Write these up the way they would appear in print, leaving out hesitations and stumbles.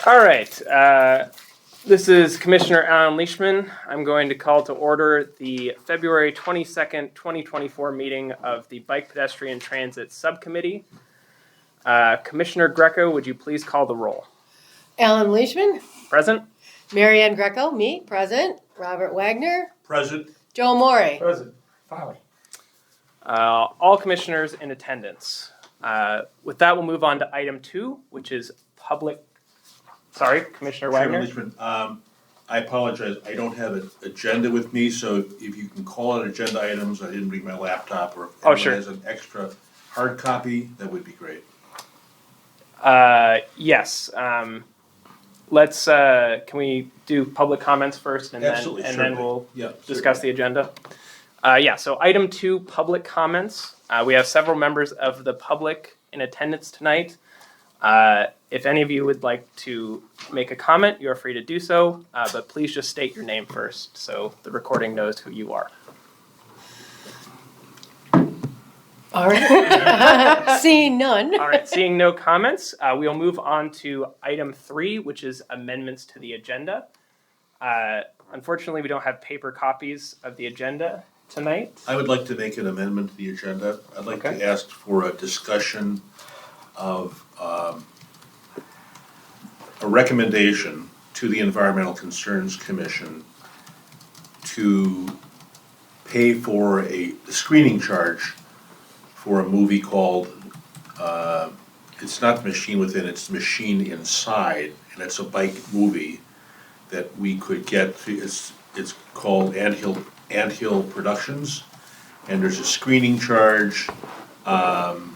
All right. This is Commissioner Alan Leishman. I'm going to call to order the February 22nd, 2024 meeting of the Bike Pedestrian Transit Subcommittee. Commissioner Greco, would you please call the roll? Alan Leishman. Present. Marianne Greco, me, present. Robert Wagner. Present. Joe Morey. Present. Finally. All commissioners in attendance. With that, we'll move on to item 2, which is public. Sorry, Commissioner Wagner. Chairman Leishman, I apologize. I don't have an agenda with me, so if you can call out agenda items, I didn't bring my laptop, or if anyone sure. has an extra hard copy, that would be great. Yes. Let's. Can we do public comments first, and Absolutely, then sure. then we'll Yeah, discuss the agenda? So item 2, public comments. We have several members of the public in attendance tonight. If any of you would like to make a comment, you are free to do so, but please just state your name first so the recording knows who you are. All right. Seeing none. All right, seeing no comments, we'll move on to item 3, which is amendments to the agenda. Unfortunately, we don't have paper copies of the agenda tonight. I would like to make an amendment to the agenda. I'd like Okay. to ask for a discussion of a recommendation to the Environmental Concerns Commission to pay for a screening charge for a movie called, it's not Machine Within, it's Machine Inside, and it's a bike movie that we could get. It's called Anthill Productions, and there's a screening charge, and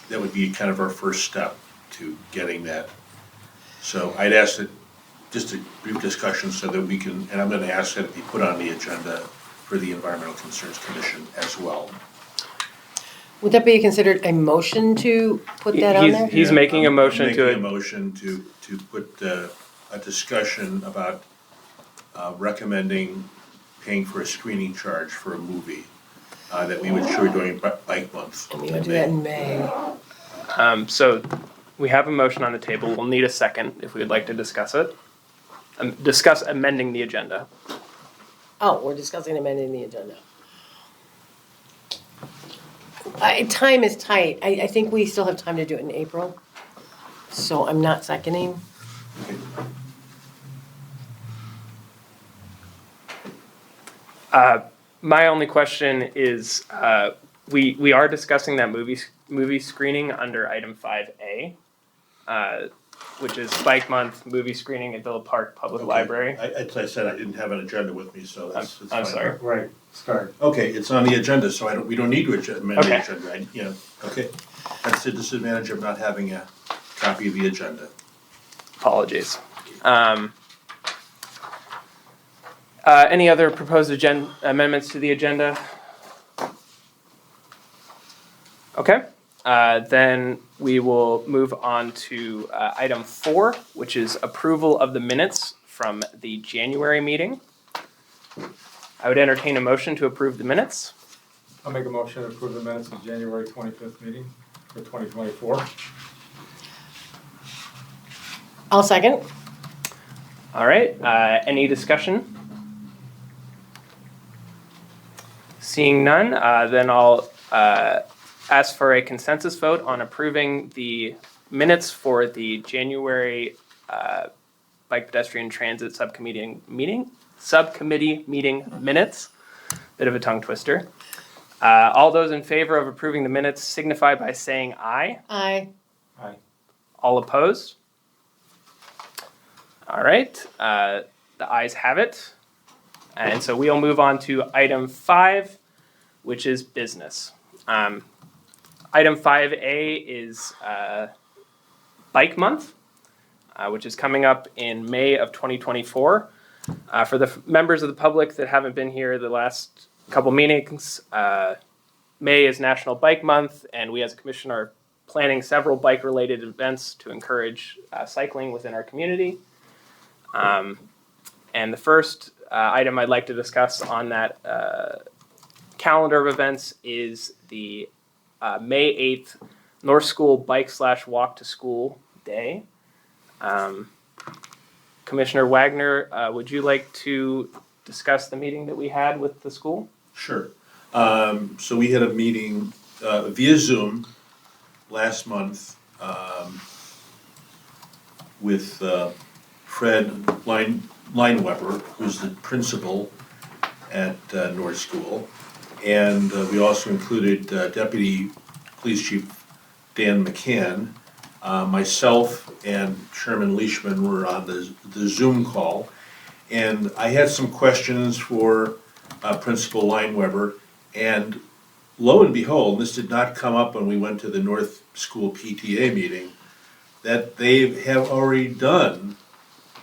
that would be kind of our first step to getting that. So I'd ask that, just a brief discussion so that we can, and I'm gonna ask that it be put on the agenda for the Environmental Concerns Commission as well. Would that be considered a motion to put that on there? He's making a motion I'm to making a motion to put a discussion about recommending paying for a screening charge for a movie that we would show during Bike Month. And we would do that in May. So we have a motion on the table. We'll need a second if we would like to discuss it. Discuss amending the agenda. Oh, we're discussing amending the agenda. Time is tight. I think we still have time to do it in April. So I'm not seconding. My only question is, we are discussing that movie screening under item 5A, which is Bike Month movie screening at Villa Park Public Library. As I said, I didn't have an agenda with me, so that's I'm fine. sorry. Right, start. Okay, it's on the agenda, so we don't need to amend the Okay. agenda. Okay. That's the disadvantage of not having a copy of the agenda. Apologies. Any other proposed amendments to the agenda? Okay. Then we will move on to item 4, which is approval of the minutes from the January meeting. I would entertain a motion to approve the minutes. I'll make a motion to approve the minutes of January 25th meeting for 2024. I'll second. All right. Any discussion? Seeing none, then I'll ask for a consensus vote on approving the minutes for the January Bike Pedestrian Transit Subcommittee meeting minutes. Bit of a tongue twister. All those in favor of approving the minutes signify by saying aye. Aye. Aye. All opposed? All right. The ayes have it. And so we'll move on to item 5, which is business. Item 5A is Bike Month, which is coming up in May of 2024. For the members of the public that haven't been here the last couple meetings, May is National Bike Month, and we as a commission are planning several bike-related events to encourage cycling within our community. And the first item I'd like to discuss on that calendar of events is the May 8th North School Bike/Walk to School Day. Commissioner Wagner, would you like to discuss the meeting that we had with the school? Sure. So we had a meeting via Zoom last month with Fred Lineweber, who's the principal at North School. And we also included Deputy Police Chief Dan McCann. Myself and Chairman Leishman were on the Zoom call. And I had some questions for Principal Lineweber. And lo and behold, this did not come up when we went to the North School PTA meeting, that they have already done,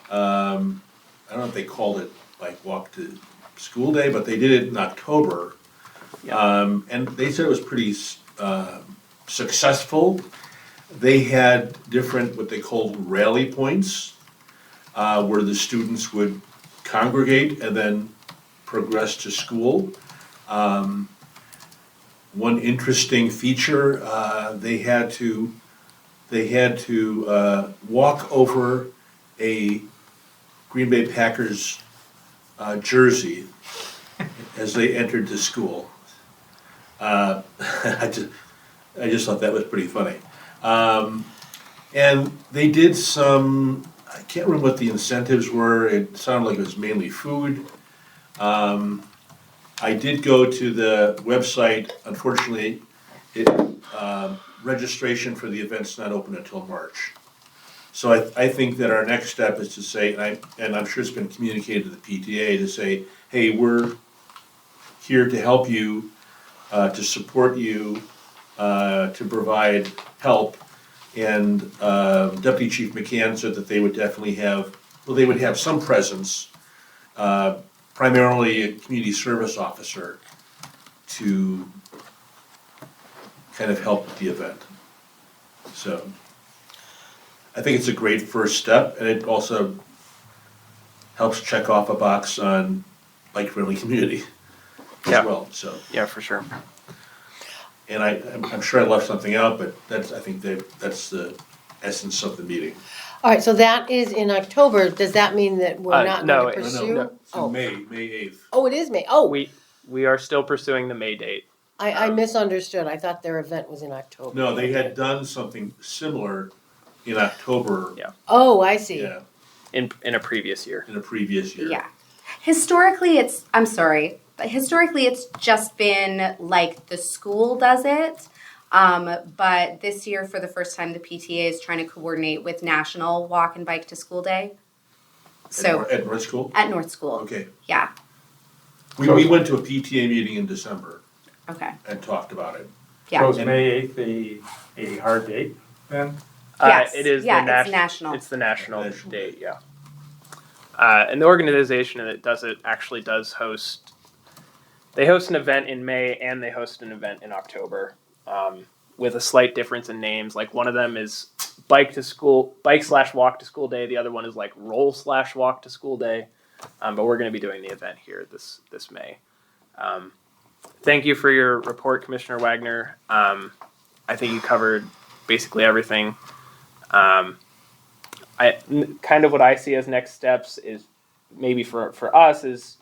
I don't know if they called it like Walk to School Day, but they did it in October. And they said it was pretty successful. They had different, what they called rally points, where the students would congregate and then progress to school. One interesting feature, they had to walk over a Green Bay Packers jersey as they entered the school. I just thought that was pretty funny. And they did some, I can't remember what the incentives were. It sounded like it was mainly food. I did go to the website. Unfortunately, registration for the event's not open until March. So I think that our next step is to say, and I'm sure it's been communicated to the PTA, to say, hey, we're here to help you, to support you, to provide help. And Deputy Chief McCann said that they would definitely have, well, they would have some presence, primarily a community service officer, to kind of help with the event. So I think it's a great first step, and it also helps check off a box on bike-friendly community as well. So Yeah, for sure. and I'm sure I left something out, but I think that's the essence of the meeting. All right, so that is in October. Does that mean that we're not no, going to pursue? no. It's in May 8th. Oh, it is May. Oh, We are still pursuing the May date. I misunderstood. I thought their event was in October. No, they had done something similar in October. Yeah. Oh, I see. Yeah, In a previous year. in a previous year. Yeah. Historically, I'm sorry, but historically it's just been like the school does it. But this year, for the first time, the PTA is trying to coordinate with National Walk and Bike to School Day. So At North School? at North School. Okay. Yeah. We went to a PTA meeting in December Okay. and talked about it. Yeah. So is May 8th a hard date then? Yes. It is Yeah, the it's national. It's the national National date, yeah. And the organization that does it actually does host. They host an event in May and they host an event in October, with a slight difference in names. Like one of them is bike / walk to school day. The other one is like roll / walk to school day. But we're going to be doing the event here this May. Thank you for your report, Commissioner Wagner. I think you covered basically everything. Kind of what I see as next steps is maybe for us is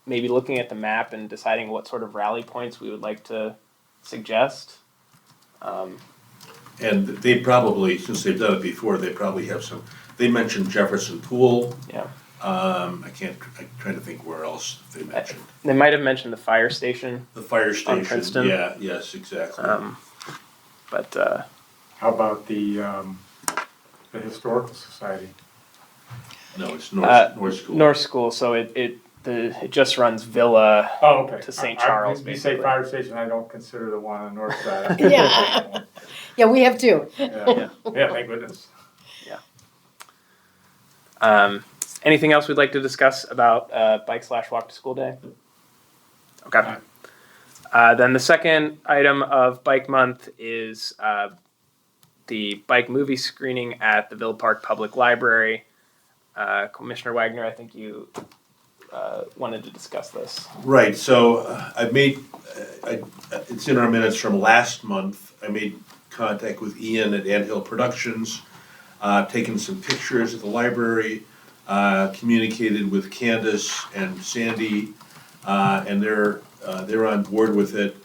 maybe looking at the map and deciding what sort of rally points we would like to suggest. And they probably, since they've done it before, they probably have some, they mentioned Jefferson Pool. Yeah. I'm trying to think where else they mentioned. They might have mentioned the fire station, The fire station. Princeton. Yeah, yes, exactly. but How about the Historical Society? No, it's North School. North School. So it just runs Villa. Oh, okay. To St. Charles, You say basically. fire station, I don't consider the one on the north side. Yeah. Yeah, we have two. Yeah, thank goodness. Anything else we'd like to discuss about bike / walk to school day? Okay. Then the second item of Bike Month is the bike movie screening at the Ville Park Public Library. Commissioner Wagner, I think you wanted to discuss this. Right, so it's in our minutes from last month. I made contact with Ian at Anthill Productions. taken some pictures at the library, communicated with Candace and Sandy, and they're on board with it.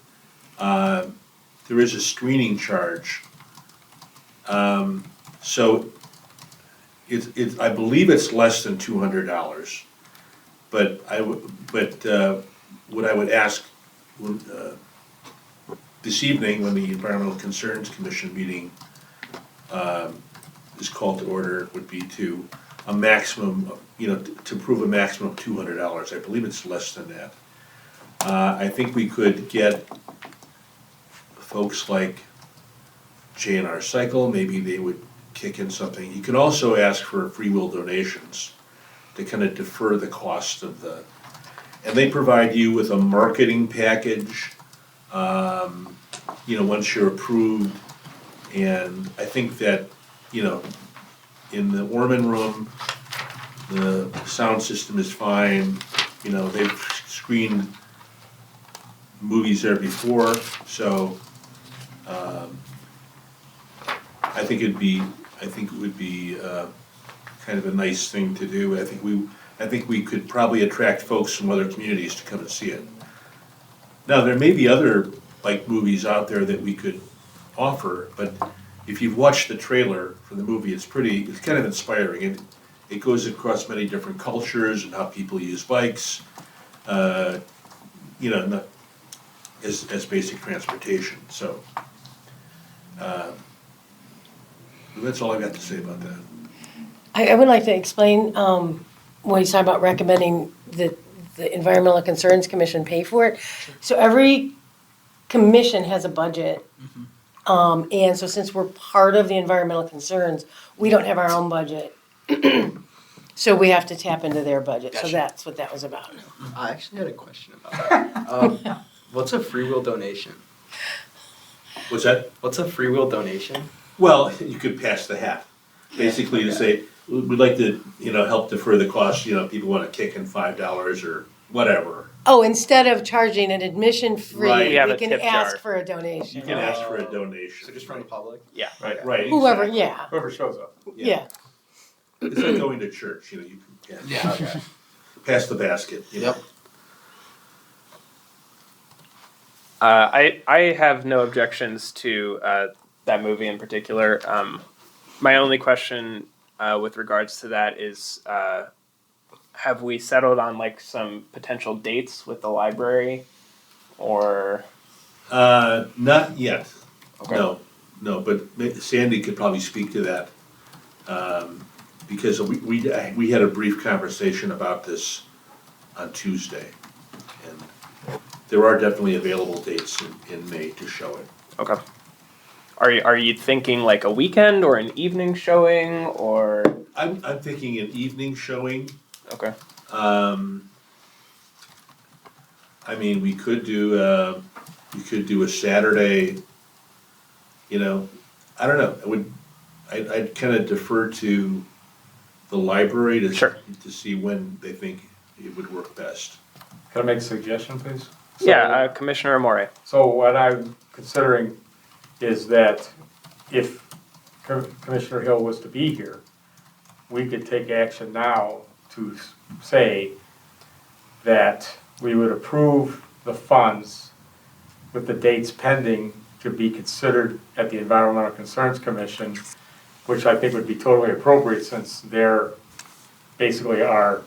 There is a screening charge. So I believe it's less than $200. But what I would ask this evening, when the Environmental Concerns Commission meeting is called to order, would be to a maximum, to prove a maximum of $200. I believe it's less than that. I think we could get folks like J&R Cycle, maybe they would kick in something. You can also ask for free will donations to kind of defer the cost of and they provide you with a marketing package, once you're approved. And I think that, in the Orman Room, the sound system is fine. They've screened movies there before, so I think it would be kind of a nice thing to do. I think we could probably attract folks from other communities to come and see it. Now, there may be other movies out there that we could offer, but if you've watched the trailer for the movie, it's kind of inspiring. It goes across many different cultures and how people use bikes, as basic transportation. So that's all I got to say about that. I would like to explain when he's talking about recommending that the Environmental Concerns Commission pay for it. So every commission has a budget. And so since we're part of the environmental concerns, we don't have our own budget. So we have to tap into their budget. So Gotcha. that's what that was about. I actually had a question about that. What's a free will donation? What's that? What's a free will donation? Well, you could pass the hat, basically to say, we'd like to, help defer the cost, people want to kick in $5 or whatever. Oh, instead of charging an admission fee, Right. We have we a can tip ask jar. for a You donation. can ask for a donation. So just from the public? Yeah. Right, right. Whoever, exactly. yeah, Whoever shows up. yeah. It's like going to church, you can Yeah, okay. pass the basket. Yep. I have no objections to that movie in particular. My only question with regards to that is, have we settled on some potential dates with the library, or? Not yet. Okay. No, but Sandy could probably speak to that. Because we had a brief conversation about this on Tuesday. And there are definitely available dates in May to show it. Okay. Are you thinking a weekend or an evening showing, or? I'm thinking an evening showing. Okay. We could do a Saturday. I don't know. I'd kind of defer to the library to see when they think it would work best. Can I make a suggestion, please? Yeah, Commissioner Amore. So what I'm considering is that if Commissioner Hill was to be here, we could take action now to say that we would approve the funds with the dates pending to be considered at the Environmental Concerns Commission, which I think would be totally appropriate since they're basically our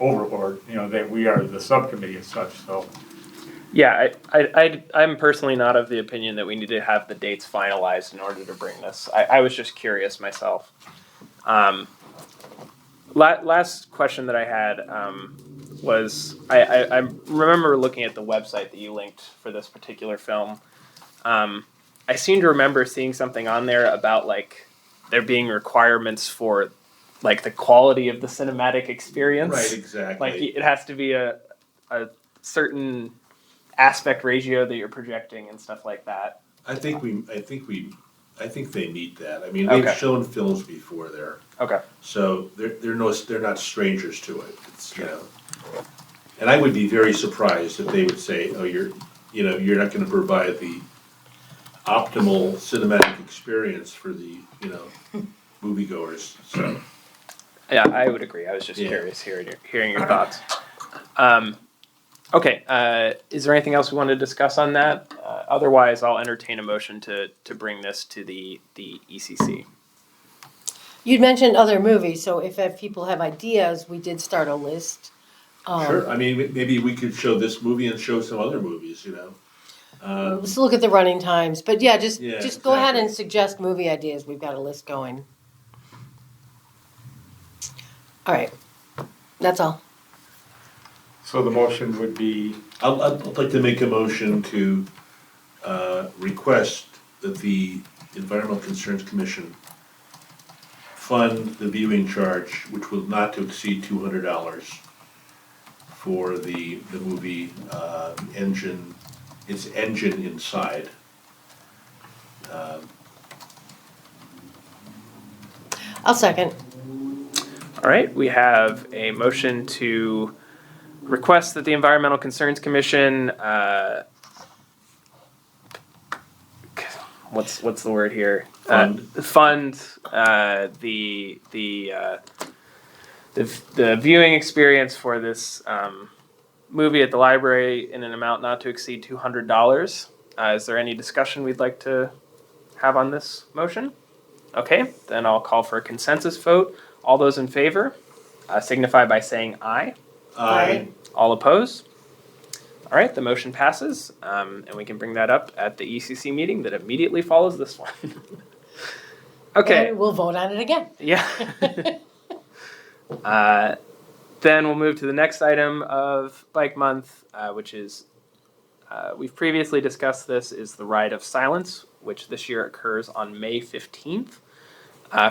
overlord, that we are the subcommittee as such, so. Yeah, I'm personally not of the opinion that we need to have the dates finalized in order to bring this. I was just curious myself. Last question that I had was, I remember looking at the website that you linked for this particular film. I seem to remember seeing something on there about there being requirements for the quality of the cinematic experience. Right, exactly. It has to be a certain aspect ratio that you're projecting and stuff like that. I think they meet that. They've Okay. shown films before there, Okay. so they're not strangers to it. It's, and I would be very surprised if they would say, "Oh, you're not going to provide the optimal cinematic experience for the moviegoers, so. Yeah, I would agree. I was just Yeah. curious hearing your thoughts. Okay, is there anything else we want to discuss on that? Otherwise, I'll entertain a motion to bring this to the ECC. You'd mentioned other movies, so if people have ideas, we did start a list. Sure, I mean, maybe we could show this movie and show some other movies, you know? Let's look at the running times, but yeah, just Yeah, go ahead exactly. and suggest movie ideas. We've got a list going. All right, that's all. So the motion would be, I'd like to make a motion to request that the Environmental Concerns Commission fund the viewing charge, which will not to exceed $200 for the movie Engine, it's Engine Inside. I'll second. All right, we have a motion to request that the Environmental Concerns Commission, what's the word here? Fund the viewing experience for this movie at the library in an amount not to exceed $200. Is there any discussion we'd like to have on this motion? Okay, then I'll call for a consensus vote. All those in favor signify by saying aye. Aye. All opposed? All right, the motion passes, and we can bring that up at the ECC meeting that immediately follows this one. Okay. And we'll vote on it again. Yeah. Then we'll move to the next item of Bike Month, which is, we've previously discussed this, is the Ride of Silence, which this year occurs on May 15th.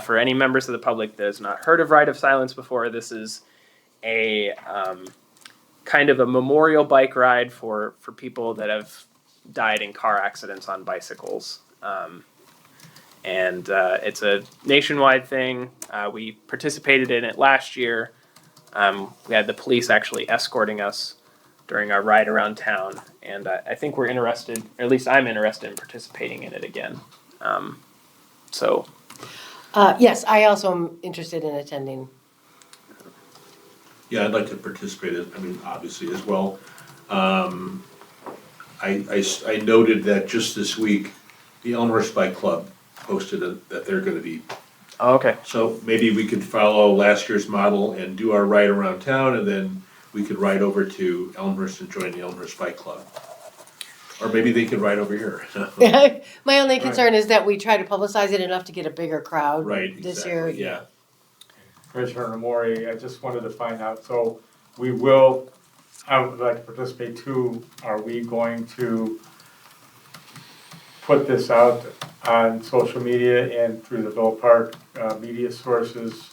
For any members of the public that has not heard of Ride of Silence before, this is a kind of a memorial bike ride for people that have died in car accidents on bicycles. And it's a nationwide thing. We participated in it last year. We had the police actually escorting us during our ride around town. And I think we're interested, or at least I'm interested in participating in it again. Yes, I also am interested in attending. Yeah, I'd like to participate, I mean, obviously as well. I noted that just this week, the Elmhurst Bike Club posted that they're gonna be, Oh, okay. so maybe we could follow last year's model and do our ride around town, and then we could ride over to Elmhurst and join the Elmhurst Bike Club. Or maybe they could ride over here. My only concern is that we try to publicize it enough to get a bigger crowd Right, this year. exactly, yeah. Commissioner Namori, I just wanted to find out, so I would like to participate too. Are we going to put this out on social media and through the Villa Park media sources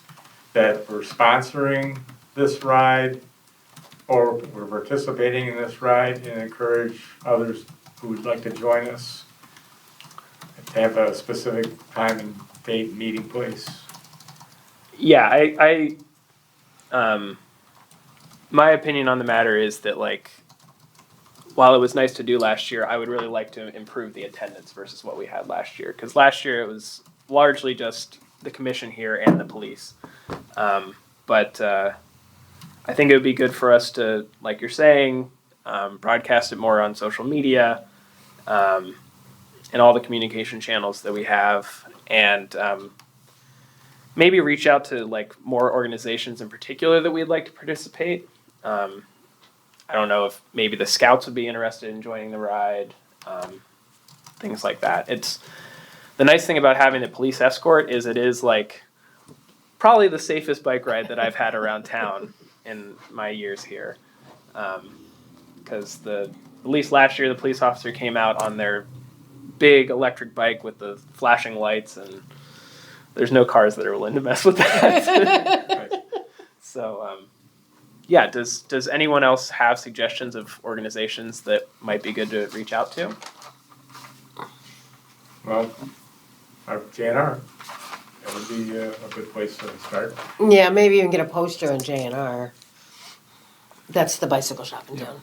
that we're sponsoring this ride or we're participating in this ride, and encourage others who would like to join us to have a specific time and date, meeting place? Yeah, I my opinion on the matter is that, like, while it was nice to do last year, I would really like to improve the attendance versus what we had last year. Because last year it was largely just the commission here and the police. But I think it would be good for us to, like you're saying, broadcast it more on social media and all the communication channels that we have. And maybe reach out to, like, more organizations in particular that we'd like to participate. I don't know if maybe the Scouts would be interested in joining the ride, things like that. It's the nice thing about having the police escort is it is, like, probably the safest bike ride that I've had around town in my years here. Because at least last year the police officer came out on their big electric bike with the flashing lights, and there's no cars that are willing to mess with that. So, yeah, does anyone else have suggestions of organizations that might be good to reach out to? Well, our JNR, that would be a good place to start. Yeah, maybe even get a poster in JNR. That's the bicycle shop in town.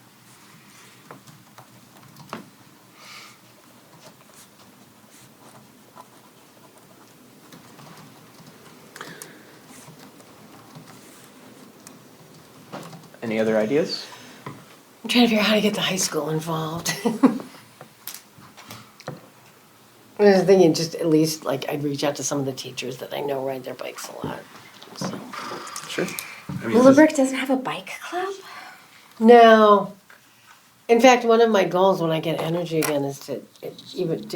Any other ideas? I'm trying to figure out how to get the high school involved. I was thinking just at least like I'd reach out to some of the teachers that I know ride their bikes a lot. So. Sure. I mean, Willowbrook doesn't have a bike club? No. In fact, one of my goals when I get energy again is to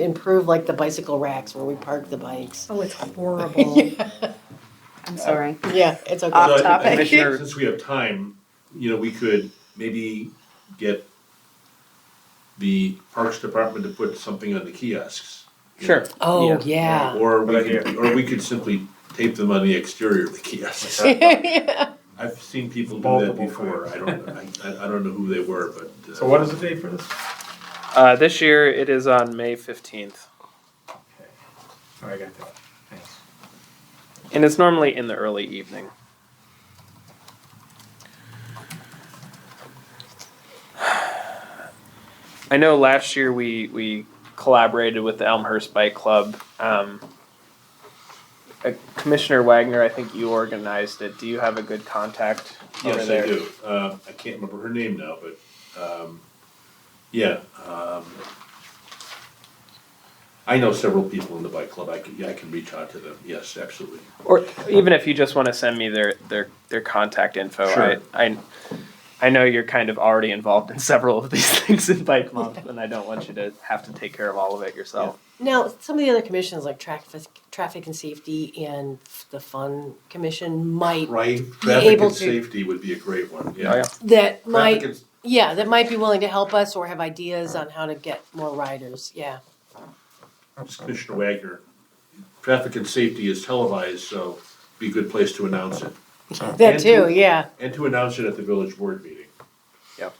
improve like the bicycle racks where we park the bikes. Oh, it's horrible. Yeah, I'm sorry. it's okay. Off So I topic. think since we have time, we could maybe get the Parks Department to put something on the kiosks. Sure. Oh, Yeah. yeah. Or Good we could simply tape them on the exterior of the kiosks. I've seen people do that Multiple before. I don't know who they were, but. So what is the date for this? This year it is on May 15th. Okay. Oh, I got that. Thanks. And it's normally in the early evening. I know last year we collaborated with the Elmhurst Bike Club. Commissioner Wagner, I think you organized it. Do you have a good contact over Yes, there? I do. I can't remember her name now, but, yeah. I know several people in the bike club. I can reach out to them. Yes, absolutely. Or even if you just want to send me their contact info. Sure. I know you're kind of already involved in several of these things in Bike Month, and I don't want you to have to take care of all of it yourself. Now, some of the other commissions like traffic and safety and the fun commission might Right, Be traffic able and to- safety would be a great one, Oh, yeah. yeah. that might Traffic that might be willing to help us or have ideas on how to get more riders. Yeah. and Commissioner Wagner, traffic and safety is televised, so be a good place to announce it. That And too, yeah. And to announce it at the village board meeting. Yep.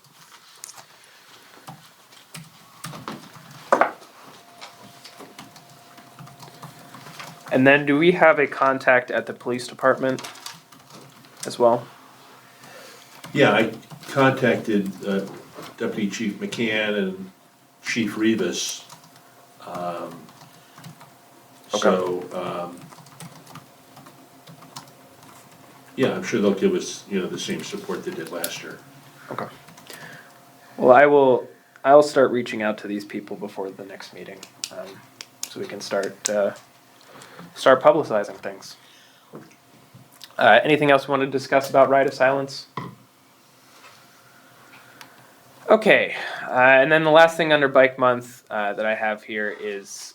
And then do we have a contact at the police department as well? Yeah, I contacted Deputy Chief McCann and Chief Rivas. So, yeah, I'm sure they'll give us, the same support they did last year. Okay. Well, I'll start reaching out to these people before the next meeting, so we can start publicizing things. Anything else we want to discuss about Rite of Silence? Okay, and then the last thing under Bike Month that I have here is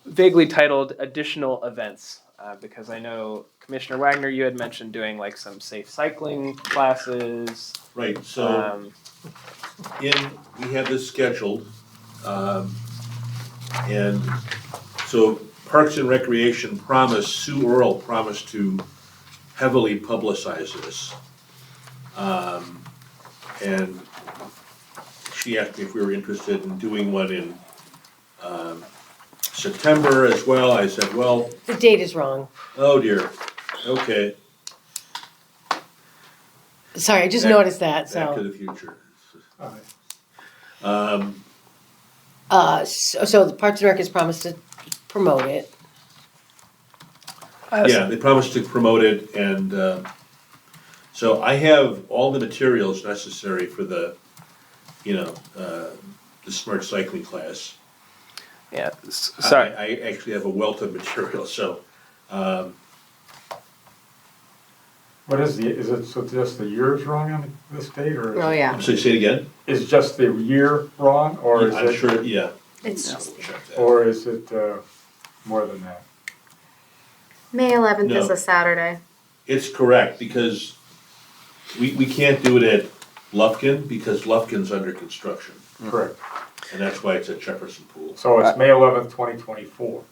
vaguely titled Additional Events, because I know Commissioner Wagner, you had mentioned doing like some safe cycling classes. Right, so we have this scheduled, and so Parks and Recreation Sue Earle promised to heavily publicize this. And she asked me if we were interested in doing one in September as well. I said, well, The date is wrong. oh dear, okay, Sorry, I just Back- noticed that. Back to So, the Future. All right. so the Parks and Rec has promised to promote it. Yeah, they promised to promote it, and so I have all the materials necessary for the smart cycling class. Yeah, sorry. I actually have a wealth of material, so, What is it so just the year's wrong on this date, or? Oh, yeah. so say it again? Is just the year wrong, or is I'm it, sure, yeah. It's just, Check that. or is it more than that? May 11th is No. a Saturday. It's correct, because we can't do it at Lufkin, because Lufkin's under construction, Correct. and that's why it's at Jefferson Pool. So it's May 11th, 2024.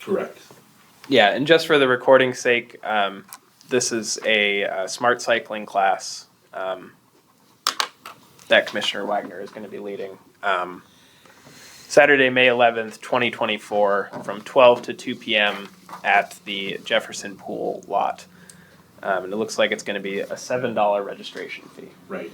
Correct. Yeah, and just for the recording's sake, this is a smart cycling class that Commissioner Wagner is going to be leading. Saturday, May 11th, 2024, from 12 to 2 p.m. at the Jefferson Pool lot. And it looks like it's going to be a $7 registration fee. Right.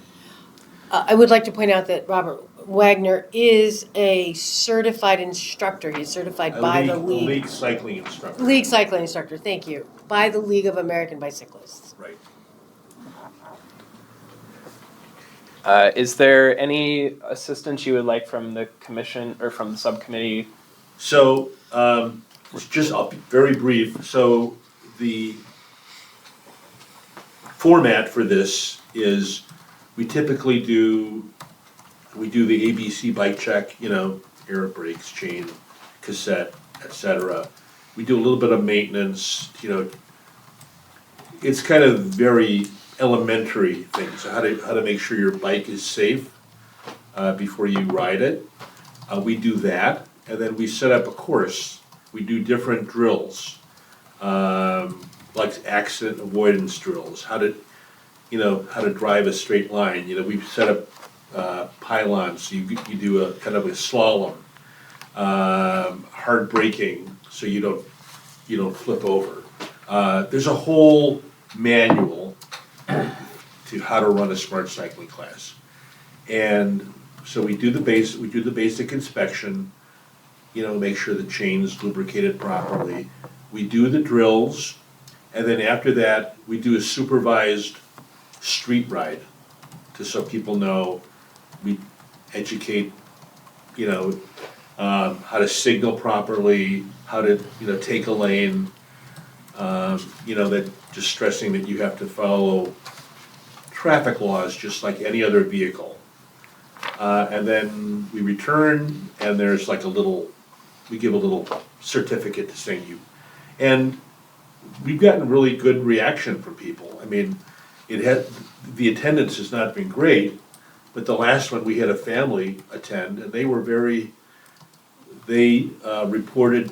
I would like to point out that Robert Wagner is a certified instructor. He's certified by the league. League cycling instructor. League cycling instructor, thank you. By the League of American Bicyclists. Right. Is there any assistance you would like from the commission or from the subcommittee? So, I'll be very brief. So the format for this is we typically do the ABC bike check, air brakes, chain, cassette, etc. We do a little bit of maintenance, it's kind of very elementary things, how to make sure your bike is safe before you ride it. We do that, and then we set up a course. We do different drills, like accident avoidance drills, how to drive a straight line. We set up pylons, so you do a kind of a slalom, hard braking, so you don't flip over. There's a whole manual to how to run a smart cycling class, and so we do the basic inspection. Make sure the chain's lubricated properly. We do the drills, and then after that, we do a supervised street ride, so people know. We educate, how to signal properly, how to, take a lane. That just stressing that you have to follow traffic laws just like any other vehicle. And then we return, and there's like we give a little certificate to saying you. And we've gotten really good reaction from people. I mean, the attendance has not been great, but the last one we had a family attend, and they reported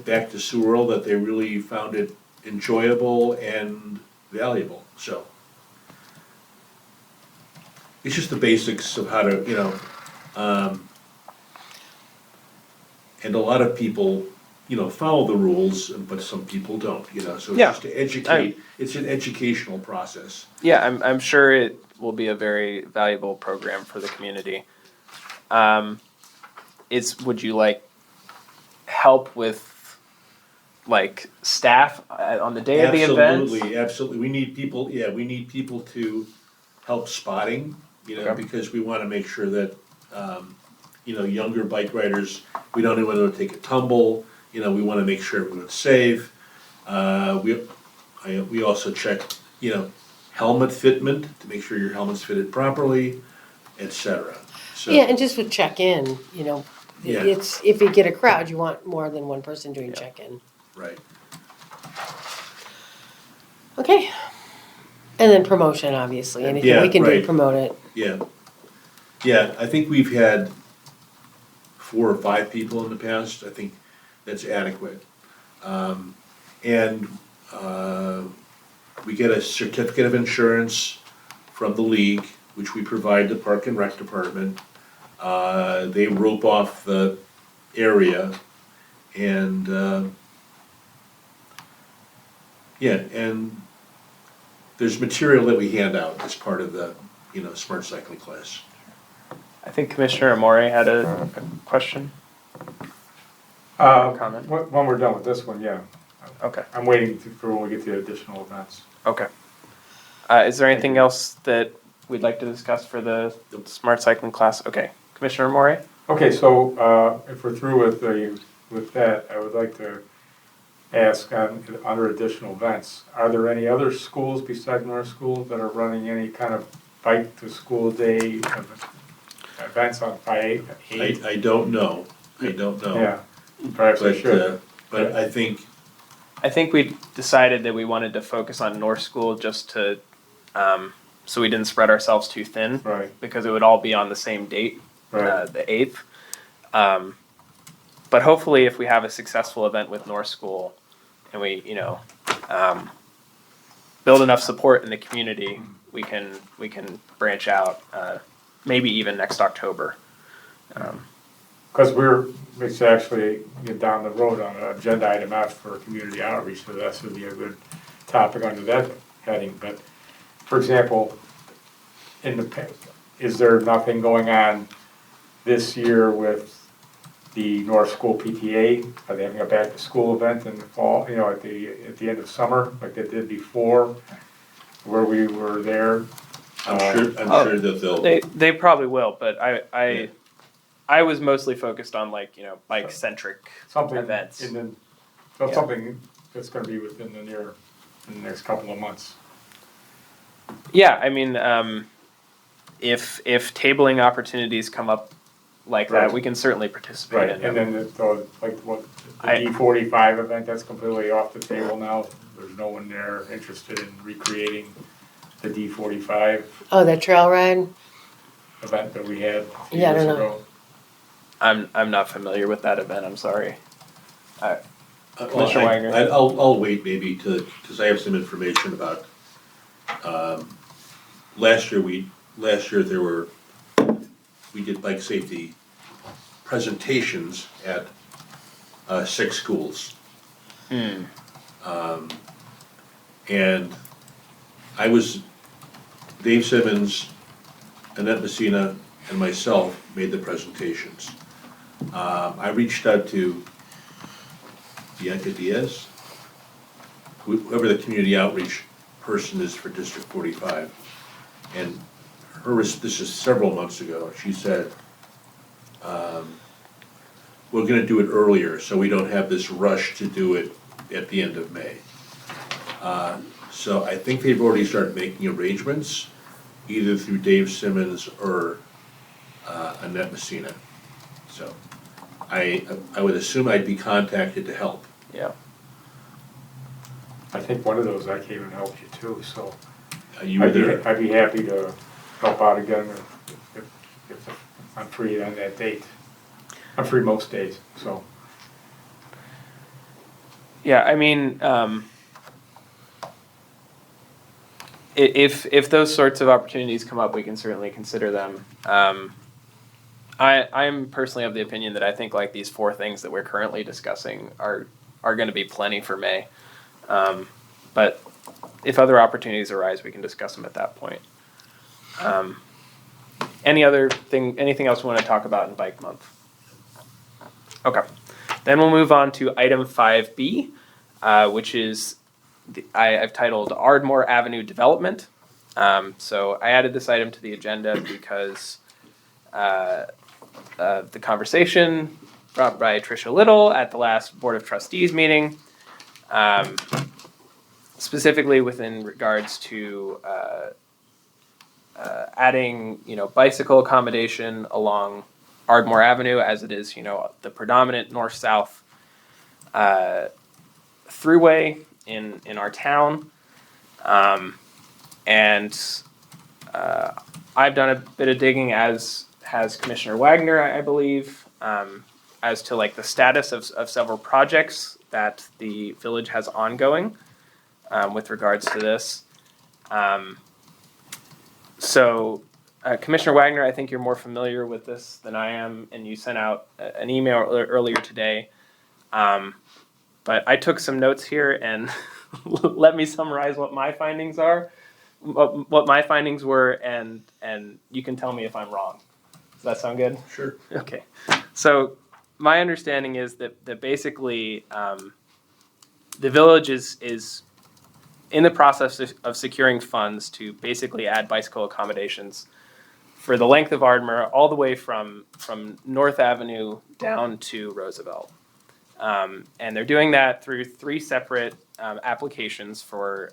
back to Sewell that they really found it enjoyable and valuable. So it's just the basics of how to, and a lot of people, follow the rules, but some people don't, so it's just to educate. It's an educational process. Yeah, I'm sure it will be a very valuable program for the community. Would you like help with like staff on the day of the event? Absolutely. We need people. Yeah, we need people to help spotting. Okay. Because we want to make sure that younger bike riders. We don't want to take a tumble. We want to make sure everyone's safe. We also check helmet fitment to make sure your helmet's fitted properly, etc. So, Yeah, and just with check-in, Yeah. it's, if you get a crowd, you want more than one person doing check-in. right. Okay. And then promotion, obviously, anything we can do to right. promote it. Yeah. I think we've had 4 or 5 people in the past. I think that's adequate. And we get a certificate of insurance from the league, which we provide the Park and Rec Department. They rope off the area, and and there's material that we hand out as part of the smart cycling class. I think Commissioner Amore had a question. Comment. When we're done with this one, yeah. Okay. I'm waiting for when we get to additional events. Okay. Is there anything else that we'd like to discuss for the smart cycling class? Okay. Commissioner Amore? Okay, so if we're through with that, I would like to ask under additional events, are there any other schools besides North School that are running any kind of bike to school day events on 5/8? I don't know. know. Yeah, perhaps I should. But I think we decided that we wanted to focus on North School just to, so we didn't spread ourselves too thin. Right. Because it would all be on the same date, Right. The 8th. But hopefully if we have a successful event with North School and we, build enough support in the community, we can branch out, maybe even next October. Because it's actually down the road on an agenda item F for community outreach, so that would be a good topic under that heading. But, for example, is there nothing going on this year with the North School PTA? Are they having a back to school event in the fall, at the end of summer, like they did before, where we were there I'm Oh, sure that they'll. They probably will, but I Yeah. I was mostly focused on like bike centric Something, events. and then, so Yeah. something that's gonna be within in the next couple of months. Yeah, I mean, if tabling opportunities come up like that, Right. we can certainly participate in And them. then, so, like, what, the I- D45 event, that's completely off the table now? There's no one there interested in recreating the D45 Oh, that trail ride? event that we had a few Yeah, I years don't know. ago? I'm not familiar with that event. I'm sorry. Well, Commissioner Wagner. I'll wait maybe because I have some information about, last year we did bike safety presentations at, 6 schools. And Dave Simmons, Annette Messina, and myself made the presentations. I reached out to Bianca Diaz, whoever the community outreach person is for District 45. And this is several months ago, she said, we're gonna do it earlier, so we don't have this rush to do it at the end of May. So I think they've already started making arrangements, either through Dave Simmons or Annette Messina. So I would assume I'd be contacted to help. Yeah. I think one of those I came and helped you too, so You were there. I'd be happy to help out again if I'm free on that date. I'm free most days, so. Yeah, I mean, if those sorts of opportunities come up, we can certainly consider them. I'm personally of the opinion that I think like these 4 things that we're currently discussing are going to be plenty for May. But if other opportunities arise, we can discuss them at that point. Anything else we want to talk about in Bike Month? Okay. Then we'll move on to item 5B, which is I've titled Ardmore Avenue Development. So I added this item to the agenda because the conversation brought by Tricia Little at the last Board of Trustees meeting, specifically within regards to adding, bicycle accommodation along Ardmore Avenue, as it is, the predominant north-south throughway in our town. And I've done a bit of digging, as has Commissioner Wagner, I believe, as to like the status of several projects that the village has ongoing with regards to this. So Commissioner Wagner, I think you're more familiar with this than I am, and you sent out an email earlier today. But I took some notes here, and let me summarize what my findings are, what my findings were, and you can tell me if I'm wrong. Does that sound good? Sure. Okay. So my understanding is that basically the village is in the process of securing funds to basically add bicycle accommodations for the length of Ardmore, all the way from North Avenue down to Roosevelt. And they're doing that through 3 separate applications for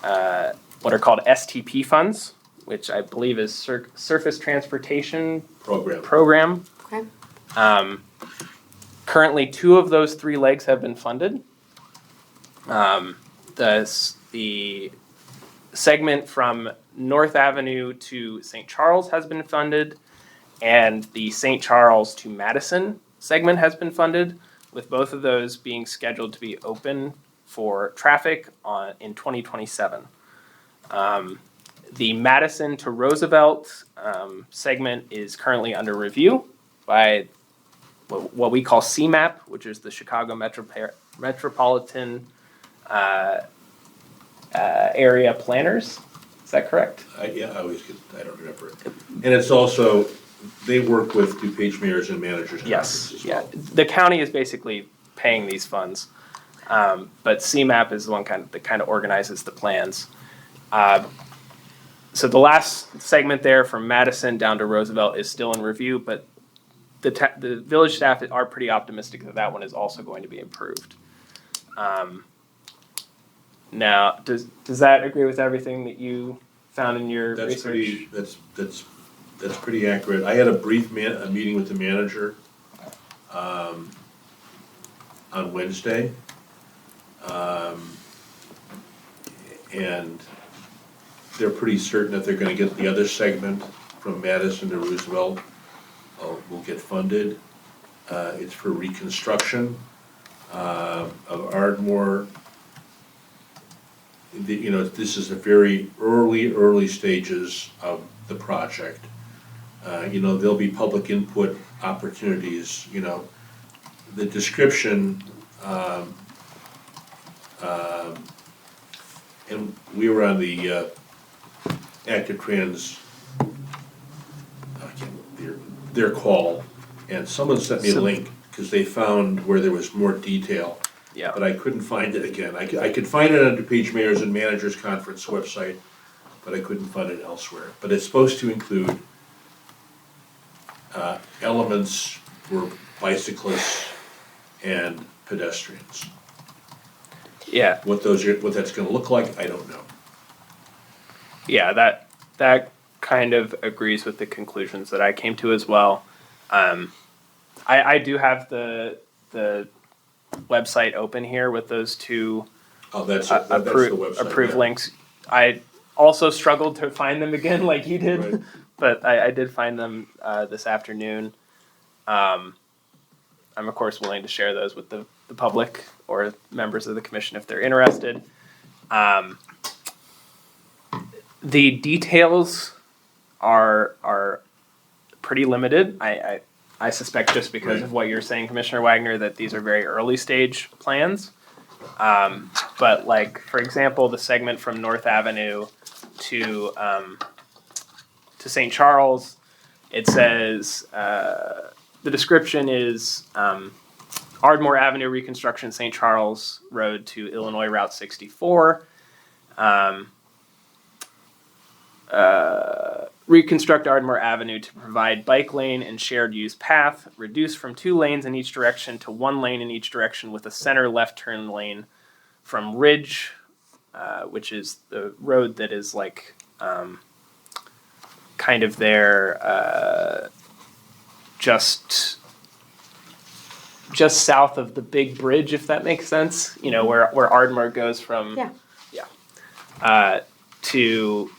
what are called STP funds, which I believe is Surface Transportation Program. Okay. Currently, 2 of those 3 legs have been funded. The segment from North Avenue to St. Charles has been funded, and the St. Charles to Madison segment has been funded, with both of those being scheduled to be open for traffic in 2027. The Madison to Roosevelt segment is currently under review by what we call CMAP, which is the Chicago Metropolitan Area Planners. Is that correct? I don't remember it. And it's also, they work with DuPage mayors and managers. Yes. As Yeah. well. The county is basically paying these funds, but CMAP is the one that kind of organizes the plans. So the last segment there from Madison down to Roosevelt is still in review, but the village staff are pretty optimistic that that one is also going to be improved. Now, does that agree with everything that you found in your That's research? that's pretty accurate. I had a brief a meeting with the manager on Wednesday. And they're pretty certain that they're gonna get the other segment from Madison to Roosevelt will get funded. It's for reconstruction of Ardmore. You know, this is the very early stages of the project. You know, there'll be public input opportunities, you know. The description, and we were on the Active Trans, their call, and someone sent me a link, because they found where there was more detail. Yeah. But I couldn't find it again. I could find it on the DuPage Mayors and Managers Conference website, but I couldn't find it elsewhere. But it's supposed to include elements for bicyclists and pedestrians. Yeah. What that's gonna look like, I don't know. Yeah, that kind of agrees with the conclusions that I came to as well. I do have the website open here with those two Oh, that's the website. approved yeah. links. I also struggled to find them again like you did, Right. but I did find them this afternoon. I'm of course willing to share those with the public or members of the commission if they're interested. The details are pretty limited. I suspect just because of what you're saying, Commissioner Wagner, that these are very early stage plans. But like, for example, the segment from North Avenue to St. Charles, it says, the description is Ardmore Avenue reconstruction, St. Charles Road to Illinois Route 64. Reconstruct Ardmore Avenue to provide bike lane and shared use path, reduce from 2 lanes in each direction to 1 lane in each direction with a center left turn lane from Ridge, which is the road that is like kind of there just south of the big bridge, if that makes sense. You know, where Ardmore goes from to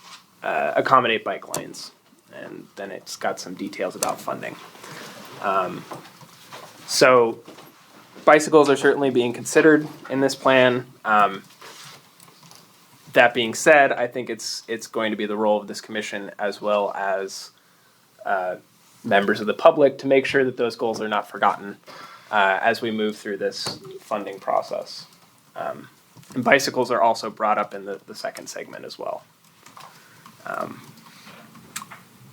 accommodate bike lanes, and then it's got some details about funding. So bicycles are certainly being considered in this plan. That being said, I think it's going to be the role of this commission as well as members of the public to make sure that those goals are not forgotten as we move through this funding process. And bicycles are also brought up in the second segment as well.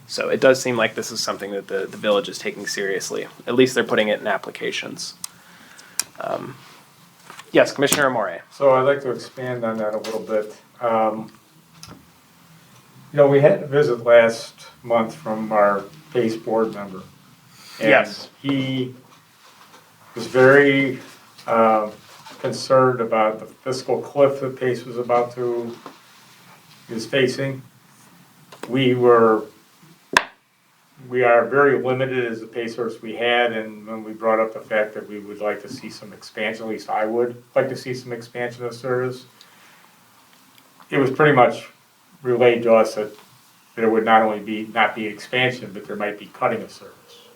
So it does seem like this is something that the village is taking seriously. At least they're putting it in applications. Yes, Commissioner Amore. So I'd like to expand on that a little bit. You know, we had a visit last month from our PACE board member. And Yes. he was very concerned about the fiscal cliff that PACE is facing. We are very limited as the Pacers we had, and when we brought up the fact that we would like to see some expansion, at least I would like to see some expansion of service, it was pretty much relayed to us that there would not only not be expansion, but there might be cutting of service.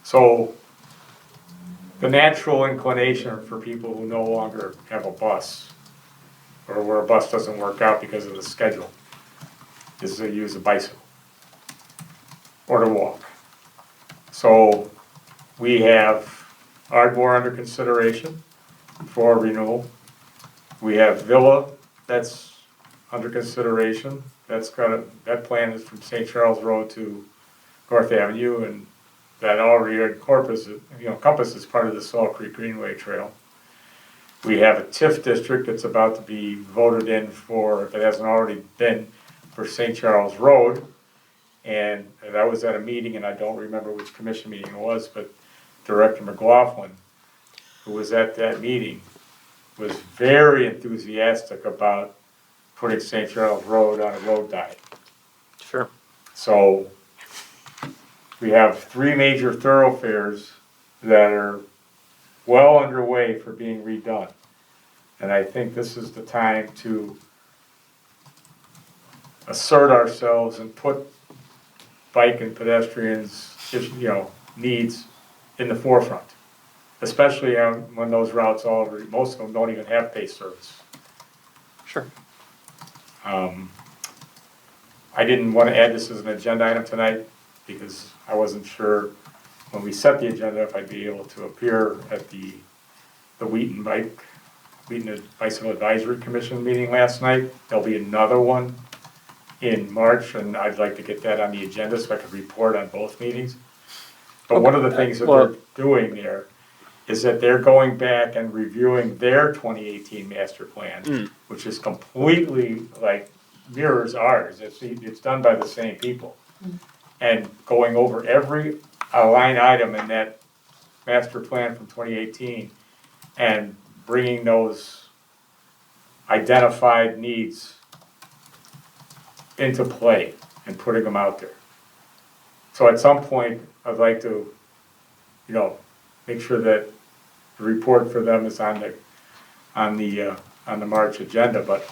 So the natural inclination for people who no longer have a bus, or where a bus doesn't work out because of the schedule, is to use a bicycle or to walk. So we have Ardmore under consideration for renewal. We have Villa that's under consideration. That plan is from St. Charles Road to North Avenue, and that already encompasses part of the Salt Creek Greenway Trail. We have a TIF district that's about to be voted in for, if it hasn't already been, for St. Charles Road. And I was at a meeting, and I don't remember which commission meeting it was, but Director McLaughlin, who was at that meeting, was very enthusiastic about putting St. Charles Road on a road diet. Sure. So we have 3 major thoroughfares that are well underway for being redone. And I think this is the time to assert ourselves and put bike and pedestrians, needs in the forefront. Especially when those routes most of them don't even have pace service. Sure. I didn't want to add this as an agenda item tonight because I wasn't sure when we set the agenda if I'd be able to appear at the Wheaton Bicycle Advisory Commission meeting last night. There'll be another one in March, and I'd like to get that on the agenda so I could report on both meetings. But one of the things that they're doing there is that they're going back and reviewing their 2018 master plan, which is completely mirrors ours. It's done by the same people. And going over every line item in that master plan from 2018 and bringing those identified needs into play and putting them out there. So at some point, I'd like to, make sure that the report for them is on the March agenda. But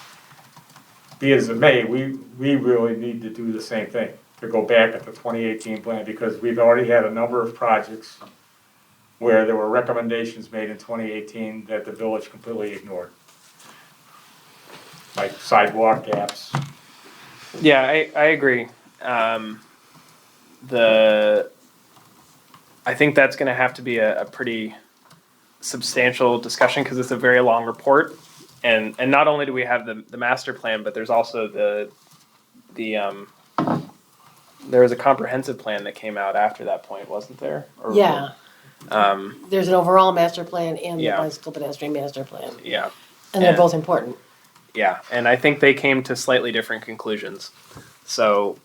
be as it may, we really need to do the same thing, to go back at the 2018 plan, because we've already had a number of projects where there were recommendations made in 2018 that the village completely ignored, like sidewalk gaps. Yeah, I agree. I think that's going to have to be a pretty substantial discussion because it's a very long report, and not only do we have the master plan, but there's also there was a comprehensive plan that came out after that point, wasn't there? Yeah. There's an overall master plan and the bicycle pedestrian master plan. Yeah. And they're both important. Yeah, and I think they came to slightly different conclusions. So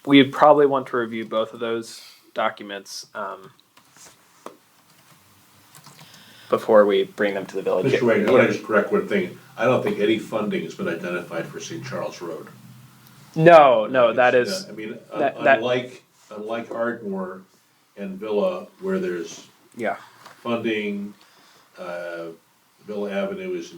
we'd probably want to review both of those documents before we bring them to the village. Mr. Wayne, I want to just correct one thing. I don't think any funding has been identified for St. Charles Road. No, that is. I mean, that, unlike Ardmore and Villa, where there's funding, Villa Avenue is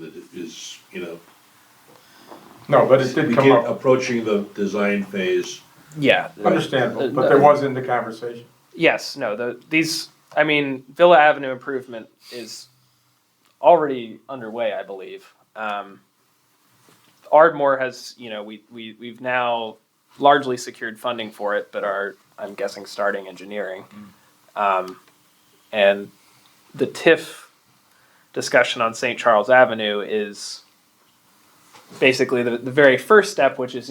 No, but it did come up. Approaching the design phase. Yeah, Understandable, but there was in the conversation. Yes, no. Villa Avenue improvement is already underway, I believe. Ardmore has, we've now largely secured funding for it, but I'm guessing, starting engineering. And the TIF discussion on St. Charles Avenue is basically the very first step, which is,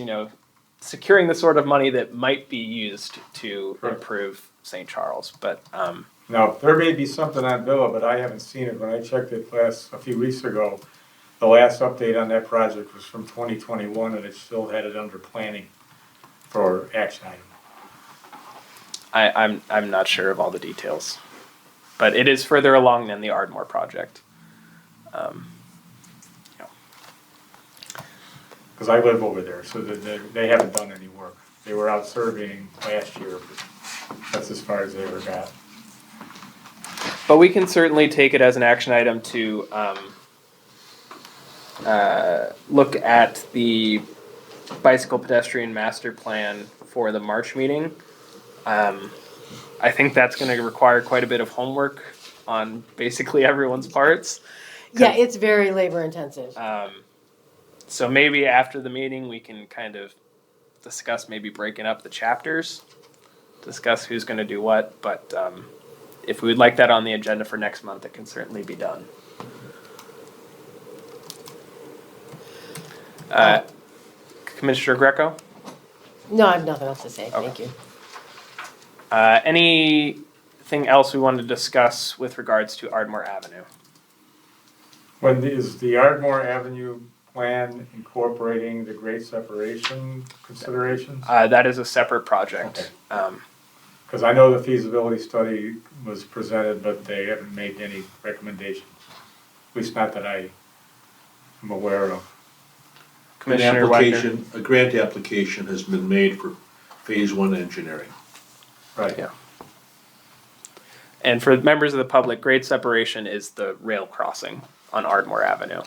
securing the sort of money that might be used to improve St. Charles. But now, there may be something on Villa, but I haven't seen it. When I checked it a few weeks ago, the last update on that project was from 2021, and it still had it under planning for action item. I'm not sure of all the details, but it is further along than the Ardmore project. Because I live over there, so they haven't done any work. They were out surveying last year, but that's as far as they ever got. But we can certainly take it as an action item to look at the bicycle pedestrian master plan for the March meeting. I think that's going to require quite a bit of homework on basically everyone's parts. Yeah, it's very labor intensive. So maybe after the meeting we can kind of discuss maybe breaking up the chapters, discuss who's going to do what, but if we would like that on the agenda for next month, it can certainly be done. Commissioner Greco? No, I have nothing else to say. Okay. Thank you. Anything else we wanted to discuss with regards to Ardmore Avenue? When is the Ardmore Avenue plan incorporating the grade separation considerations? That is a separate project. Okay. Because I know the feasibility study was presented, but they haven't made any recommendations. At least not that I am aware of. Commissioner Wagner. A grant application has been made for phase 1 engineering. Right. Yeah. And for members of the public, grade separation is the rail crossing on Ardmore Avenue.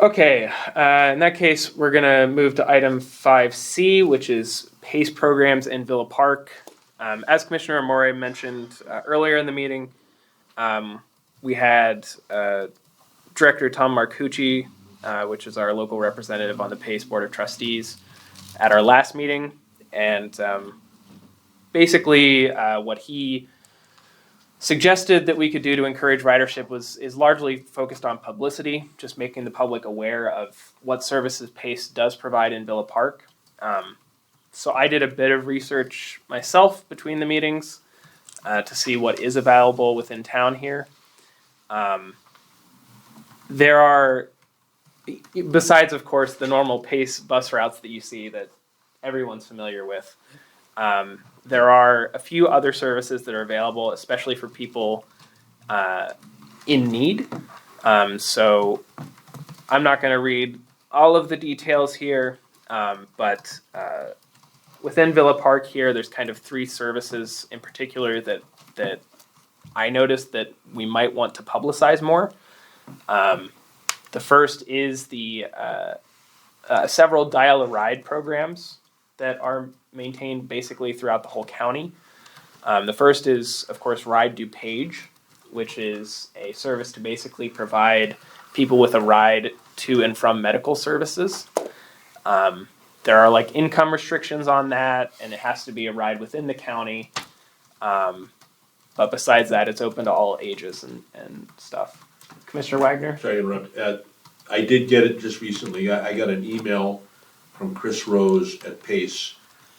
Okay, in that case, we're gonna move to item 5C, which is PACE programs in Villa Park. As Commissioner Amore mentioned earlier in the meeting, we had Director Tom Marcucci, which is our local representative on the PACE Board of Trustees, at our last meeting, and basically what he suggested that we could do to encourage ridership is largely focused on publicity, just making the public aware of what services PACE does provide in Villa Park. So I did a bit of research myself between the meetings to see what is available within town here. There are, besides of course the normal PACE bus routes that you see that everyone's familiar with, there are a few other services that are available, especially for people in need. So I'm not going to read all of the details here, but within Villa Park here, there's kind of 3 services in particular that I noticed that we might want to publicize more. The first is the several dial-a-ride programs that are maintained basically throughout the whole county. The first is, of course, Ride DuPage, which is a service to basically provide people with a ride to and from medical services. There are like income restrictions on that, and it has to be a ride within the county. But besides that, it's open to all ages and stuff. Commissioner Wagner? Sorry to interrupt. I did get it just recently. I got an email from Chris Rose at PACE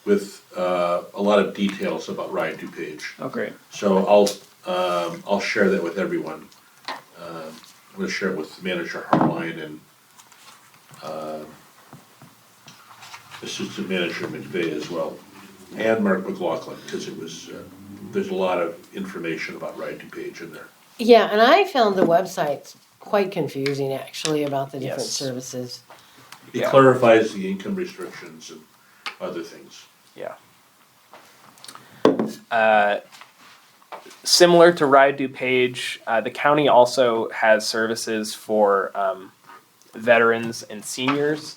with a lot of details about Ride DuPage. Oh, great. So I'll share that with everyone. I'm going to share it with Manager Harline and Assistant Manager McVeigh as well, and Mark McLaughlin, because it was there's a lot of information about Ride DuPage in there. Yeah, and I found the website quite confusing actually about the different Yes. services. It Yeah. clarifies the income restrictions and other things. Yeah. Similar to Ride DuPage, the county also has services for veterans and seniors.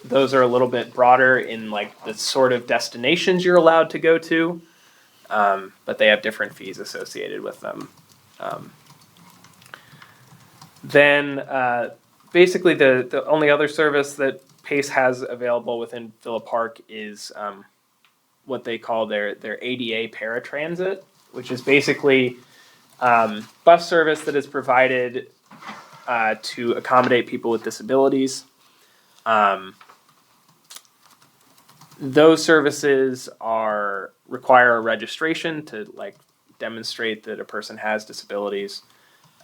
Those are a little bit broader in like the sort of destinations you're allowed to go to, but they have different fees associated with them. Then basically the only other service that PACE has available within Villa Park is what they call their ADA paratransit, which is basically bus service that is provided to accommodate people with disabilities. Those services require a registration to like demonstrate that a person has disabilities,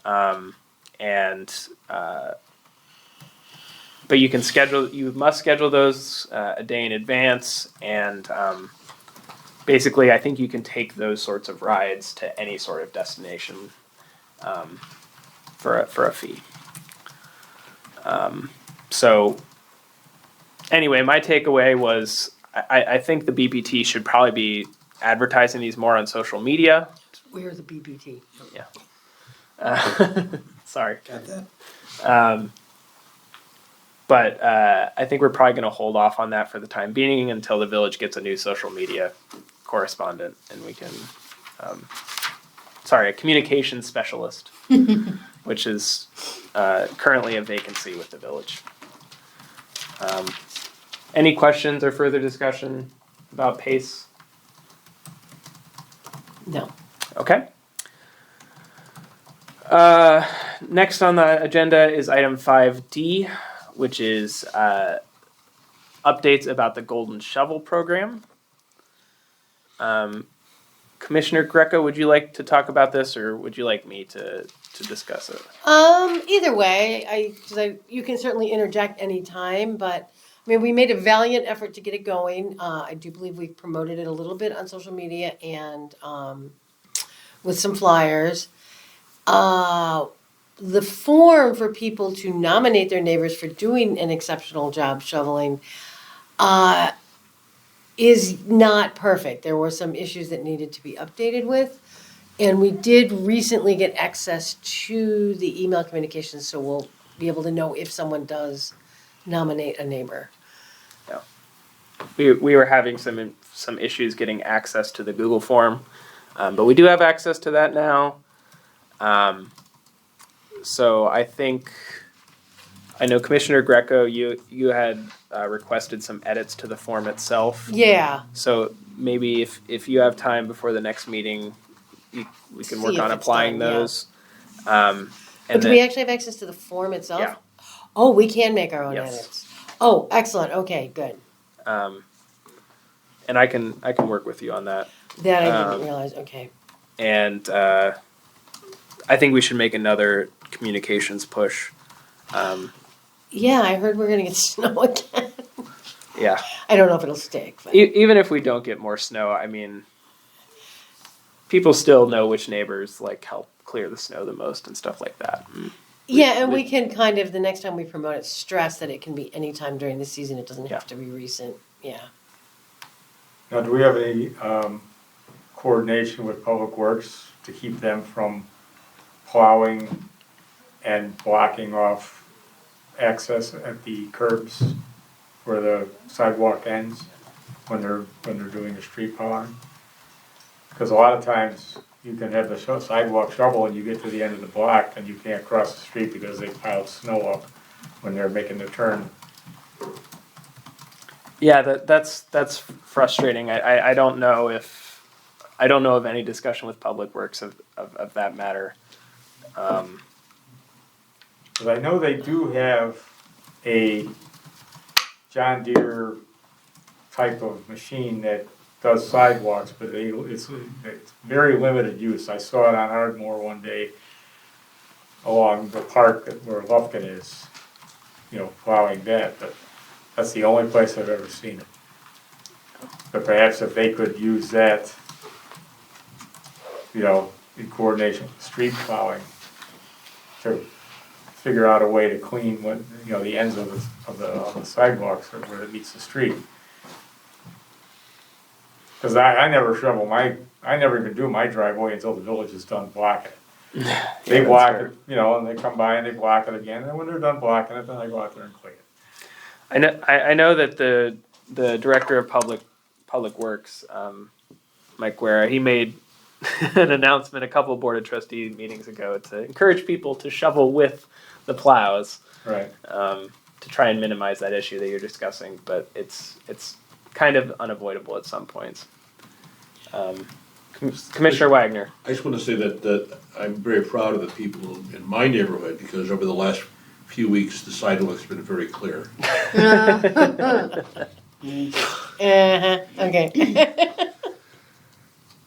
but you must schedule those a day in advance, and basically I think you can take those sorts of rides to any sort of destination for a fee. So anyway, my takeaway was I think the BPT should probably be advertising these more on social media. Where's the BBT? Sorry. Got that. But I think we're probably going to hold off on that for the time being until the village gets a new social media correspondent, and we can, a communications specialist, which is currently a vacancy with the village. Any questions or further discussion about PACE? No. Okay. Next on the agenda is item 5D, which is updates about the Golden Shovel program. Commissioner Greco, would you like to talk about this, or would you like me to discuss it? Either way, you can certainly interject anytime, but I mean, we made a valiant effort to get it going. I do believe we've promoted it a little bit on social media and with some flyers. The form for people to nominate their neighbors for doing an exceptional job shoveling is not perfect. There were some issues that needed to be updated with. And we did recently get access to the email communications, so we'll be able to know if someone does nominate a neighbor. We were having some issues getting access to the Google form, but we do have access to that now. So I know Commissioner Greco, you had requested some edits to the form itself. Yeah. So maybe if you have time before the next meeting, we can work See if on it's applying done, yeah. those. But do we actually have access to the form itself? Yeah. Oh, we can make our own Yes. edits. Oh, excellent. Okay, good. And I can work with you on that. That I didn't realize. Okay. And I think we should make another communications push. Yeah, I heard we're going to get snow again. Yeah. I don't know if it'll stick. But. Even if we don't get more snow, I mean, people still know which neighbors like help clear the snow the most and stuff like that. Yeah, and we can kind of, the next time we promote it, stress that it can be any time during the season. It doesn't have to be recent. Yeah. Now, do we have any coordination with Public Works to keep them from plowing and blocking off access at the curbs where the sidewalk ends when they're doing the street plowing? Because a lot of times you can have the sidewalk shovel and you get to the end of the block and you can't cross the street because they piled snow up when they're making the turn. Yeah, that's frustrating. I don't know of any discussion with Public Works of that matter. Because I know they do have a John Deere type of machine that does sidewalks, but it's very limited use. I saw it on Ardmore one day along the park where Lufkin is, plowing that, but that's the only place I've ever seen it. But perhaps if they could use that, in coordination with street plowing to figure out a way to clean the ends of the sidewalks where it meets the street. Because I never I never even do my driveway until the village is done blocking it. They block it, and they come by and they block it again, and when they're done blocking it, then I go out there and clean it. I know that the director of public works, Mike Guerra, he made an announcement a couple of board of trustee meetings ago to encourage people to shovel with the plows, Right. To try and minimize that issue that you're discussing. But it's kind of unavoidable at some points. Commissioner Wagner. I just want to say that I'm very proud of the people in my neighborhood because over the last few weeks, the sidewalk's been very clear. Okay.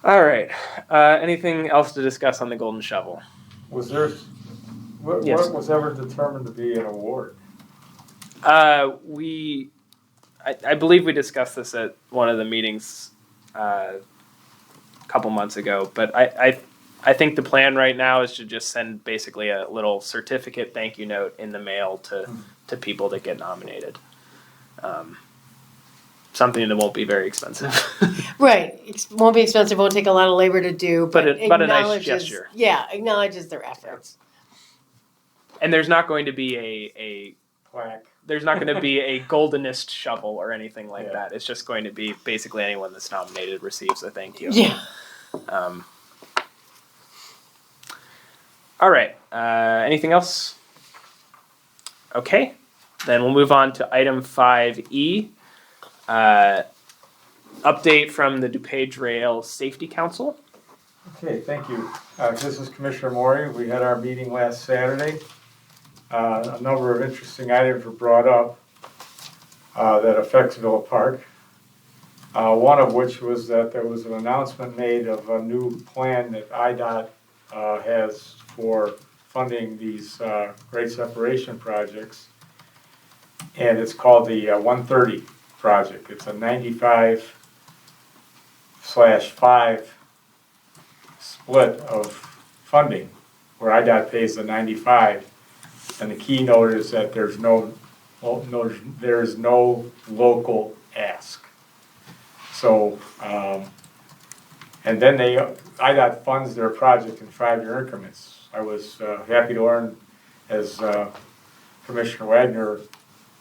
All right. Anything else to discuss on the golden shovel? Was there, Yes. what was ever determined to be an award? I believe we discussed this at one of the meetings a couple months ago, but I think the plan right now is to just send basically a little certificate thank you note in the mail to people that get nominated. Something that won't be very expensive. Right. It won't be expensive, won't take a lot of labor to do, But a nice acknowledges- gesture. Yeah, acknowledges their efforts. And there's not going to be a Plaque. there's not going to be a goldenist shovel or anything like Yeah. that. It's just going to be basically anyone that's nominated receives a thank you. Yeah. All right. Anything else? Okay. Then we'll move on to item 5E. Update from the DuPage Rail Safety Council. Okay, thank you. This is Commissioner Maury. We had our meeting last Saturday. A number of interesting items were brought up that affects Villa Park. One of which was that there was an announcement made of a new plan that IDOT has for funding these grade separation projects. And it's called the 130 project. It's a 95/5 split of funding, where IDOT pays the 95. And the keynote is that there is no local ask. So, and then IDOT funds their project in 5-year increments. I was happy to learn, as Commissioner Wagner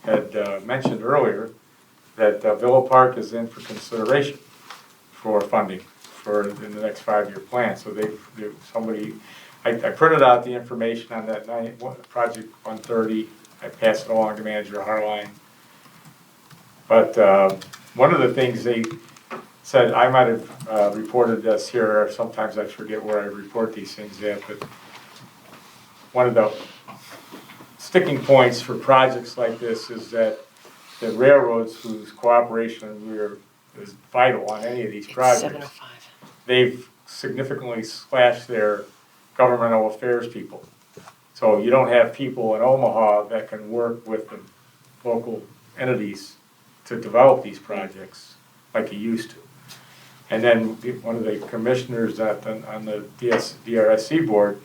had mentioned earlier, that Villa Park is in for consideration for funding in the next 5-year plan. So I printed out the information on that project 130. I passed it along to Manager Harline. But one of the things they said, I might have reported this here, or sometimes I forget where I report these things at, but one of the sticking points for projects like this is that the railroads, whose cooperation is vital on any of these projects, they've significantly slashed their governmental affairs people. So you don't have people in Omaha that can work with the local entities to develop these projects like you used to. And then one of the commissioners on the DRSC board,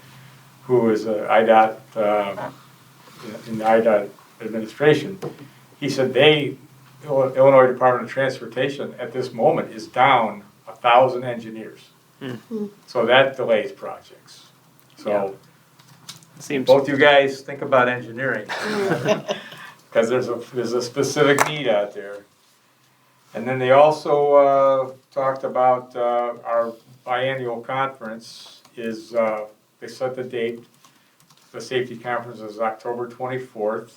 who is IDOT, in the IDOT administration, he said Illinois Department of Transportation at this moment is down 1,000 engineers. So that delays projects. So both you guys think about engineering, because there's a specific need out there. And then they also talked about our biennial conference. They set the date. The safety conference is October 24th.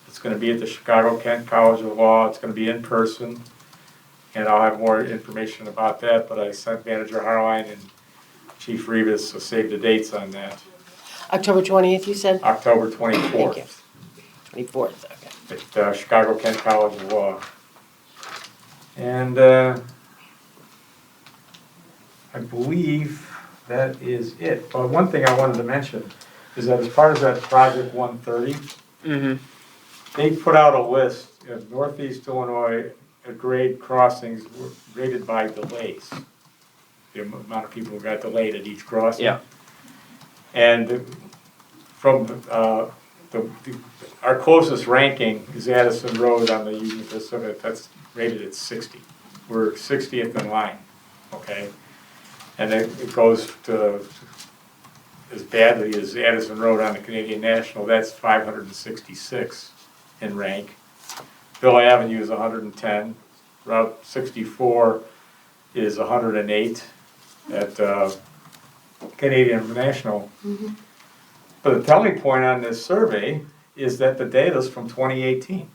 It's going to be at the Chicago-Kent College of Law. It's going to be in person, and I'll have more information about that. But I sent Manager Harline and Chief Rivas to save the dates on that. October 20th, you said? October 24th. Thank you. 24th, okay. At Chicago-Kent College of Law. And I believe that is it. But one thing I wanted to mention is that as part of that Project 130, they put out a list of Northeast Illinois grade crossings rated by delays. The amount of people who got delayed at each crossing. Yeah. And from our closest ranking is Addison Road on the Union Pacific. That's rated at 60. We're 60th in line, okay? And it goes to as badly as Addison Road on the Canadian National. That's 566 in rank. Villa Avenue is 110. Route 64 is 108 at Canadian National. But the telling point on this survey is that the data is from 2018.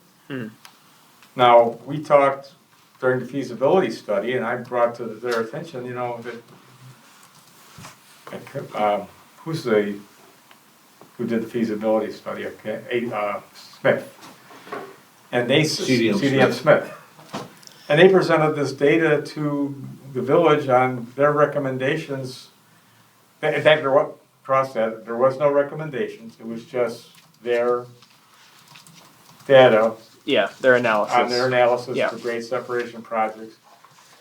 Now, we talked during the feasibility study, and I brought to their attention, that who did the feasibility study? Smith. And CDM Smith. And they presented this data to the village on their recommendations. In fact, there was no recommendations. It was just their data. Yeah, their analysis. On their analysis for grade separation projects.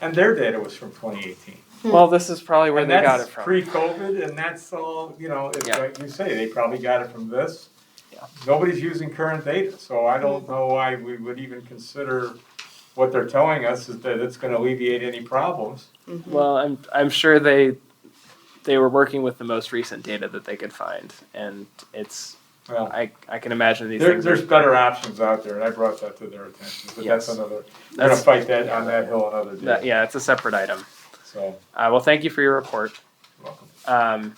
And their data was from 2018. Well, this is probably where they got it from. Pre-COVID, and that's all, like you say, they probably got it from this. Yeah. Nobody's using current data, so I don't know why we would even consider what they're telling us is that it's going to alleviate any problems. Well, I'm sure they were working with the most recent data that they could find, and it's. Well, I can imagine these things. There's better options out there, and I brought that to their attention. But that's another. We're going to fight that on that hill another day. Yeah, it's a separate item. So. Well, thank you for your report. You're welcome.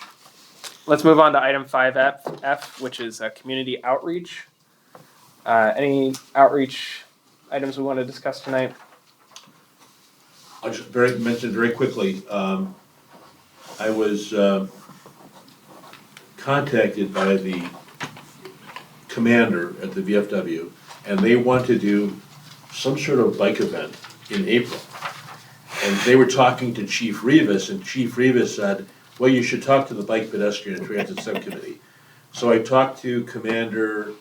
Let's move on to item 5F, which is community outreach. Any outreach items we want to discuss tonight? I'll just mention very quickly. I was contacted by the commander at the VFW, and they want to do some sort of bike event in April. And they were talking to Chief Rivas, and Chief Rivas said, well, you should talk to the Bike, Pedestrian, and Transit Subcommittee. So I talked to Commander,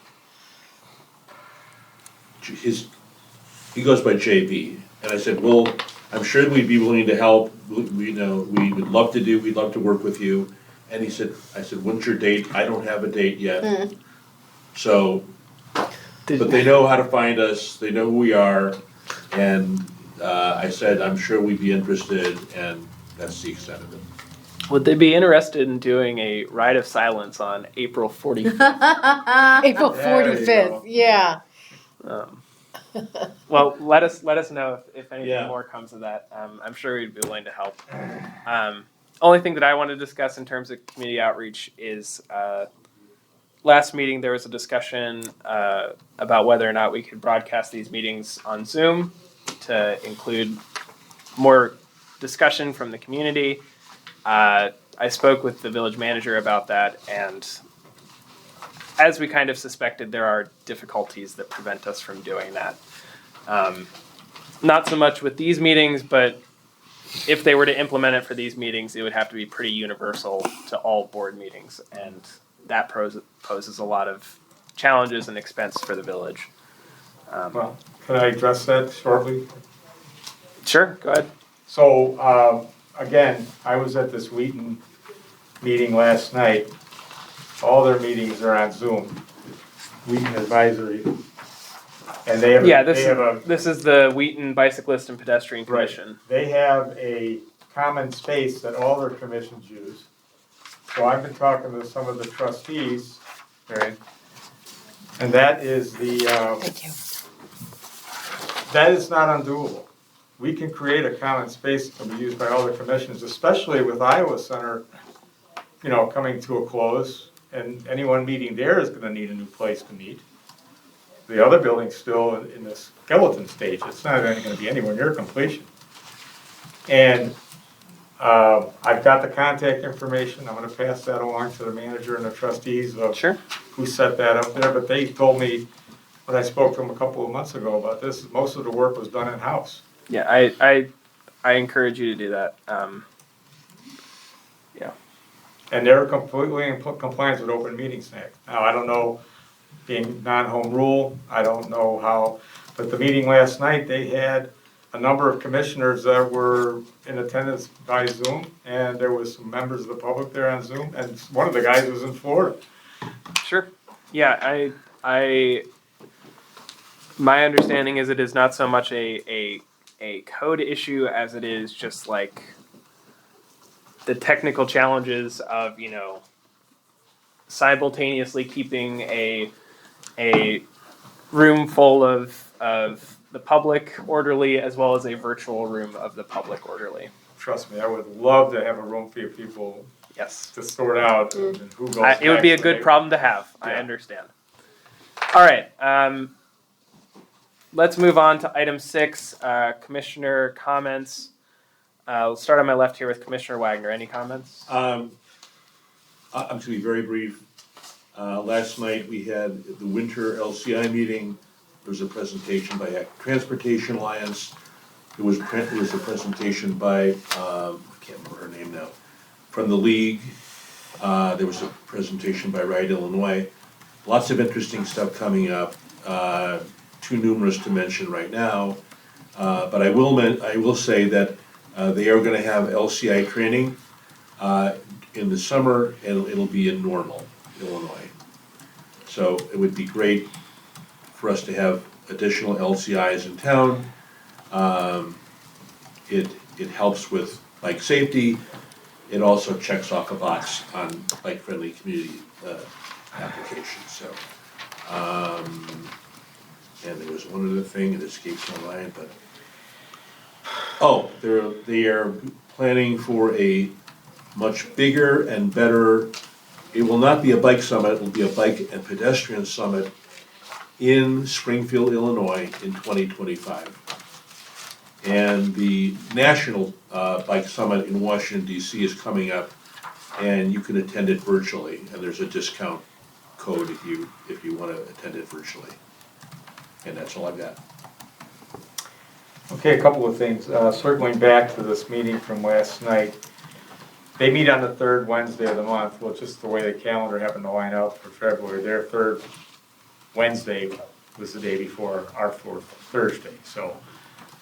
he goes by JB, and I said, well, I'm sure we'd be willing to help, we would love to work with you. And I said, when's your date? I don't have a date yet. So, but they know how to find us, they know who we are, and I said, I'm sure we'd be interested, and that's the extent of it. Would they be interested in doing a ride of silence on April 45th? April There you 45th, go. yeah. Well, let us know if anything Yeah. more comes of that. I'm sure we'd be willing to help. Only thing that I want to discuss in terms of community outreach is last meeting there was a discussion about whether or not we could broadcast these meetings on Zoom to include more discussion from the community. I spoke with the village manager about that, and as we kind of suspected, there are difficulties that prevent us from doing that. Not so much with these meetings, but if they were to implement it for these meetings, it would have to be pretty universal to all board meetings, and that poses a lot of challenges and expense for the village. Well, can I address that shortly? Sure, go ahead. So, again, I was at this Wheaton meeting last night. All their meetings are on Zoom, Wheaton Advisory. And they have, Yeah, this is the Wheaton Bicyclist and Pedestrian Commission. They have a common space that all their commissions use. So I've been talking to some of the trustees, right? And that is Thank you. that is not undoable. We can create a common space that can be used by all the commissions, especially with Iowa Center, coming to a close. And anyone meeting there is gonna need a new place to meet. The other building's still in the skeleton stage. It's not even gonna be anywhere near completion. And I've got the contact information. I'm gonna pass that along to the manager and the trustees of Sure. who set that up there. But they told me, when I spoke to them a couple of months ago about this, most of the work was done in-house. Yeah, I encourage you to do that. And they're completely in compliance with open meetings act. Now, I don't know, being non-home rule, I don't know how, but the meeting last night, they had a number of commissioners that were in attendance by Zoom, and there was some members of the public there on Zoom, and one of the guys was in Florida. Sure. Yeah, my understanding is it is not so much a code issue as it is just like the technical challenges of, simultaneously keeping a room full of the public orderly as well as a virtual room of the public orderly. Trust me, I would love to have a room for people Yes. to sort out and who goes It would be a next. good problem to have. I Yeah. understand. All right. Let's move on to item 6, commissioner comments. We'll start on my left here with Commissioner Wagner. Any comments? I'm going to be very brief. Last night, we had the winter LCI meeting. There was a presentation by Active Transportation Alliance. There was a presentation by, I can't remember her name now, from the league. There was a presentation by Ride Illinois. Lots of interesting stuff coming up. Too numerous to mention right now. But I will say that they are going to have LCI training in the summer, and it'll be in Normal, Illinois. So it would be great for us to have additional LCIs in town. It helps with bike safety. It also checks off a box on bike-friendly community applications. So, and there was one other thing that escapes my mind, but they are planning for a much bigger and better. It will not be a bike summit. It will be a bike and pedestrian summit in Springfield, Illinois, in 2025. And the National Bike Summit in Washington, D.C. is coming up, and you can attend it virtually. And there's a discount code if you want to attend it virtually. And that's all I've got. Okay, a couple of things. Circling back to this meeting from last night. They meet on the third Wednesday of the month. Well, just the way the calendar happened to line up for February. Their third Wednesday was the day before our fourth Thursday. So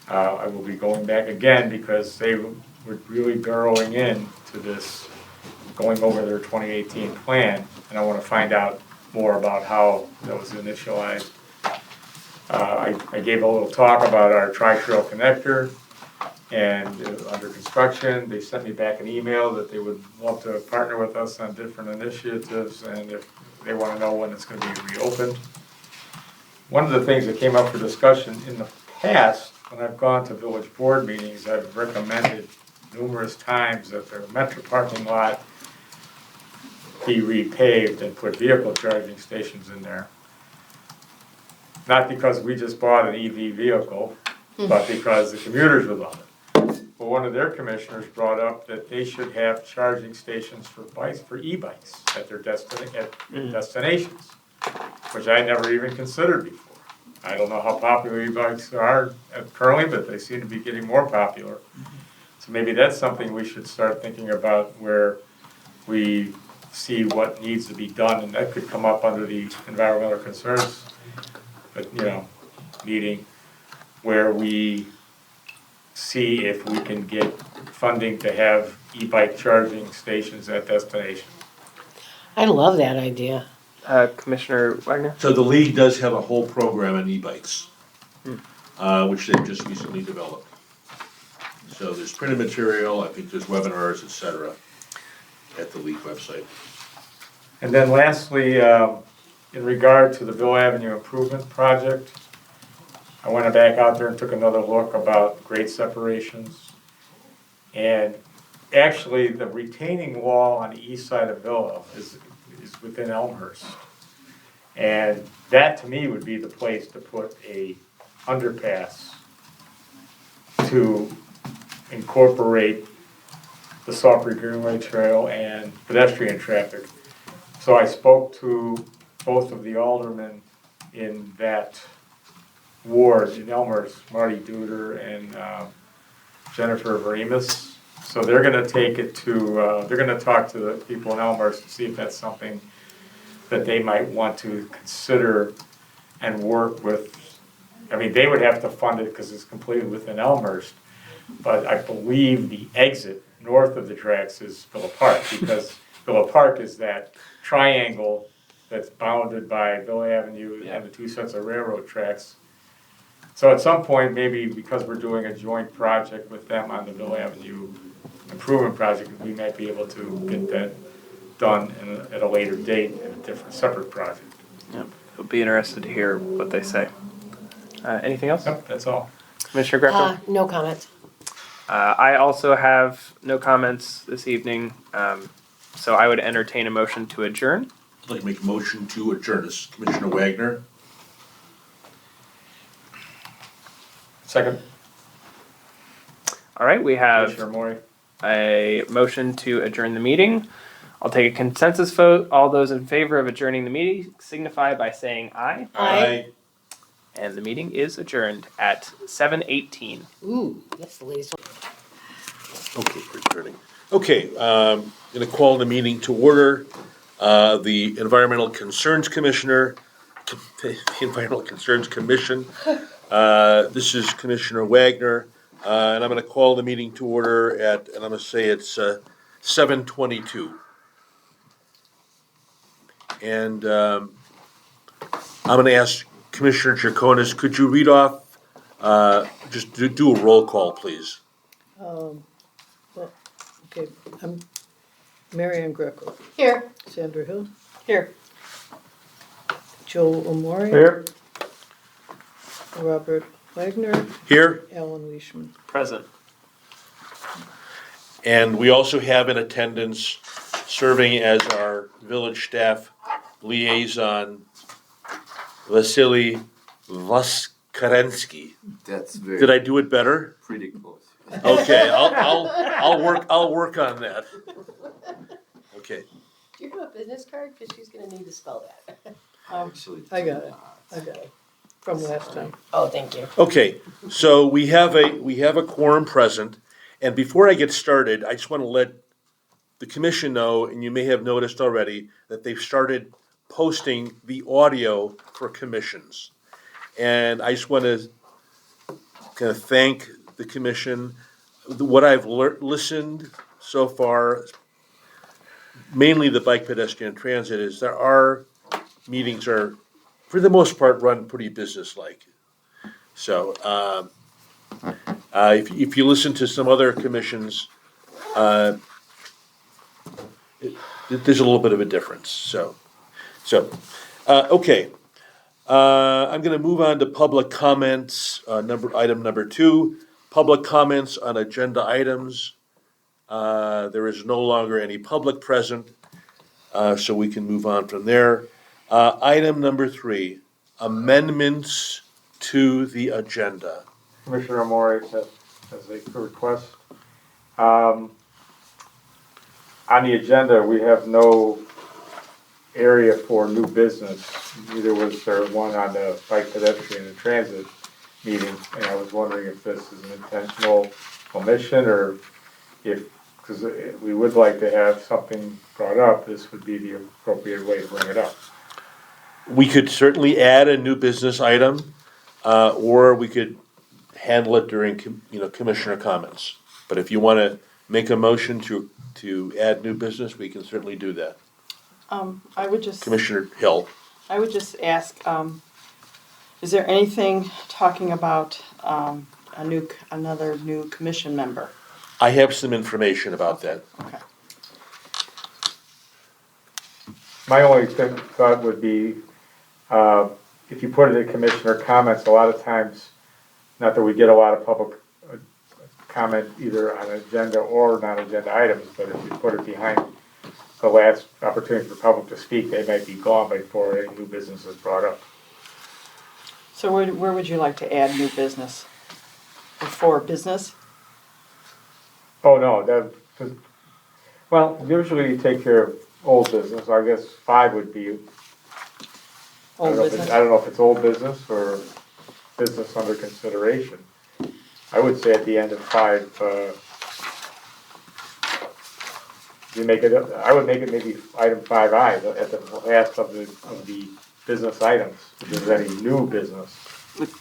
I will be going back again because they were really burrowing in to this, going over their 2018 plan. And I want to find out more about how that was initialized. I gave a little talk about our tri-trail connector and under construction. They sent me back an email that they would love to partner with us on different initiatives and if they want to know when it's going to be reopened. One of the things that came up for discussion in the past, when I've gone to village board meetings, I've recommended numerous times that their metro parking lot be repaved and put vehicle charging stations in there. Not because we just bought an EV vehicle, but because the commuters would love it. But one of their commissioners brought up that they should have charging stations for bikes, for e-bikes at their destinations, which I never even considered before. I don't know how popular e-bikes are currently, but they seem to be getting more popular. So maybe that's something we should start thinking about where we see what needs to be done, and that could come up under the environmental concerns, meeting where we see if we can get funding to have e-bike charging stations at destinations. I love that idea. Commissioner Wagner? So the league does have a whole program on e-bikes, which they've just recently developed. So there's printed material, I think there's webinars, et cetera, at the league website. And then lastly, in regard to the Ville Avenue Improvement Project, I went back out there and took another look about grade separations. And actually, the retaining wall on the east side of Villa is within Elmhurst. And that, to me, would be the place to put a underpass to incorporate the Salisbury Greenway Trail and pedestrian traffic. So I spoke to both of the aldermen in that ward in Elmhurst, Marty Duder and Jennifer Varimus. So they're gonna take it to, they're gonna talk to the people in Elmhurst to see if that's something that they might want to consider and work with. I mean, they would have to fund it because it's completely within Elmhurst, but I believe the exit north of the tracks is Villa Park, because Villa Park is that triangle that's bounded by Villa Avenue and the two sets of railroad tracks. So at some point, maybe because we're doing a joint project with them on the Villa Avenue improvement project, we might be able to get that done at a later date in a different, separate project. Yep. It'll be interested to hear what they say. Anything else? Yep, that's all. Commissioner Greco? No comments. I also have no comments this evening, so I would entertain a motion to adjourn. I'd like to make a motion to adjourn. This is Commissioner Wagner. Second, All right, we have Commissioner Maury. a motion to adjourn the meeting. I'll take a consensus vote. All those in favor of adjourning the meeting signify by saying aye. Aye. And the meeting is adjourned at 7:18. Ooh, that's the latest one. Okay, we're adjourning. Okay, gonna call the meeting to order. The Environmental Concerns Commissioner, the Environmental Concerns Commission. This is Commissioner Wagner, and I'm gonna call the meeting to order at, and I'm gonna say it's 7:22. And I'm gonna ask Commissioner Chaconas, could you read off, just do a roll call, please? Okay, I'm Marianne Greco, Here. Sandra Hill, Here. Joel Omori. Here. Robert Wagner, Here? Alan Weishman. Present. And we also have in attendance, serving as our village staff liaison, Vasily Vaskarensky. That's very Did I do it better? pretty close. Okay, I'll work on that. Okay, Do you have a business card? Because she's gonna need to spell that. Actually, I got it. I got it. From last time. Oh, thank you. Okay, so we have a quorum present, and before I get started, I just want to let the commission know, and you may have noticed already, that they've started posting the audio for commissions. And I just want to kind of thank the commission. What I've listened so far, mainly the bike pedestrian transit, is that our meetings are, for the most part, run pretty businesslike. So, if you listen to some other commissions, there's a little bit of a difference, okay. I'm gonna move on to public comments, item number 2, public comments on agenda items. There is no longer any public present, so we can move on from there. Item number 3, amendments to the agenda. Commissioner Moore has a request. On the agenda, we have no area for new business. Neither was there one on the bike pedestrian and transit meeting. And I was wondering if this is an intentional omission or if, because we would like to have something brought up, this would be the appropriate way to bring it up. We could certainly add a new business item, or we could handle it during, commissioner comments. But if you want to make a motion to add new business, we can certainly do that. I would just Commissioner Hill. ask, is there anything talking about another new commission member? I have some information about that. Okay. My only thought would be, if you put it in commissioner comments, a lot of times, not that we get a lot of public comment either on agenda or non-agenda items, but if you put it behind the last opportunity for public to speak, they might be gone before any new business is brought up. So where would you like to add new business? Before business? Oh, no, well, usually you take care of old business. I guess 5 would be, Old business? I don't know if it's old business or business under consideration. I would say at the end of 5, I would make it maybe item 5I, at the last of the business items, if there's any new business.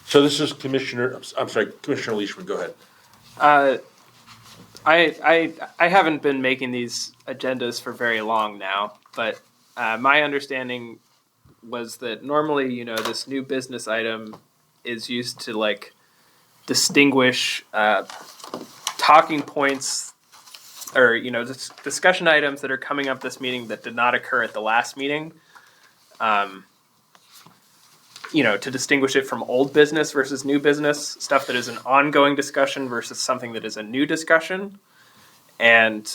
So this is Commissioner Leishman, go ahead. I haven't been making these agendas for very long now, but my understanding was that normally, this new business item is used to distinguish talking points or discussion items that are coming up this meeting that did not occur at the last meeting. To distinguish it from old business versus new business, stuff that is an ongoing discussion versus something that is a new discussion, and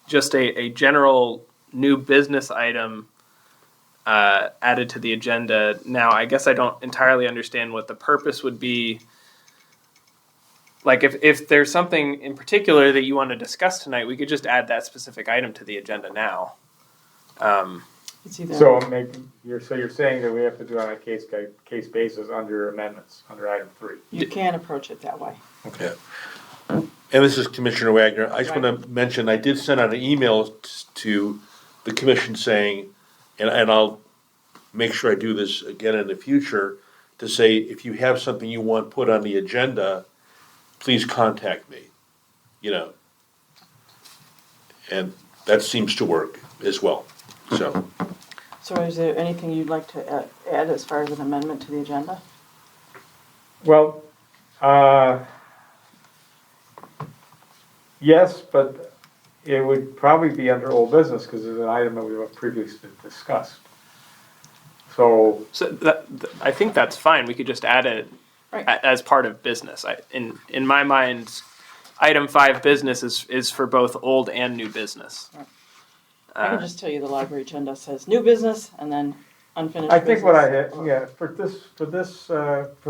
just a general new business item added to the agenda. Now, I guess I don't entirely understand what the purpose would be. Like, if there's something in particular that you want to discuss tonight, we could just add that specific item to the agenda now. It's either. So you're saying that we have to do it on a case basis under amendments, under item 3. You can approach it that way. Okay. And this is Commissioner Wagner. I just want to mention, I did send out an email to the commission saying, and I'll make sure I do this again in the future, to say if you have something you want put on the agenda, please contact me, And that seems to work as well, so. So is there anything you'd like to add as far as an amendment to the agenda? Well, yes, but it would probably be under old business because it's an item that we have previously discussed. So I think that's fine. We could just add it Right. as part of business. In my mind, item 5 business is for both old and new business. Right. I can just tell you the library agenda says new business and then unfinished I think business. what I had, for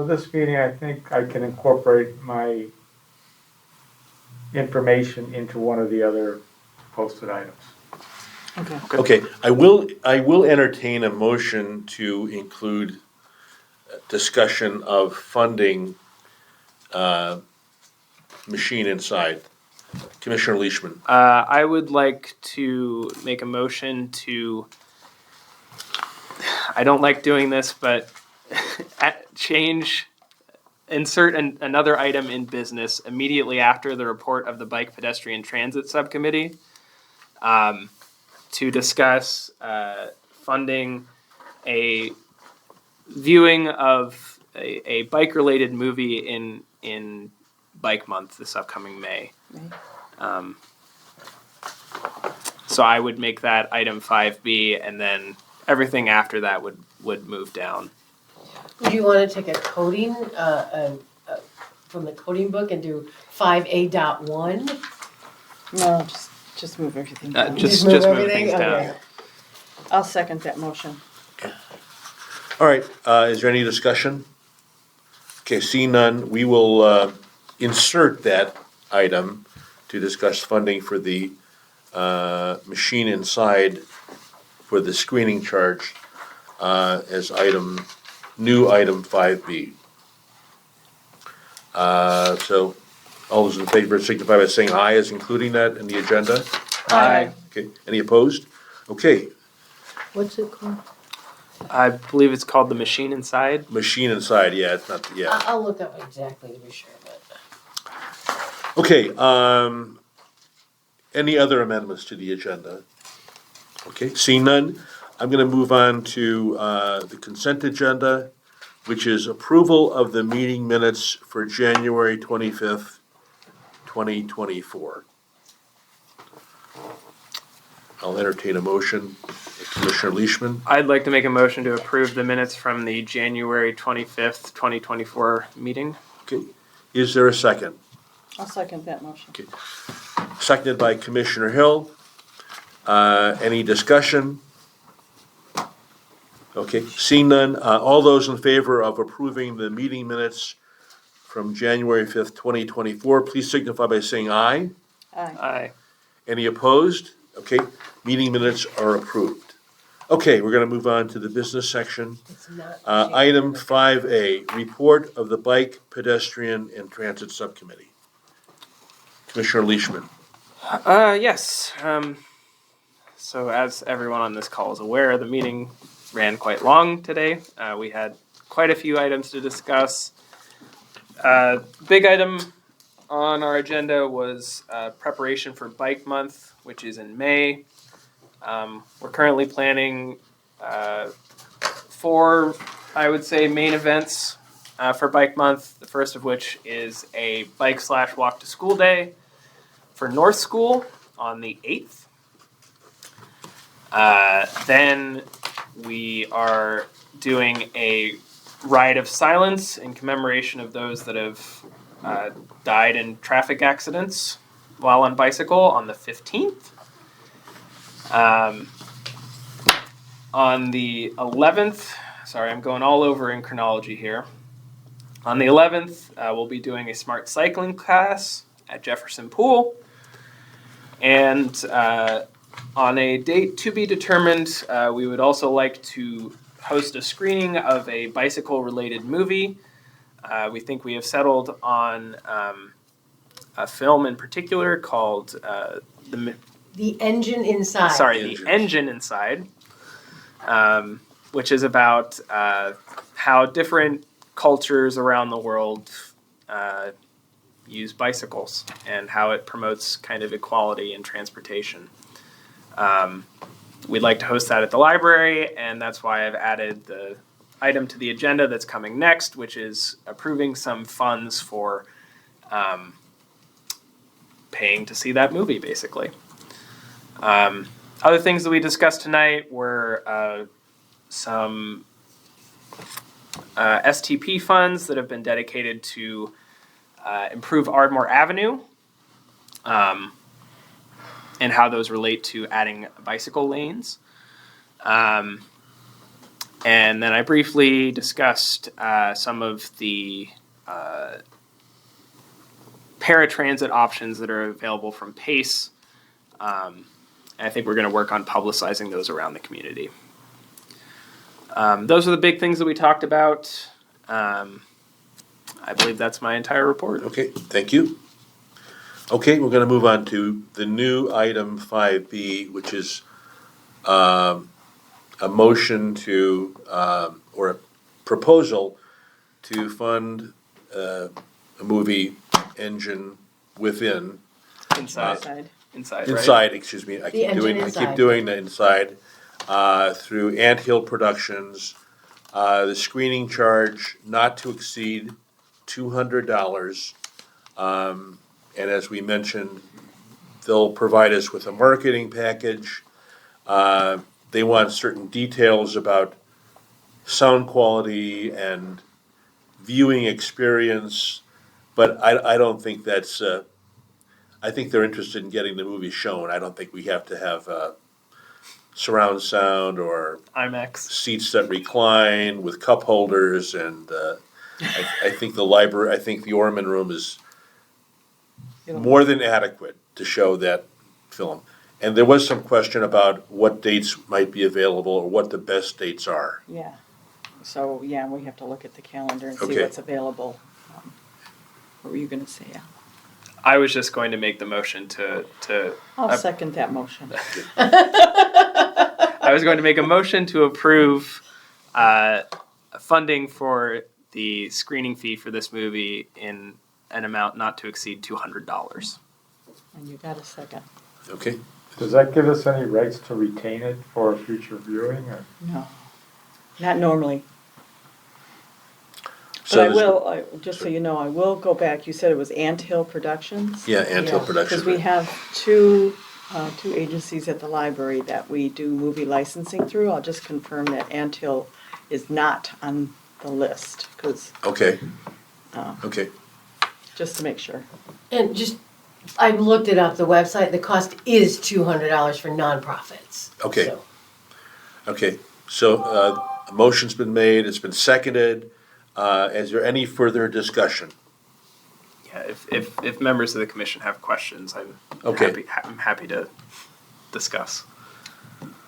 this meeting, I think I can incorporate my information into one of the other posted items. Okay. Okay, I will entertain a motion to include discussion of funding Machine Inside. Commissioner Leishman. I would like to make a motion to, I don't like doing this, but insert another item in business immediately after the report of the Bike Pedestrian Transit Subcommittee to discuss funding a viewing of a bike-related movie in Bike Month this upcoming May. So I would make that item 5B, and then everything after that would move down. Would you want to take a coding, from the coding book and do 5A.1? No, just move everything down. Just move move everything? things down. Okay. I'll second that motion. All right, is there any discussion? Okay, seeing none, we will insert that item to discuss funding for the Machine Inside for the screening charge as new item 5B. So all those in favor signify by saying aye as including that in the agenda. Aye. Okay, any opposed? Okay, What's it called? I believe it's called the Machine Inside. Machine Inside, yeah, it's not, yeah. I'll look up exactly to be sure, but. Okay, any other amendments to the agenda? Okay, seeing none, I'm gonna move on to the consent agenda, which is approval of the meeting minutes for January 25th, 2024. I'll entertain a motion. Commissioner Leishman, I'd like to make a motion to approve the minutes from the January 25th, 2024 meeting. okay, is there a second? I'll second that motion. Okay. Seconded by Commissioner Hill. Any discussion? Okay, seeing none, all those in favor of approving the meeting minutes from January 5th, 2024, please signify by saying aye. Aye. Aye. Any opposed? Okay, meeting minutes are approved. Okay, we're gonna move on to the business section. It's not. Item 5A, report of the Bike, Pedestrian, and Transit Subcommittee. Commissioner Leishman. Yes. So as everyone on this call is aware, the meeting ran quite long today. We had quite a few items to discuss. Big item on our agenda was preparation for Bike Month, which is in May. We're currently planning 4, I would say, main events for Bike Month. The first of which is a bike/walk to school day for North School on the 8th. Then we are doing a ride of silence in commemoration of those that have died in traffic accidents while on bicycle on the 15th. On the 11th, sorry, I'm going all over in chronology here. On the 11th, we'll be doing a smart cycling class at Jefferson Pool. And on a date to be determined, we would also like to host a screening of a bicycle-related movie. We think we have settled on a film in particular called The Engine Inside. The Engine Inside, which is about how different cultures around the world use bicycles and how it promotes kind of equality in transportation. We'd like to host that at the library, and that's why I've added the item to the agenda that's coming next, which is approving some funds for paying to see that movie, basically. Other things that we discussed tonight were some STP funds that have been dedicated to improve Ardmore Avenue, and how those relate to adding bicycle lanes. And then I briefly discussed some of the paratransit options that are available from PACE. And I think we're going to work on publicizing those around the community. Those are the big things that we talked about. I believe that's my entire report. Okay, thank you. Okay, we're gonna move on to the new item 5B, which is a motion to, or a proposal to fund a movie engine within, Inside, Side. inside, right? inside, excuse me, I keep engine doing, I keep inside. doing the inside, through Ant Hill Productions. The screening charge not to exceed $200. And as we mentioned, they'll provide us with a marketing package. They want certain details about sound quality and viewing experience, but I don't think that's, I think they're interested in getting the movie shown. I don't think we have to have surround sound or IMAX. seats that recline with cup holders, and I think I think the Orman Room is more than adequate to show that film. And there was some question about what dates might be available or what the best dates are. Yeah. So, yeah, we have to look at the calendar and see Okay. what's available. What were you gonna say, Al? I was just going to make the motion to I'll second that motion. I was going to make a motion to approve funding for the screening fee for this movie in an amount not to exceed $200. And you got a second. Okay? Does that give us any rights to retain it for future viewing, or? No, not normally. So But I there's- will, just so you know, I will go back. You said it was Ant Hill Productions? Yeah, Ant Hill Yeah. Productions. Because we have two agencies at the library that we do movie licensing through. I'll just confirm that Ant Hill is not on the list, because, Okay, okay. just to make sure. And just, I looked it up, the website, the cost is $200 for nonprofits. Okay. So, Okay, so a motion's been made, it's been seconded. Is there any further discussion? Yeah, if members of the commission have questions, Okay. I'm happy to discuss.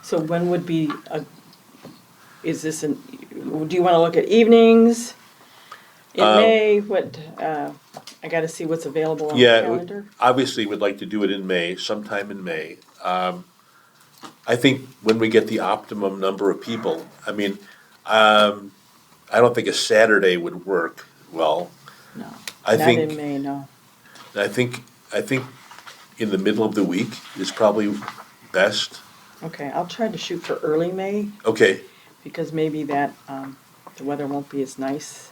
So when would be, is this, do you want to look at evenings in May? What, I got to see what's available on the Yeah, calendar. obviously, we'd like to do it in May, sometime in May. I think when we get the optimum number of people, I mean, I don't think a Saturday would work well. No, I not think- in May, no. I think in the middle of the week is probably best. Okay, I'll try to shoot for early May, Okay, because maybe that, the weather won't be as nice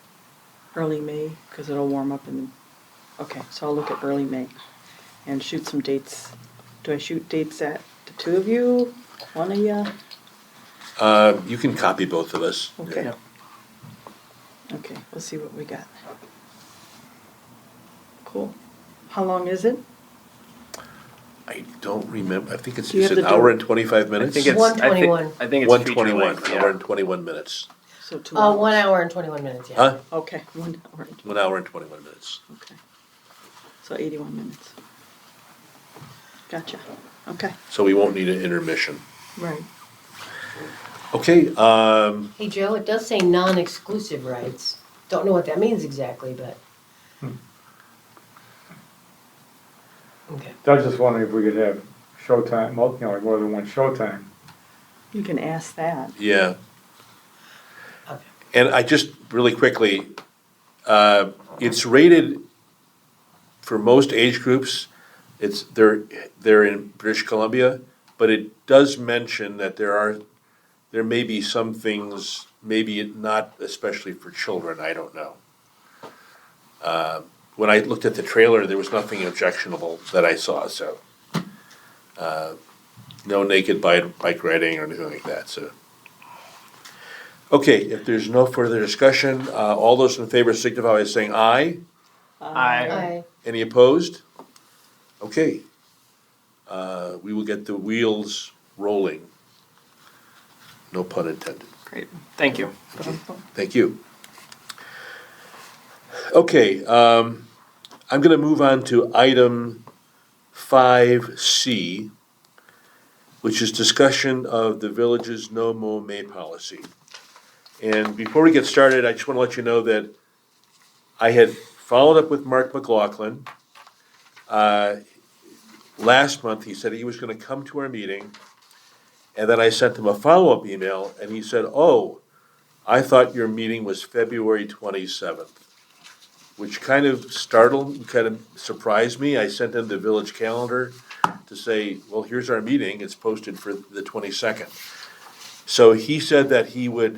early May, because it'll warm up okay, so I'll look at early May and shoot some dates. Do I shoot dates at the two of you, one of you? you can copy both of us. Okay. Yeah. Okay, we'll see what we got. Cool. How long is it? I don't remember, I think it's Do you have an the hour door? and 25 I minutes? think it's 121. I think it's 121, feature length, hour yeah. and 21 minutes. So 2 hours. 1 hour and 21 minutes, yeah. Huh? Okay, 1 hour. 1 hour and 21 minutes. Okay. So 81 minutes. Gotcha. Okay. So we won't need an intermission. Right. Okay, Hey, Joe, it does say non-exclusive rights. Don't know what that means exactly, but. Okay. I was just wondering if we could have showtime, like more than one showtime. You can ask that. yeah. Okay. And I just, really quickly, it's rated for most age groups. They're in British Columbia, but it does mention that there may be some things, maybe not especially for children, I don't know. When I looked at the trailer, there was nothing objectionable that I saw, so. No naked bike riding or anything like that, so. Okay, if there's no further discussion, all those in favor signify by saying aye. Aye. Any opposed? Okay. We will get the wheels rolling. No pun intended. Great, thank you. Thank you. Okay, I'm gonna move on to item 5C, which is discussion of the village's no mow May policy. And before we get started, I just want to let you know that I had followed up with Mark McLaughlin. Last month, he said he was going to come to our meeting, and then I sent him a follow-up email, and he said, "Oh, I thought your meeting was February 27th," which kind of surprised me. I sent him the village calendar to say, well, here's our meeting, it's posted for the 22nd. So he said that he was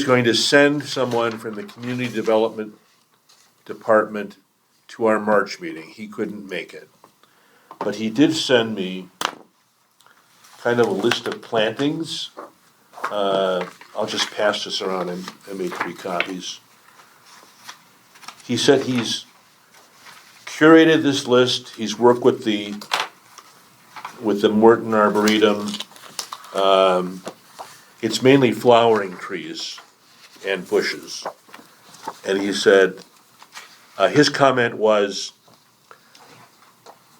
going to send someone from the community development department to our March meeting. He couldn't make it. But he did send me kind of a list of plantings. I'll just pass this around and make 3 copies. He said he's curated this list. He's worked with the Morton Arboretum. It's mainly flowering trees and bushes. And he said, his comment was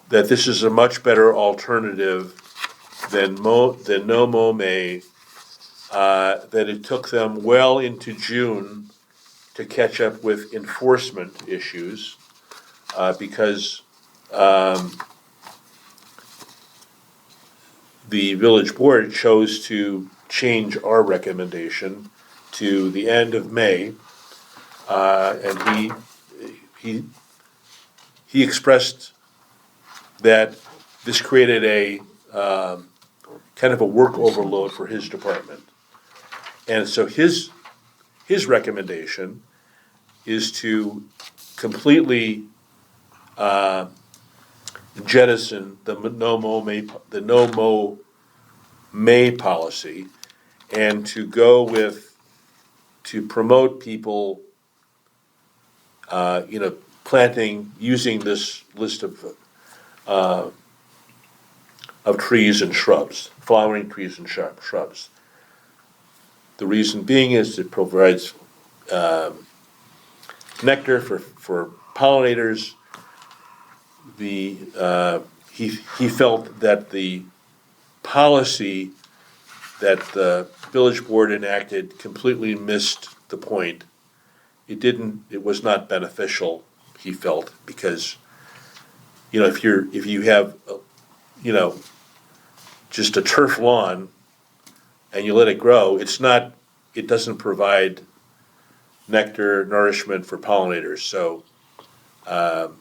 that this is a much better alternative than no mow May, that it took them well into June to catch up with enforcement issues, because the village board chose to change our recommendation to the end of May, and he expressed that this created a kind of a work overload for his department. And so his recommendation is to completely jettison the no mow May policy, and to go to promote people, planting, using this list of trees and shrubs, flowering trees and shrubs. The reason being is it provides nectar for pollinators. He felt that the policy that the village board enacted completely missed the point. It was not beneficial, he felt, because if you have just a turf lawn and you let it grow, it doesn't provide nectar, nourishment for pollinators. So that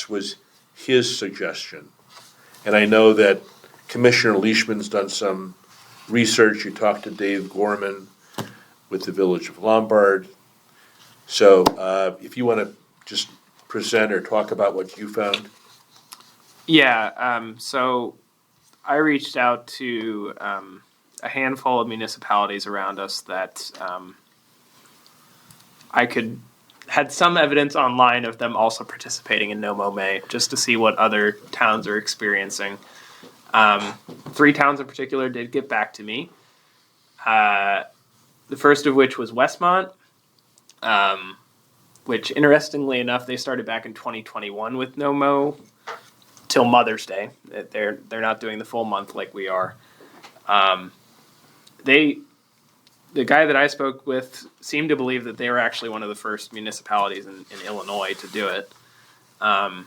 was his suggestion. And I know that Commissioner Leishman's done some research. You talked to Dave Gorman with the Village of Lombard. So if you want to just present or talk about what you found. Yeah, so I reached out to a handful of municipalities around us that had some evidence online of them also participating in No Mow May, just to see what other towns are experiencing. 3 towns in particular did get back to me. The first of which was Westmont, which, interestingly enough, they started back in 2021 with No Mow till Mother's Day. They're not doing the full month like we are. The guy that I spoke with seemed to believe that they were actually one of the first municipalities in Illinois to do it. But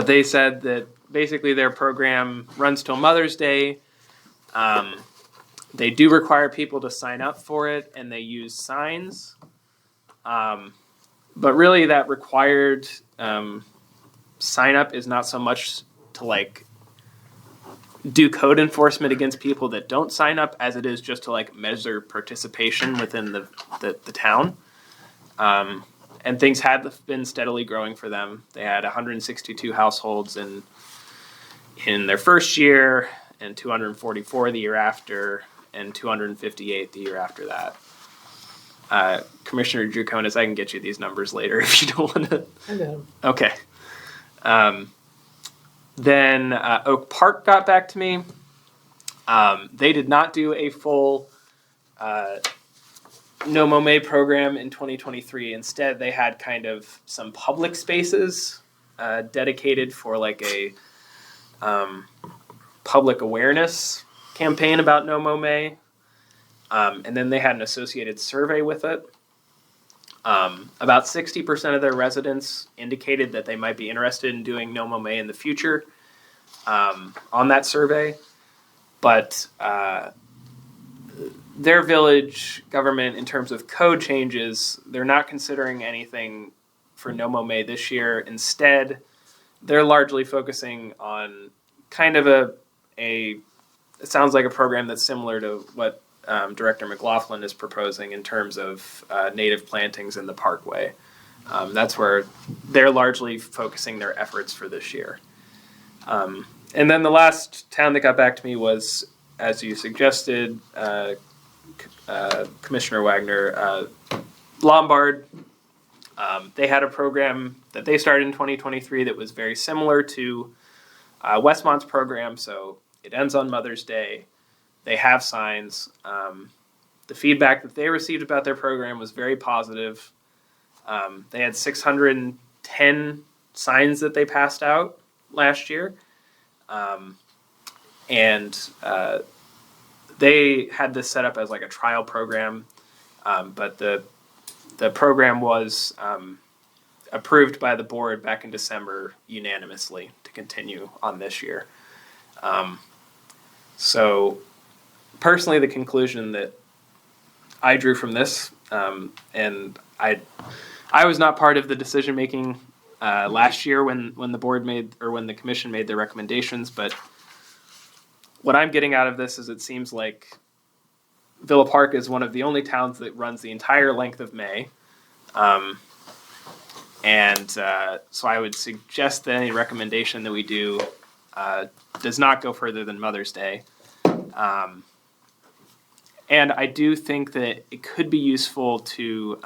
they said that basically their program runs till Mother's Day. They do require people to sign up for it, and they use signs. But really that required sign up is not so much to do code enforcement against people that don't sign up as it is just to measure participation within the town. And things had been steadily growing for them. They had 162 households in their first year, and 244 the year after, and 258 the year after that. Commissioner Drukonis, I can get you these numbers later if you don't want to. I got 'em. Okay. Then Oak Park got back to me. They did not do a full No Mow May program in 2023. Instead, they had kind of some public spaces dedicated for public awareness campaign about No Mow May. And then they had an associated survey with it. About 60% of their residents indicated that they might be interested in doing No Mow May in the future on that survey. But their village government, in terms of code changes, they're not considering anything for No Mow May this year. Instead, they're largely focusing on kind of it sounds like a program that's similar to what Director McLaughlin is proposing in terms of native plantings in the parkway. That's where they're largely focusing their efforts for this year. And then the last town that got back to me was, as you suggested, Commissioner Wagner, Lombard. They had a program that they started in 2023 that was very similar to Westmont's program. So it ends on Mother's Day. They have signs. The feedback that they received about their program was very positive. They had 610 signs that they passed out last year. And they had this set up as like a trial program, but the program was approved by the board back in December unanimously to continue on this year. So personally, the conclusion that I drew from this, and I was not part of the decision making last year when the board made, or when the commission made their recommendations, but what I'm getting out of this is it seems like Villa Park is one of the only towns that runs the entire length of May. So I would suggest that any recommendation that we do does not go further than Mother's Day. And I do think that it could be useful to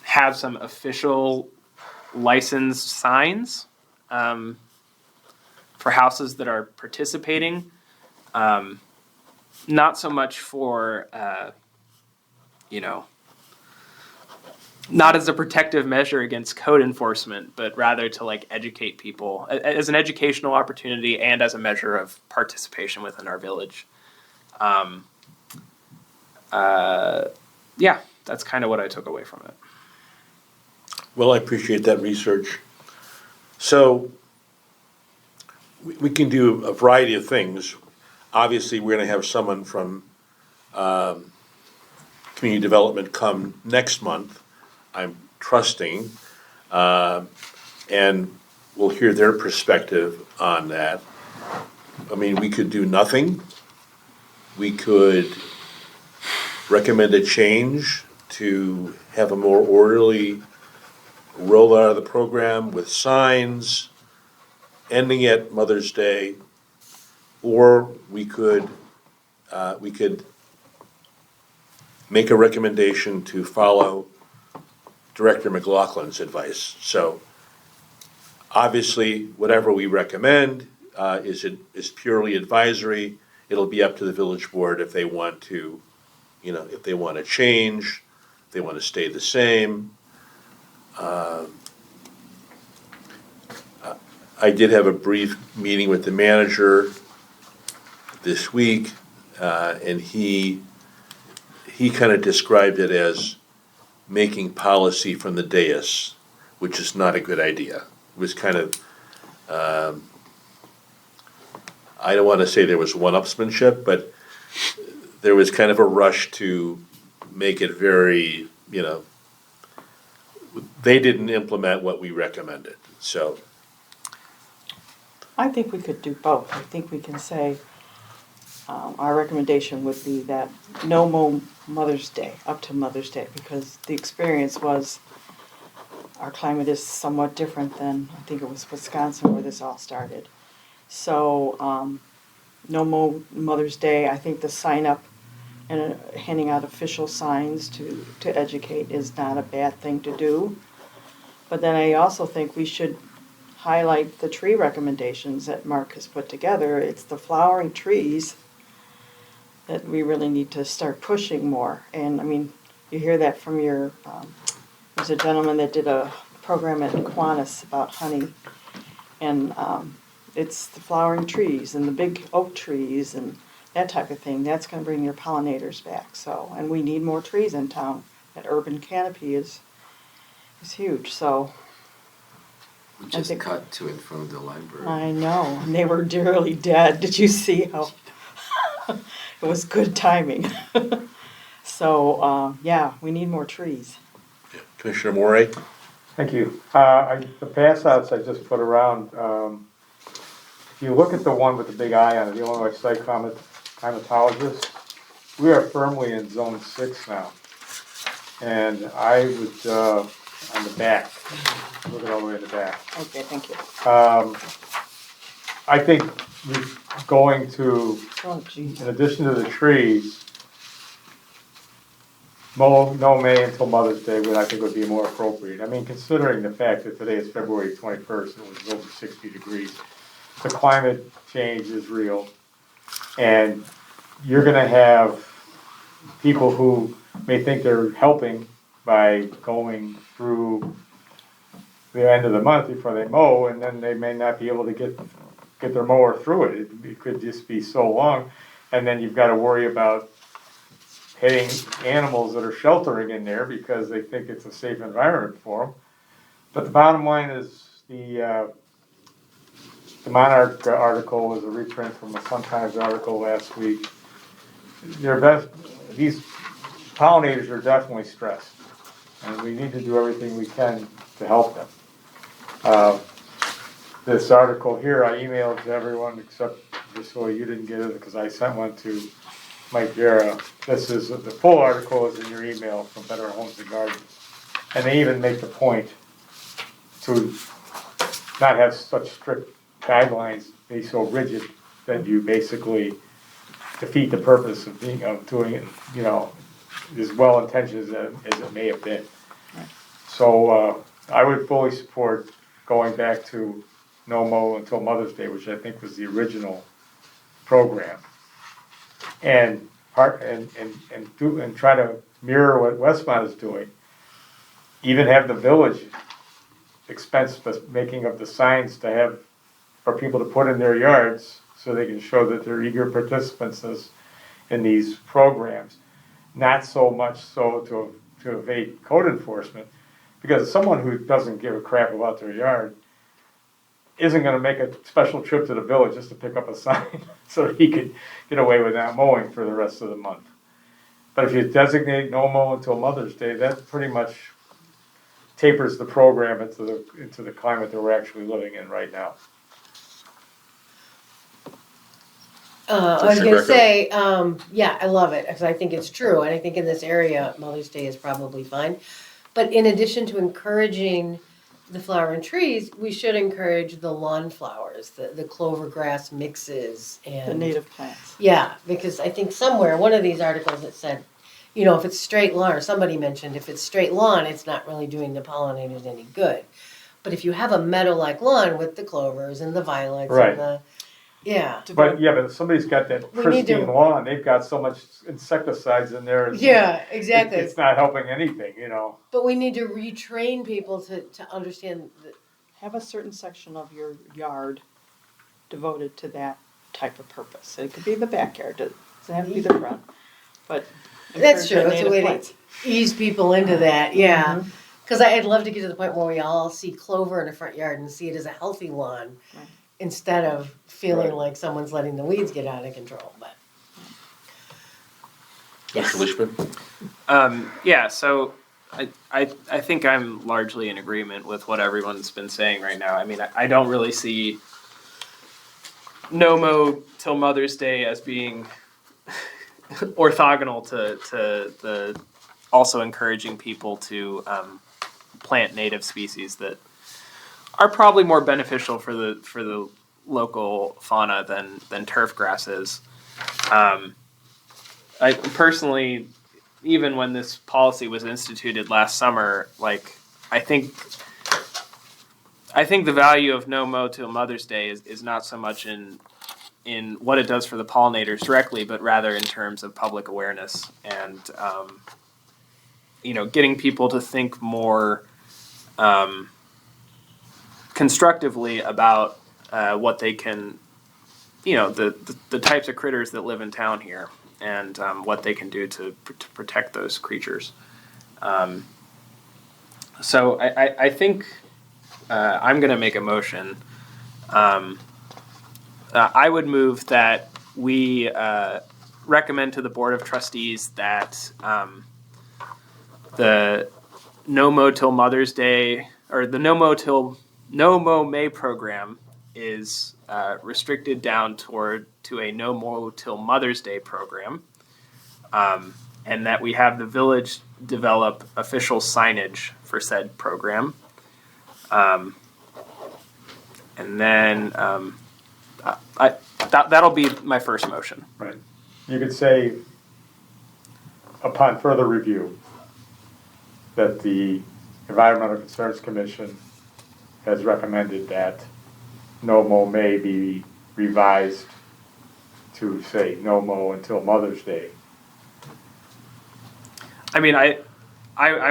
have some official licensed signs for houses that are participating. Not so much for, not as a protective measure against code enforcement, but rather to like educate people as an educational opportunity and as a measure of participation within our village. Yeah, that's kind of what I took away from it. Well, I appreciate that research. So we can do a variety of things. Obviously, we're going to have someone from community development come next month, I'm trusting, and we'll hear their perspective on that. I mean, we could do nothing. We could recommend a change to have a more orderly rollout of the program with signs, ending at Mother's Day, or we could make a recommendation to follow Director McLaughlin's advice. So obviously, whatever we recommend is purely advisory. It'll be up to the village board if they want to, if they want to change, if they want to stay the same. I did have a brief meeting with the manager this week, and he kind of described it as making policy from the dais, which is not a good idea. It was kind of, I don't want to say there was one-upsmanship, but there was kind of a rush to make it very, they didn't implement what we recommended, so. I think we could do both. I think we can say, our recommendation would be that no more Mother's Day, up to Mother's Day, because the experience was our climate is somewhat different than, I think it was Wisconsin where this all started. So no more Mother's Day. I think the sign up and handing out official signs to educate is not a bad thing to do. But then I also think we should highlight the tree recommendations that Mark has put together. It's the flowering trees that we really need to start pushing more. And I mean, you hear that from your, there's a gentleman that did a program at Kiwanis about honey. And it's the flowering trees and the big oak trees and that type of thing. That's gonna bring your pollinators back, so, and we need more trees in town. That urban canopy is huge, so, We I just think- cut to in front of the library. I know, and they were dearly dead. Did you see how? It was good timing. So, yeah, we need more trees. Commissioner Morey? Thank you. The pass outs I just put around, if you look at the one with the big eye on it, the Illinois Site Climatologist, we are firmly in zone 6 now. And I would, on the back, look at all the way in the back. Okay, thank you. I think going to, Oh, geez. in addition to the trees, mow no May until Mother's Day I think would be more appropriate. I mean, considering the fact that today is February 21st and it was over 60 degrees, the climate change is real. And you're gonna have people who may think they're helping by going through the end of the month before they mow, and then they may not be able to get their mower through it. It could just be so long, and then you've got to worry about hitting animals that are sheltering in there because they think it's a safe environment for them. But the bottom line is the Monarch article was a reprint from a Sun-Times article last week. These pollinators are definitely stressed, and we need to do everything we can to help them. This article here I emailed to everyone except just so you didn't get it because I sent one to Mike Guerra. This is the full article is in your email from Better Homes and Gardens, and they even make the point to not have such strict guidelines, be so rigid that you basically defeat the purpose of doing it, as well intentioned as it may have been. Right. So I would fully support going back to no mow until Mother's Day, which I think was the original program, and try to mirror what Westmont is doing. Even have the village expense the making of the signs to have for people to put in their yards so they can show that they're eager participants in these programs. Not so much so to evade code enforcement, because someone who doesn't give a crap about their yard isn't going to make a special trip to the village just to pick up a sign so he could get away with not mowing for the rest of the month. But if you designate no mow until Mother's Day, that pretty much tapers the program into the climate that we're actually living in right now. I was gonna say, yeah, I love it, because I think it's true, and I think in this area, Mother's Day is probably fine. But in addition to encouraging the flower and trees, we should encourage the lawn flowers, the clover grass mixes and. The native plants. Yeah, because I think somewhere, one of these articles it said, if it's straight lawn, or somebody mentioned, if it's straight lawn, it's not really doing the pollinators any good. But if you have a meadow-like lawn with the clovers and the violets Right. and the, yeah. But if somebody's got that We need to- pristine lawn, they've got so much insecticides in there. Yeah, exactly. It's not helping anything, But we need to retrain people to understand that. Have a certain section of your yard devoted to that type of purpose. It could be the backyard, it doesn't have to be the front, but. That's true, encourage it's a native way plants. to ease people into that, yeah. Mhm. Because I'd love to get to the point where we all see clover in a front yard and see it as a healthy lawn, Right. instead of feeling Right. like someone's letting the weeds get out of control, but. Yes. Commissioner Leishman? Yeah, so I think I'm largely in agreement with what everyone's been saying right now. I mean, I don't really see no mow till Mother's Day as being orthogonal to the also encouraging people to plant native species that are probably more beneficial for the local fauna than turf grass is. I personally, even when this policy was instituted last summer, I think the value of no mow till Mother's Day is not so much in what it does for the pollinators directly, but rather in terms of public awareness and getting people to think more constructively about what they can, the types of critters that live in town here, and what they can do to protect those creatures. So I think I'm going to make a motion. I would move that we recommend to the Board of Trustees that the No Mow Till Mother's Day, or the No Mow May program is restricted down to a No Mow Till Mother's Day program, and that we have the village develop official signage for said program. And then that'll be my first motion. Right. You could say, upon further review, that the Environmental Concerns Commission has recommended that no mow may be revised to say no mow until Mother's Day. I mean, I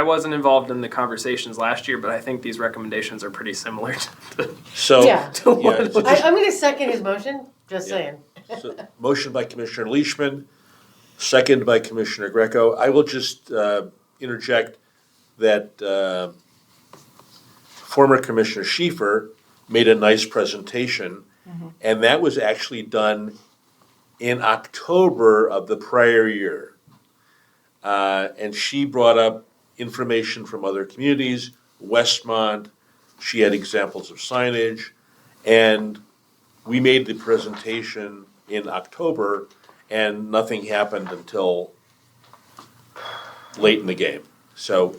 wasn't involved in the conversations last year, but I think these recommendations are pretty similar to So, Yeah. yeah, so just- I'm gonna second his motion, just Yeah. saying. so motion by Commissioner Leishman, second by Commissioner Greco. I will just interject that former Commissioner Schieffer made a nice presentation, and that was actually done in October of the prior year. And she brought up information from other communities, Westmont, she had examples of signage, and we made the presentation in October, and nothing happened until late in the game. So,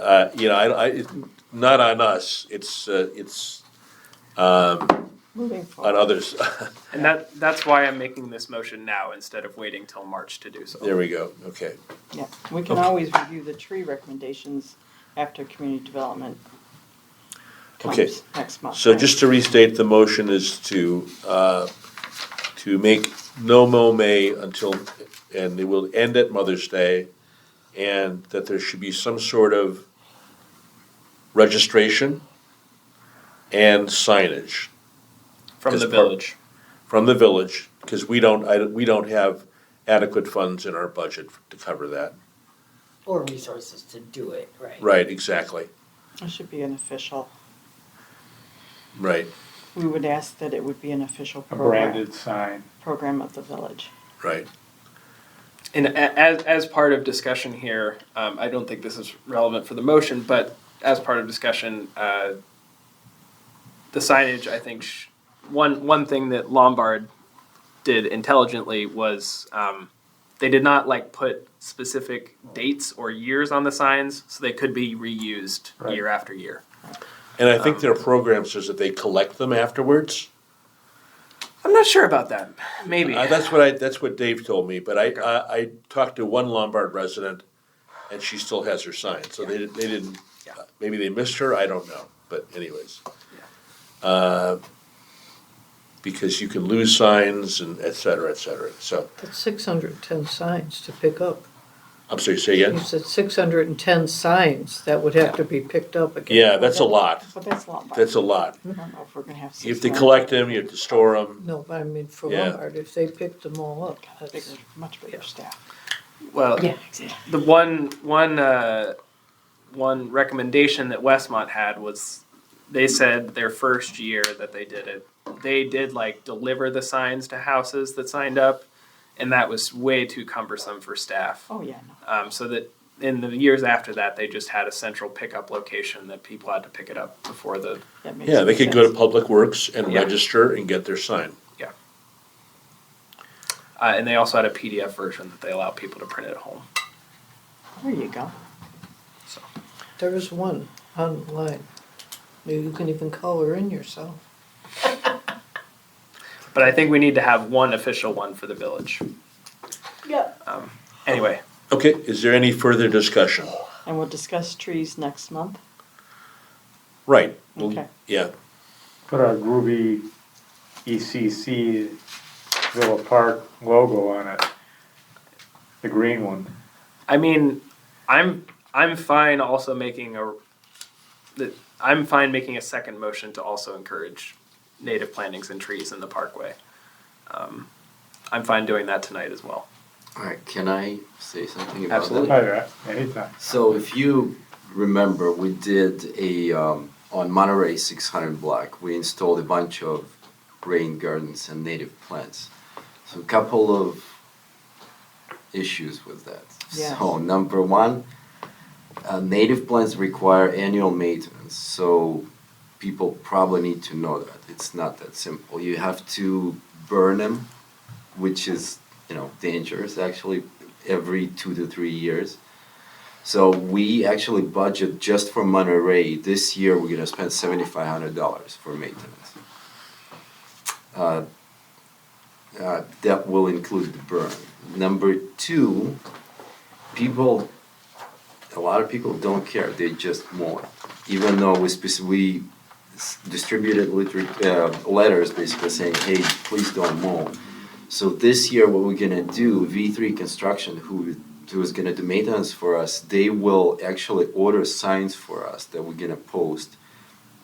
it's not on us, it's Moving on forward. others. And that's why I'm making this motion now instead of waiting till March to do so. There we go, okay. Yeah, we can Okay. always review the tree recommendations after community development Okay. comes next month. So right? just to restate, the motion is to make no mow May until, and it will end at Mother's Day, and that there should be some sort of registration and signage From As the part- village. from the village, because we don't have adequate funds in our budget to cover that. Or resources to do it, right? Right, exactly, It should be an official, right, we would ask that it would be an official A program, branded sign. program of the village. right. And as part of discussion here, I don't think this is relevant for the motion, but as part of discussion, the signage, I think, one thing that Lombard did intelligently was they did not put specific dates or years on the signs, so they could be reused Right. year after year. And I think their program says that they collect them afterwards. I'm not sure about that. Maybe. That's what Dave told me, but I talked to one Lombard resident, and she still has her sign, so they didn't, Yeah. maybe they missed her, I don't know, but anyways. Because you can lose signs and et cetera, so, That's 610 signs to pick up. I'm sorry, say You again? said 610 signs that would have to be picked up again. Yeah, that's a lot, But that's a lot. that's a lot. I don't know if we're gonna have. You have to 600. collect them, you have to store them, No, but I mean for Yeah. Lombard, if they picked them all up, Bigger, that's, much bigger staff. Well, Yeah, exactly. the one recommendation that Westmont had was they said their first year that they did it, they did deliver the signs to houses that signed up, and that was way too cumbersome for staff. Oh, yeah, no. So that in the years after that, they just had a central pickup location that people had to pick it up before the. That makes yeah, they could go to sense. Public Works and Yeah. register and get their sign. And they also had a PDF version that they allow people to print at home. There you go. there is one online. You can even color in yourself. But I think we need to have one official one for the village. Yeah. Anyway, Okay, is there any further discussion? And we'll discuss trees next month. Right. Okay. Yeah, Put a groovy ECC Villa Park logo on it. The green one. I mean, I'm fine also making I'm fine making a second motion to also encourage native plantings and trees in the parkway. I'm fine doing that tonight as well. All right, can I say something about Absolutely. that? Anytime. So if you remember, we did on Monterey 600 block, we installed a bunch of rain gardens and native plants. So a couple of issues with that. Yes. So number one, native plants require annual maintenance. So people probably need to know that. It's not that simple. You have to burn them, which is, dangerous actually, every 2 to 3 years. So we actually budget just for Monterey. This year we're gonna spend $7,500 for maintenance. That will include the burn. Number two, a lot of people don't care. They just mow it, even though we distributed letters basically saying, "Hey, please don't mow." So this year, what we're gonna do, V3 Construction, who is gonna do maintenance for us, they will actually order signs for us that we're gonna post.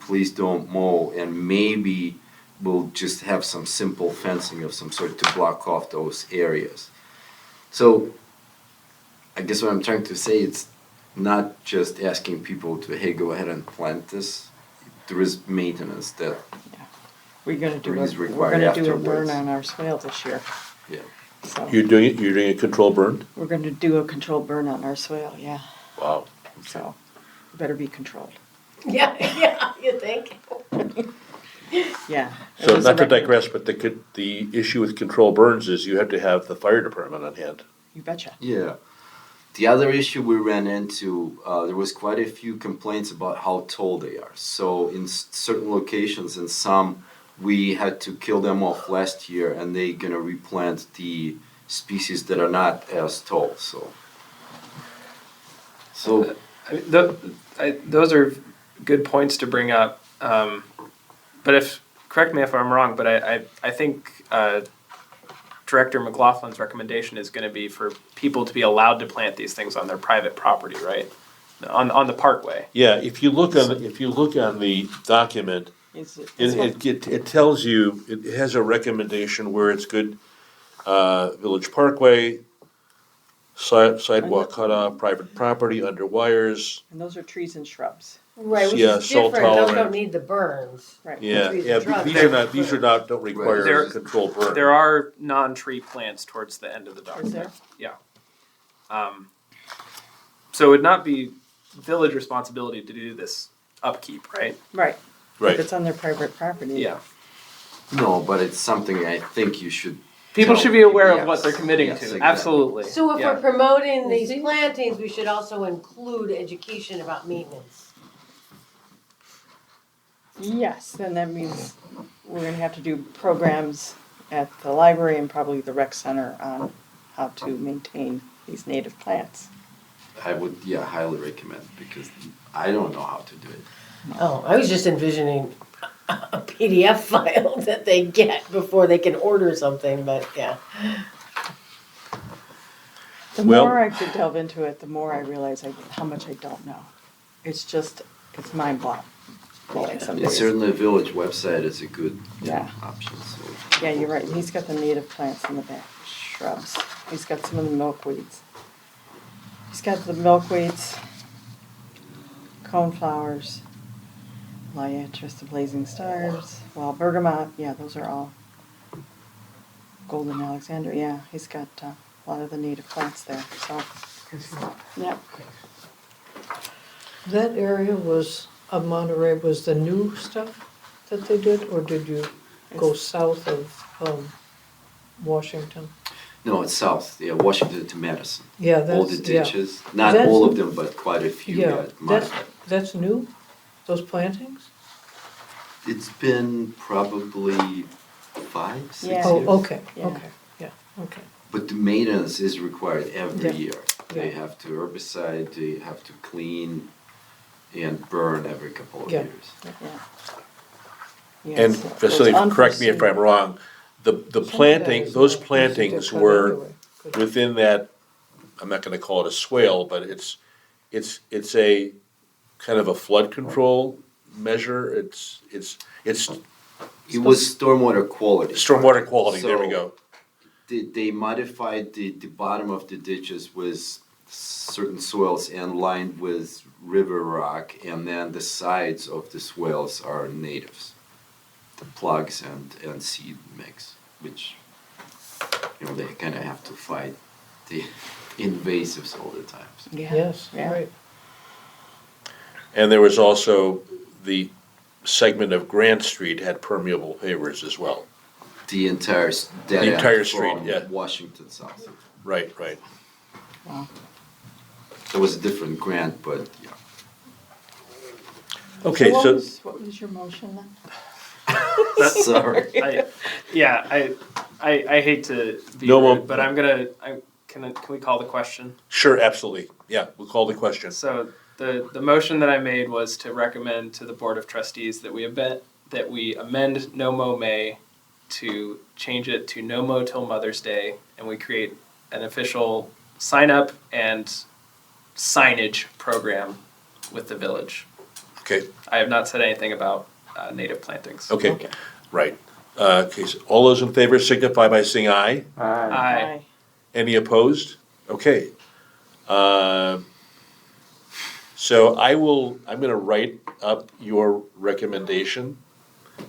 Please don't mow, and maybe we'll just have some simple fencing of some sort to block off those areas. So, I guess what I'm trying to say, it's not just asking people to, hey, go ahead and plant this. There is maintenance that We're gonna do Trees a, we're required gonna do a afterwards. burn on our swale this year. Yeah. So, You're doing a control burn? we're gonna do a controlled burn on our swale, yeah, Wow. so, it better be controlled, Yeah, yeah, you think? yeah. It So was a not to recommend- digress, but the issue with control burns is you have to have the fire department on hand. You betcha. Yeah. The other issue we ran into, there was quite a few complaints about how tall they are. So in certain locations and some, we had to kill them off last year, and they gonna replant the species that are not as tall. So I mean, those are good points to bring up. But correct me if I'm wrong, but I think Director McLaughlin's recommendation is going to be for people to be allowed to plant these things on their private property, right? On the parkway. Yeah, if you look on the document, Is it, this one? it tells you, it has a recommendation where it's good, village parkway, sidewalk cutoff, private property, under wires. And those are trees and shrubs, Right, which Yeah, is salt different, those tolerant. don't need the burns. right? Yeah, Trees yeah, and shrubs. these are not, don't require There- a control burn. There are non-tree plants towards the end of the Is document. there? Yeah. So it would not be village responsibility to do this upkeep, right? Right. Right. If it's on their private property. Yeah. no, but it's something I think you should. People tell should be aware people, of what yes, they're committing yes, to. exactly. Absolutely. So if Yeah. we're promoting these See? plantings, we should also include education about maintenance. Yes, then that means we're gonna have to do programs at the library and probably the rec center on how to maintain these native plants. I would, highly recommend, because I don't know how to do it. Oh, I was just envisioning a PDF file that they get before they can order something, but yeah. The Well- more I could delve into it, the more I realize how much I don't know. It's mind-blowing. Some And days. certainly, the village website is a good Yeah. option. So Yeah, you're right, he's got the native plants in the back, shrubs. He's got some of the milkweeds. He's got the milkweeds, coneflowers, liatris, the blazing stars, wild bergamot, yeah, those are all. Golden Alexander, yeah, he's got a lot of the native plants there, so, yeah. That area of Monterey was the new stuff that they did, or did you go south of Washington? no, it's south. Yeah, Washington to Madison. Yeah, All the that's, yeah. ditches, not That's- all of them, but quite a few. Yeah, that's, modified. that's new, those plantings? It's been probably 5, 6 Yeah. Oh, years. okay, Yeah. okay, yeah, okay. But the maintenance is required every Yeah. year. They Yeah. have to herbicide, they have to clean and burn every couple of Yeah. years. Yeah, And it's- facility, it's correct me if I'm unforeseen. wrong, those plantings were within that, I'm not gonna call it a swale, but it's a kind of a flood control measure. It's It was stormwater quality. Stormwater quality, there we So- go. They modified the bottom of the ditches with certain soils and lined with river rock, and then the sides of the swales are natives. The plugs and seed mix, which, they kind of have to fight the invasives all the time. So Yes, Yeah. right. And there was also the segment of Grant Street had permeable pavers as well. the entire dead The end entire street, from yeah. Washington south. Right, right. It was a different grant, but yeah. Okay, what so, was your motion then? Sorry. I hate to be No, rude, well- but can we call the question? sure, absolutely. Yeah, we'll call the question. So the motion that I made was to recommend to the Board of Trustees that we amend No Mo May to change it to No Mo till Mother's Day, and we create an official sign up and signage program with the village. Okay, I have not said anything about native plantings. okay, Okay. right. Okay, so all those in favor signify by saying aye. Aye. Any opposed? Okay. So I'm gonna write up your recommendation,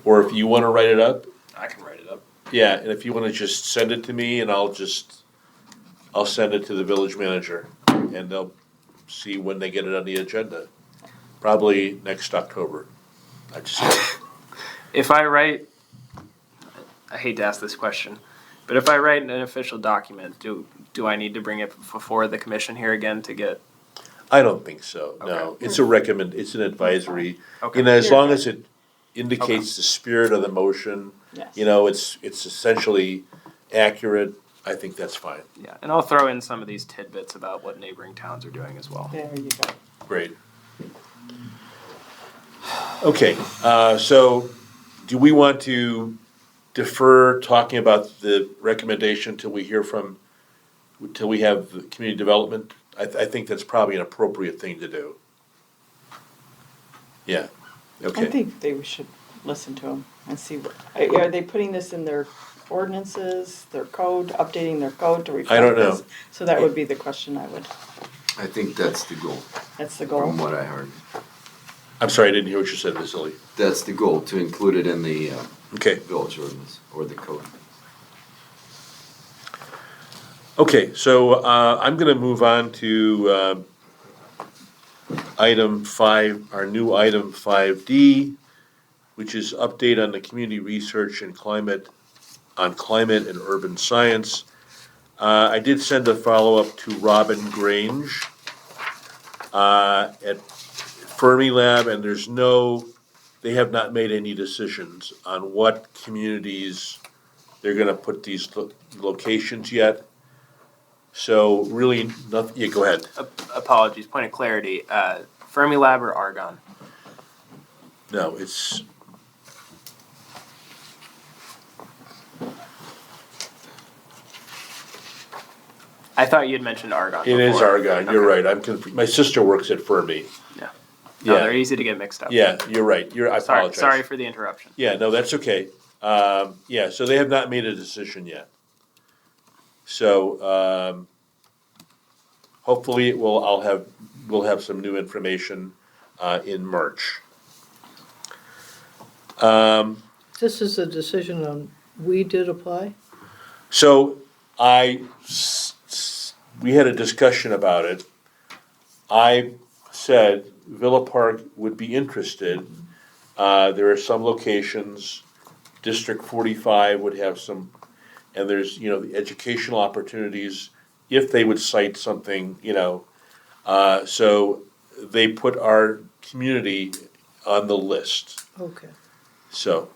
or if you wanna write it up, I can write it up. yeah, and if you wanna just send it to me and I'll send it to the village manager, and they'll see when they get it on the agenda. Probably next October. I just, If I write, I hate to ask this question, but if I write an official document, do I need to bring it before the commission here again to get? I don't think so, no. Okay. It's an advisory. Okay. You know, as long as it indicates the spirit of the motion, Yes. it's essentially accurate, I think that's fine. Yeah, and I'll throw in some of these tidbits about what neighboring towns are doing as well. There you go. Great. Okay, so do we want to defer talking about the recommendation till we have the community development? I think that's probably an appropriate thing to do. Yeah, I okay. think they should listen to them and see, are they putting this in their ordinances, their code, updating their code to reflect I don't know. this? So that would be the question I think that's the goal, that's the from goal. what I heard. I'm sorry, I didn't hear what you said, Vasily. That's the goal, to include it in the Okay, village ordinance or the code. okay, so I'm gonna move on to item 5, our new item 5D, which is update on the community research and climate and urban science. I did send a follow-up to Robin Grange at Fermilab, and they have not made any decisions on what communities they're gonna put these locations yet. So really, nothing, yeah, go ahead. Apologies, point of clarity, Fermilab or Argonne? No, it's, I thought you had mentioned Argonne it is before. Argonne, you're right, I'm confused. My sister works at Fermi. Yeah. No, Yeah. they're easy to get mixed up. Yeah, you're right, I Sorry, apologize. sorry for the interruption. Yeah, no, that's okay. Yeah, so they have not made a decision yet. So, hopefully we'll have some new information, in March. This is a decision on, we did apply? So we had a discussion about it. I said Villa Park would be interested. There are some locations, District 45 would have some, and there's, the educational opportunities if they would cite something, so they put our community on the list, Okay. so.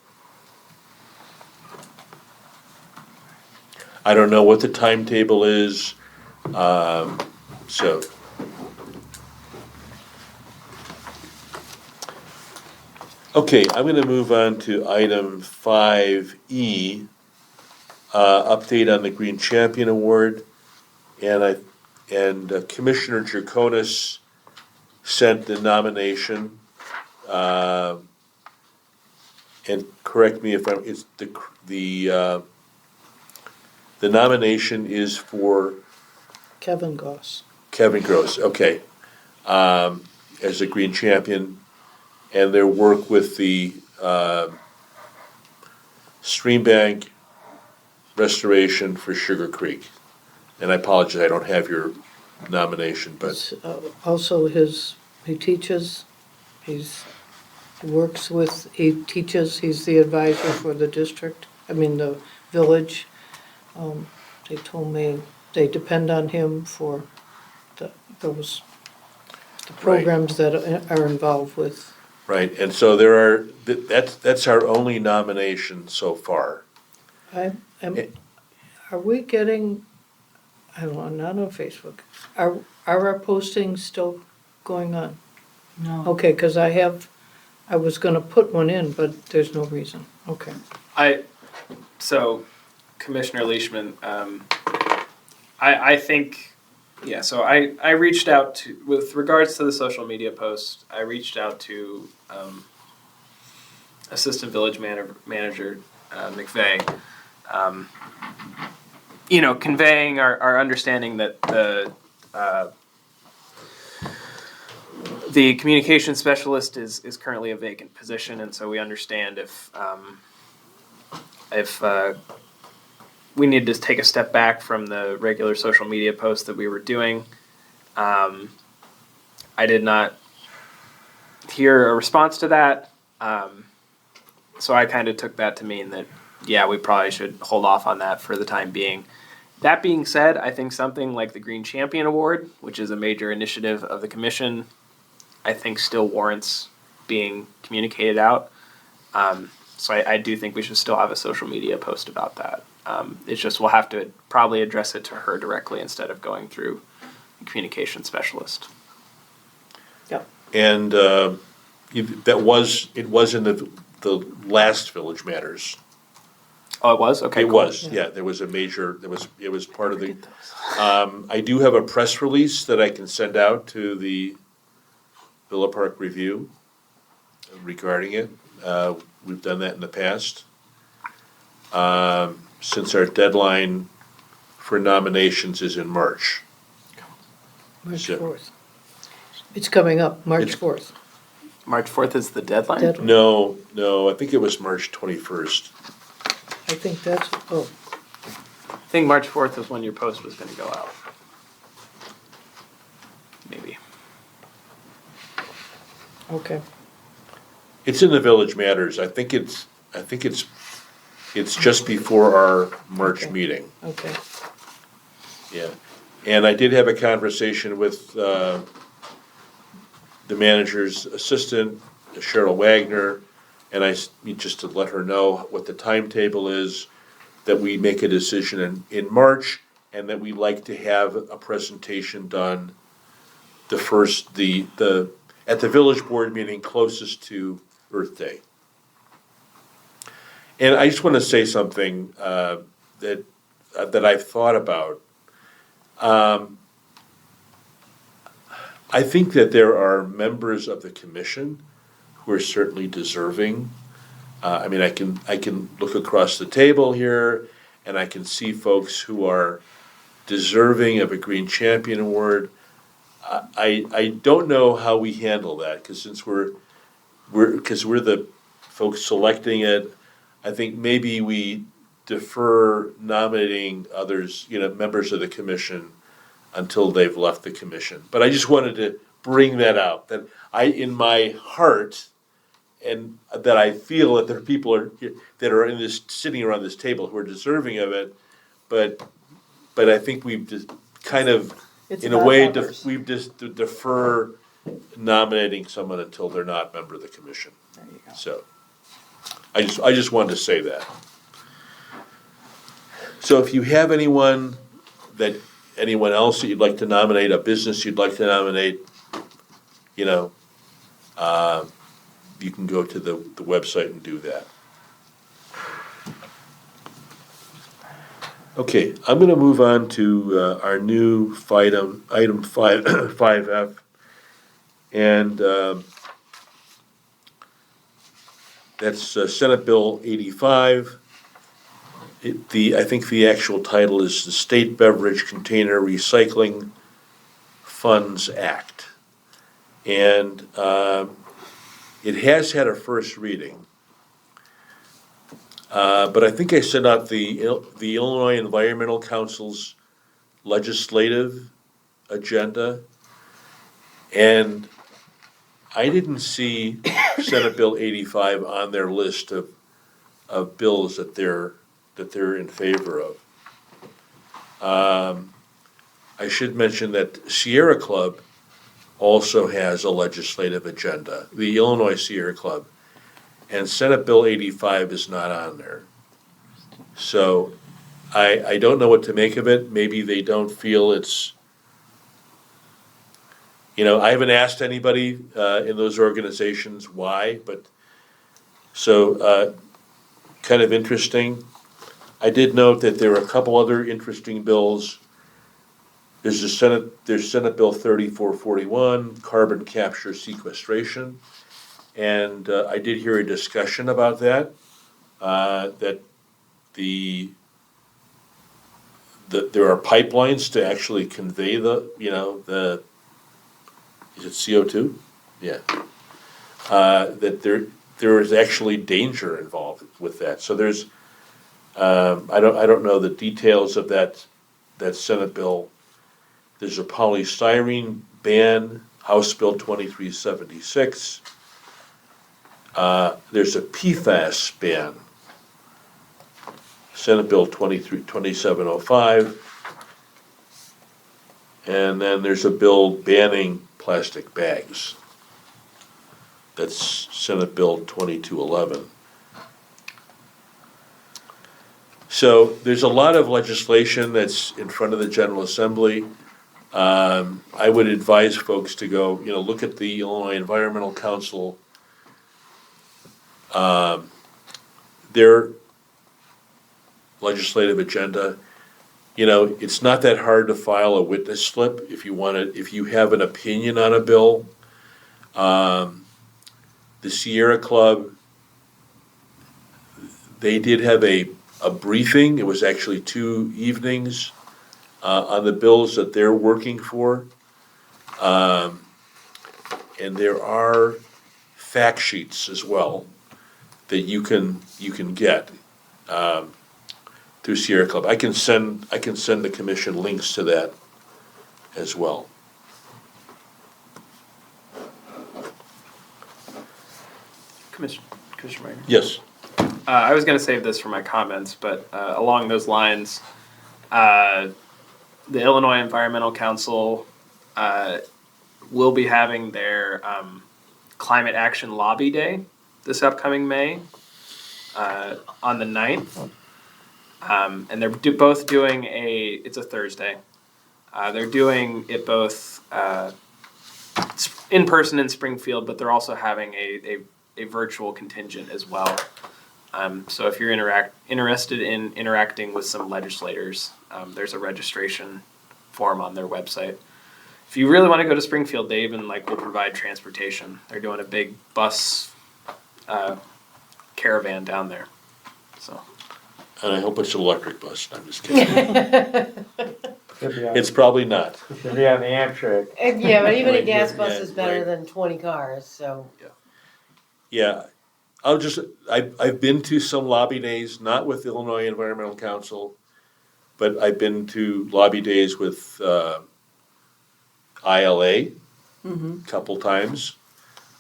I don't know what the timetable is, so. Okay, I'm gonna move on to item 5E, update on the Green Champion Award. And Commissioner Draconis sent the nomination. and correct me if I'm, it's the nomination is for Kevin Goss. Kevin Gross, okay, as a green champion, and their work with the stream bank restoration for Sugar Creek. And I apologize, I don't have your nomination, but It's, also he teaches, he works with, he teaches, he's the advisor for the district, the village. They told me they depend on him for those, the programs that are involved with. right, and so that's our only nomination so far. Are we getting, I don't know, not on Facebook, are our postings still going on? No. Okay, because I was gonna put one in, but there's no reason, okay. So Commissioner Leishman, I think, yeah, so I reached out to, with regards to the social media post, I reached out to Assistant Village Manager McVeigh, conveying our understanding that the communication specialist is currently a vacant position, and so we understand if we need to take a step back from the regular social media posts that we were doing. I did not hear a response to that, so I kind of took that to mean that, yeah, we probably should hold off on that for the time being. That being said, I think something like the Green Champion Award, which is a major initiative of the commission, I think still warrants being communicated out. So I do think we should still have a social media post about that. It's just we'll have to probably address it to her directly instead of going through a communication specialist. Yep. And it was in the last Village Matters. Oh, it was? Okay, It cool. was, yeah, there was a major, it was part of the, I do have a press release that I can send out to the Villa Park Review regarding it. We've done that in the past. Since our deadline for nominations is in March. March So- 4th. It's coming up, March It's- 4th. March 4th is the deadline? Deadline. No, I think it was March 21st. I think that's, I think March 4th is when your post was going to go out. Maybe. okay. It's in the Village Matters. I think it's just before our March Okay. meeting. Okay. Yeah, and I did have a conversation with the manager's assistant, Cheryl Wagner, and just to let her know what the timetable is, that we make a decision in March, and that we like to have a presentation done at the village board meeting closest to Earth Day. And I just want to say something that I've thought about. I think that there are members of the commission who are certainly deserving. I can look across the table here, and I can see folks who are deserving of a Green Champion Award. I don't know how we handle that, because since we're the folks selecting it, I think maybe we defer nominating others, members of the commission, until they've left the commission. But I just wanted to bring that out, that in my heart, and that I feel that there are people that are sitting around this table who are deserving of it, but I think we've just kind of, It's in a about way, others. we've just defer nominating someone until they're not a member of the commission. There you go. So, I just wanted to say that. So if you have anyone else that you'd like to nominate, a business you'd like to nominate, you can go to the website and do that. Okay, I'm gonna move on to our new item 5F. And That's Senate Bill 85. I think the actual title is the State Beverage Container Recycling Funds Act. And it has had a first reading. But I think I sent out the Illinois Environmental Council's legislative agenda, and I didn't see Senate Bill 85 on their list of bills that they're in favor of. I should mention that Sierra Club also has a legislative agenda, the Illinois Sierra Club, and Senate Bill 85 is not on there. So I don't know what to make of it. Maybe they don't feel it's, I haven't asked anybody in those organizations why, but so kind of interesting. I did note that there are a couple other interesting bills. There's Senate Bill 3441, carbon capture sequestration. And I did hear a discussion about that, that there are pipelines to actually convey is it CO2? Yeah. That there is actually danger involved with that. So there's, I don't know the details of that Senate bill. There's a polystyrene ban, House Bill 2376. There's a PFAS ban, Senate Bill 2705. And then there's a bill banning plastic bags. That's Senate Bill 2211. So there's a lot of legislation that's in front of the General Assembly. I would advise folks to go, look at the Illinois Environmental Council, their legislative agenda. It's not that hard to file a witness slip if you have an opinion on a bill. The Sierra Club, they did have a briefing. It was actually 2 evenings on the bills that they're working for. And there are fact sheets as well that you can get through Sierra Club. I can send the commission links to that as well. Commissioner Meyer. Yes. I was going to save this for my comments, but along those lines, the Illinois Environmental Council will be having their Climate Action Lobby Day this upcoming May on the 9th. And they're both doing it's a Thursday. They're doing it both in person in Springfield, but they're also having a virtual contingent as well. So if you're interested in interacting with some legislators, there's a registration form on their website. If you really want to go to Springfield, they even will provide transportation. They're doing a big bus caravan down there. So. And I hope it's an electric bus. I'm just kidding. It's probably not. Should be on the Amtrak. Yeah, but even a gas Right, bus yeah, is better right. than 20 cars, so. Yeah, I've been to some lobby days, not with Illinois Environmental Council, but I've been to lobby days with ILA a couple times,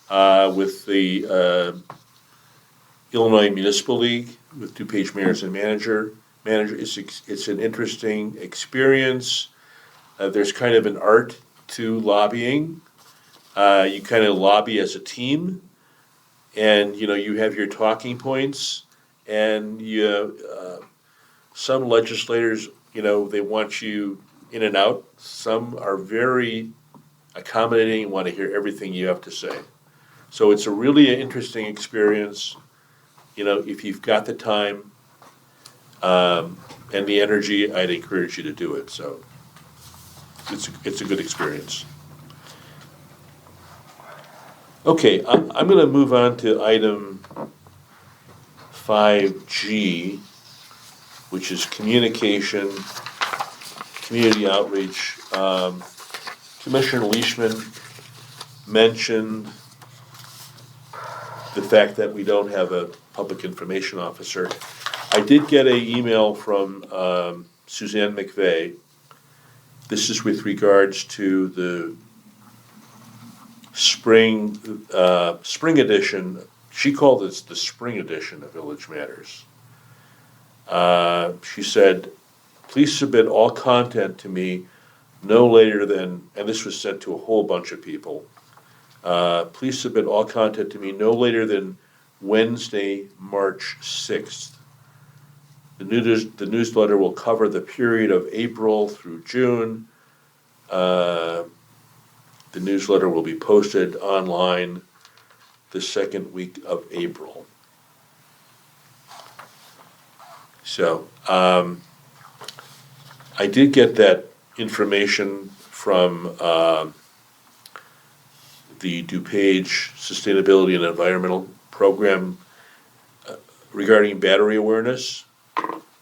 with the Illinois Municipal League with DuPage mayors and manager. It's an interesting experience. There's kind of an art to lobbying. You kind of lobby as a team. And, you have your talking points, and some legislators, they want you in and out. Some are very accommodating and want to hear everything you have to say. So it's a really interesting experience, if you've got the time and the energy, I'd encourage you to do it. So it's a good experience. Okay, I'm going to move on to item 5G, which is communication, community outreach. Commissioner Leishman mentioned the fact that we don't have a public information officer. I did get an email from Suzanne McVeigh. This is with regards to the spring edition. She called it the spring edition of Village Matters. She said, please submit all content to me no later than, and this was sent to a whole bunch of people. Please submit all content to me no later than Wednesday, March 6th. The newsletter will cover the period of April through June. The newsletter will be posted online the second week of April. So, I did get that information from the DuPage Sustainability and Environmental Program regarding battery awareness.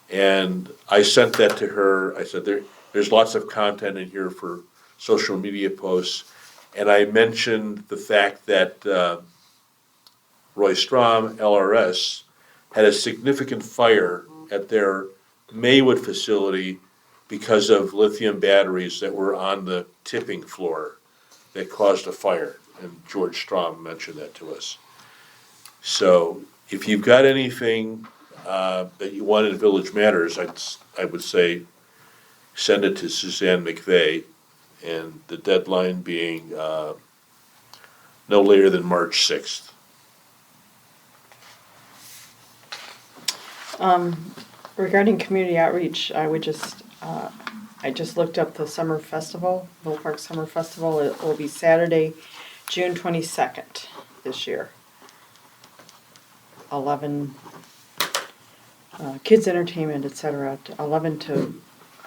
And I sent that to her. I said, there's lots of content in here for social media posts. And I mentioned the fact that Roy Strom, LRS, had a significant fire at their Maywood facility because of lithium batteries that were on the tipping floor that caused a fire. And George Strom mentioned that to us. So if you've got anything that you want in Village Matters, I would say send it to Suzanne McVeigh, and the deadline being no later than March 6th. Regarding community outreach, I would just, I just looked up the summer festival, Mill Park Summer Festival. It will be Saturday, June 22nd this year. 11 kids entertainment, etc. 11 to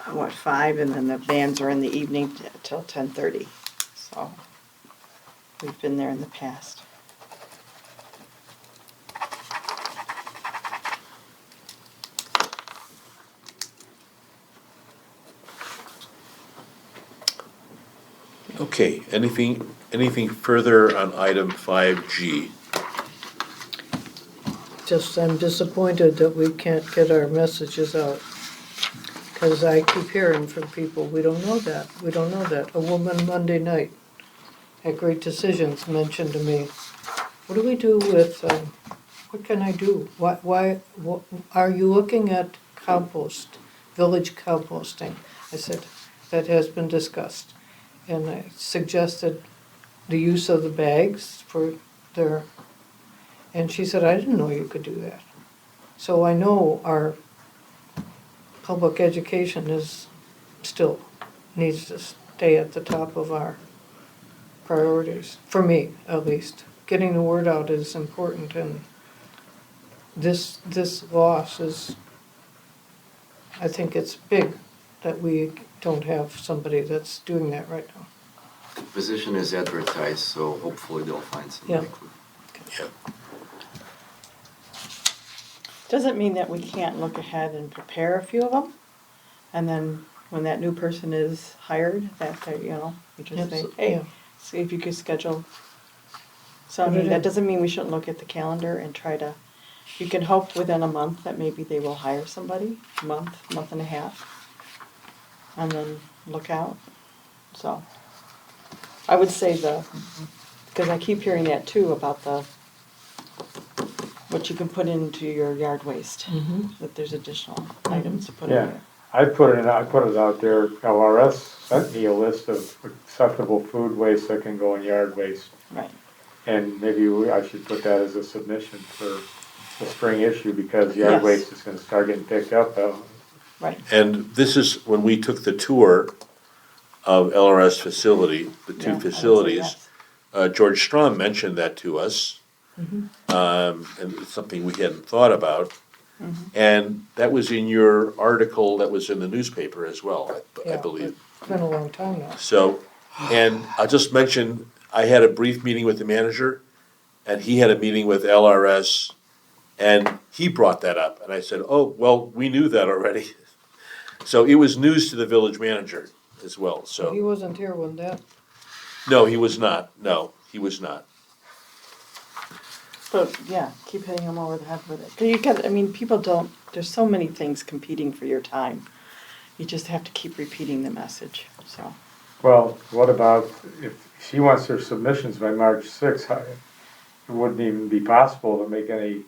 5, and then the bands are in the evening till 10:30. So we've been there in the past. Okay, anything further on item 5G? Just, I'm disappointed that we can't get our messages out. Because I keep hearing from people, we don't know that, we don't know that. A woman Monday night at Great Decisions mentioned to me, what do we do with, what can I do? Why, are you looking at compost, village composting? I said, that has been discussed. And I suggested the use of the bags for their, and she said, I didn't know you could do that. So I know our public education is still needs to stay at the top of our priorities, for me at least. Getting the word out is important, and this loss is, I think it's big that we don't have somebody that's doing that right now. The position is advertised, so hopefully they'll find somebody. Yeah. Doesn't mean that we can't look ahead and prepare a few of them, and then when that new person is hired, that they, we just say, hey, Yeah. see if you could schedule. So I Put mean, it that in. doesn't mean we shouldn't look at the calendar and try to. You can hope within a month that maybe they will hire somebody, month and a half, and then look out. So I would say because I keep hearing that too about what you can put into your yard waste, that there's additional items to put in Yeah. there. I put it out there, LRS sent me a list of acceptable food waste that can go in yard waste. Right. And maybe I should put that as a submission for the spring issue, because yard Yes. waste is gonna start getting picked up. Right. And this is when we took the tour of LRS facility, the Yeah, I two would say facilities. yes. George Strom mentioned that to us, and it's something we hadn't thought about. And that was in your article that was in the newspaper as well, I Yeah, believe. It's been a long time now. So, and I'll just mention, I had a brief meeting with the manager, and he had a meeting with LRS And he brought that up, and I said, oh, well, we knew that already. So it was news to the village manager as well, So he so, wasn't here when that, no, he was not, no, he was not. But yeah, keep hitting them over the head with it. 'Cause you got, I mean, people don't, there's so many things competing for your time. You just have to keep repeating the message, so. Well, what about if she wants her submissions by March sixth? It wouldn't even be possible to make any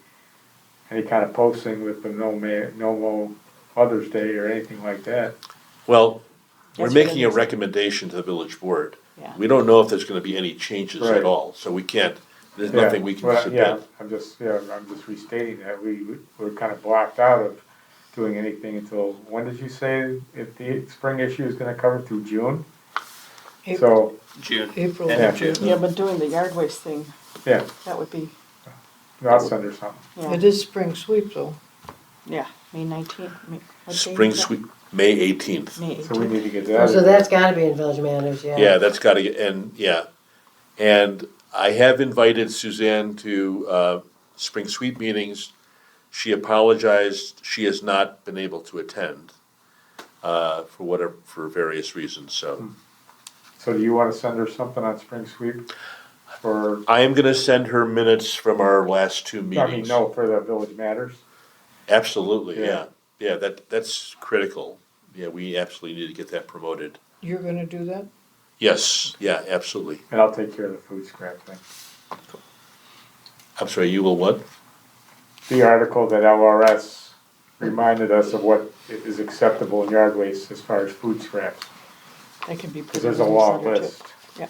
kind of posting with the no Mother's Day or anything like that. Well, we're That's making a what it is. recommendation to the village board. Yeah. We don't know if there's gonna be any changes Right. at all, so we can't, there's Yeah, nothing we can well, submit. Yeah, I'm just restating that. We're kind of blocked out of doing anything until, when did you say if the spring issue is gonna cover through June? April, So, June. April, End Yeah. of June. Yeah, but doing the yard waste thing, yeah, that would be, I'll send her something. yeah, it is spring sweep though. yeah, May 19th. What day Spring is that? sweep, May 18th. May So we 18th. need to get Oh, that. so in that's there. gotta be in village managers, yeah. Yeah, that's gotta get, and I have invited Suzanne to, spring sweep meetings. She apologized, she has not been able to attend, for various reasons, so. So do you wanna send her something on spring sweep? For, I am gonna send her minutes from our last two I mean, meetings. no, for the Village Matters? Absolutely, Yeah. yeah, that's critical, yeah, we absolutely need to get that promoted. You're gonna do that? Yes, yeah, absolutely. And I'll take care of the food scrap thing. I'm sorry, you will what? The article that LRS reminded us of what is acceptable in yard waste as far as food scraps, That can be put because in there's the a long newsletter, too. list. Yeah.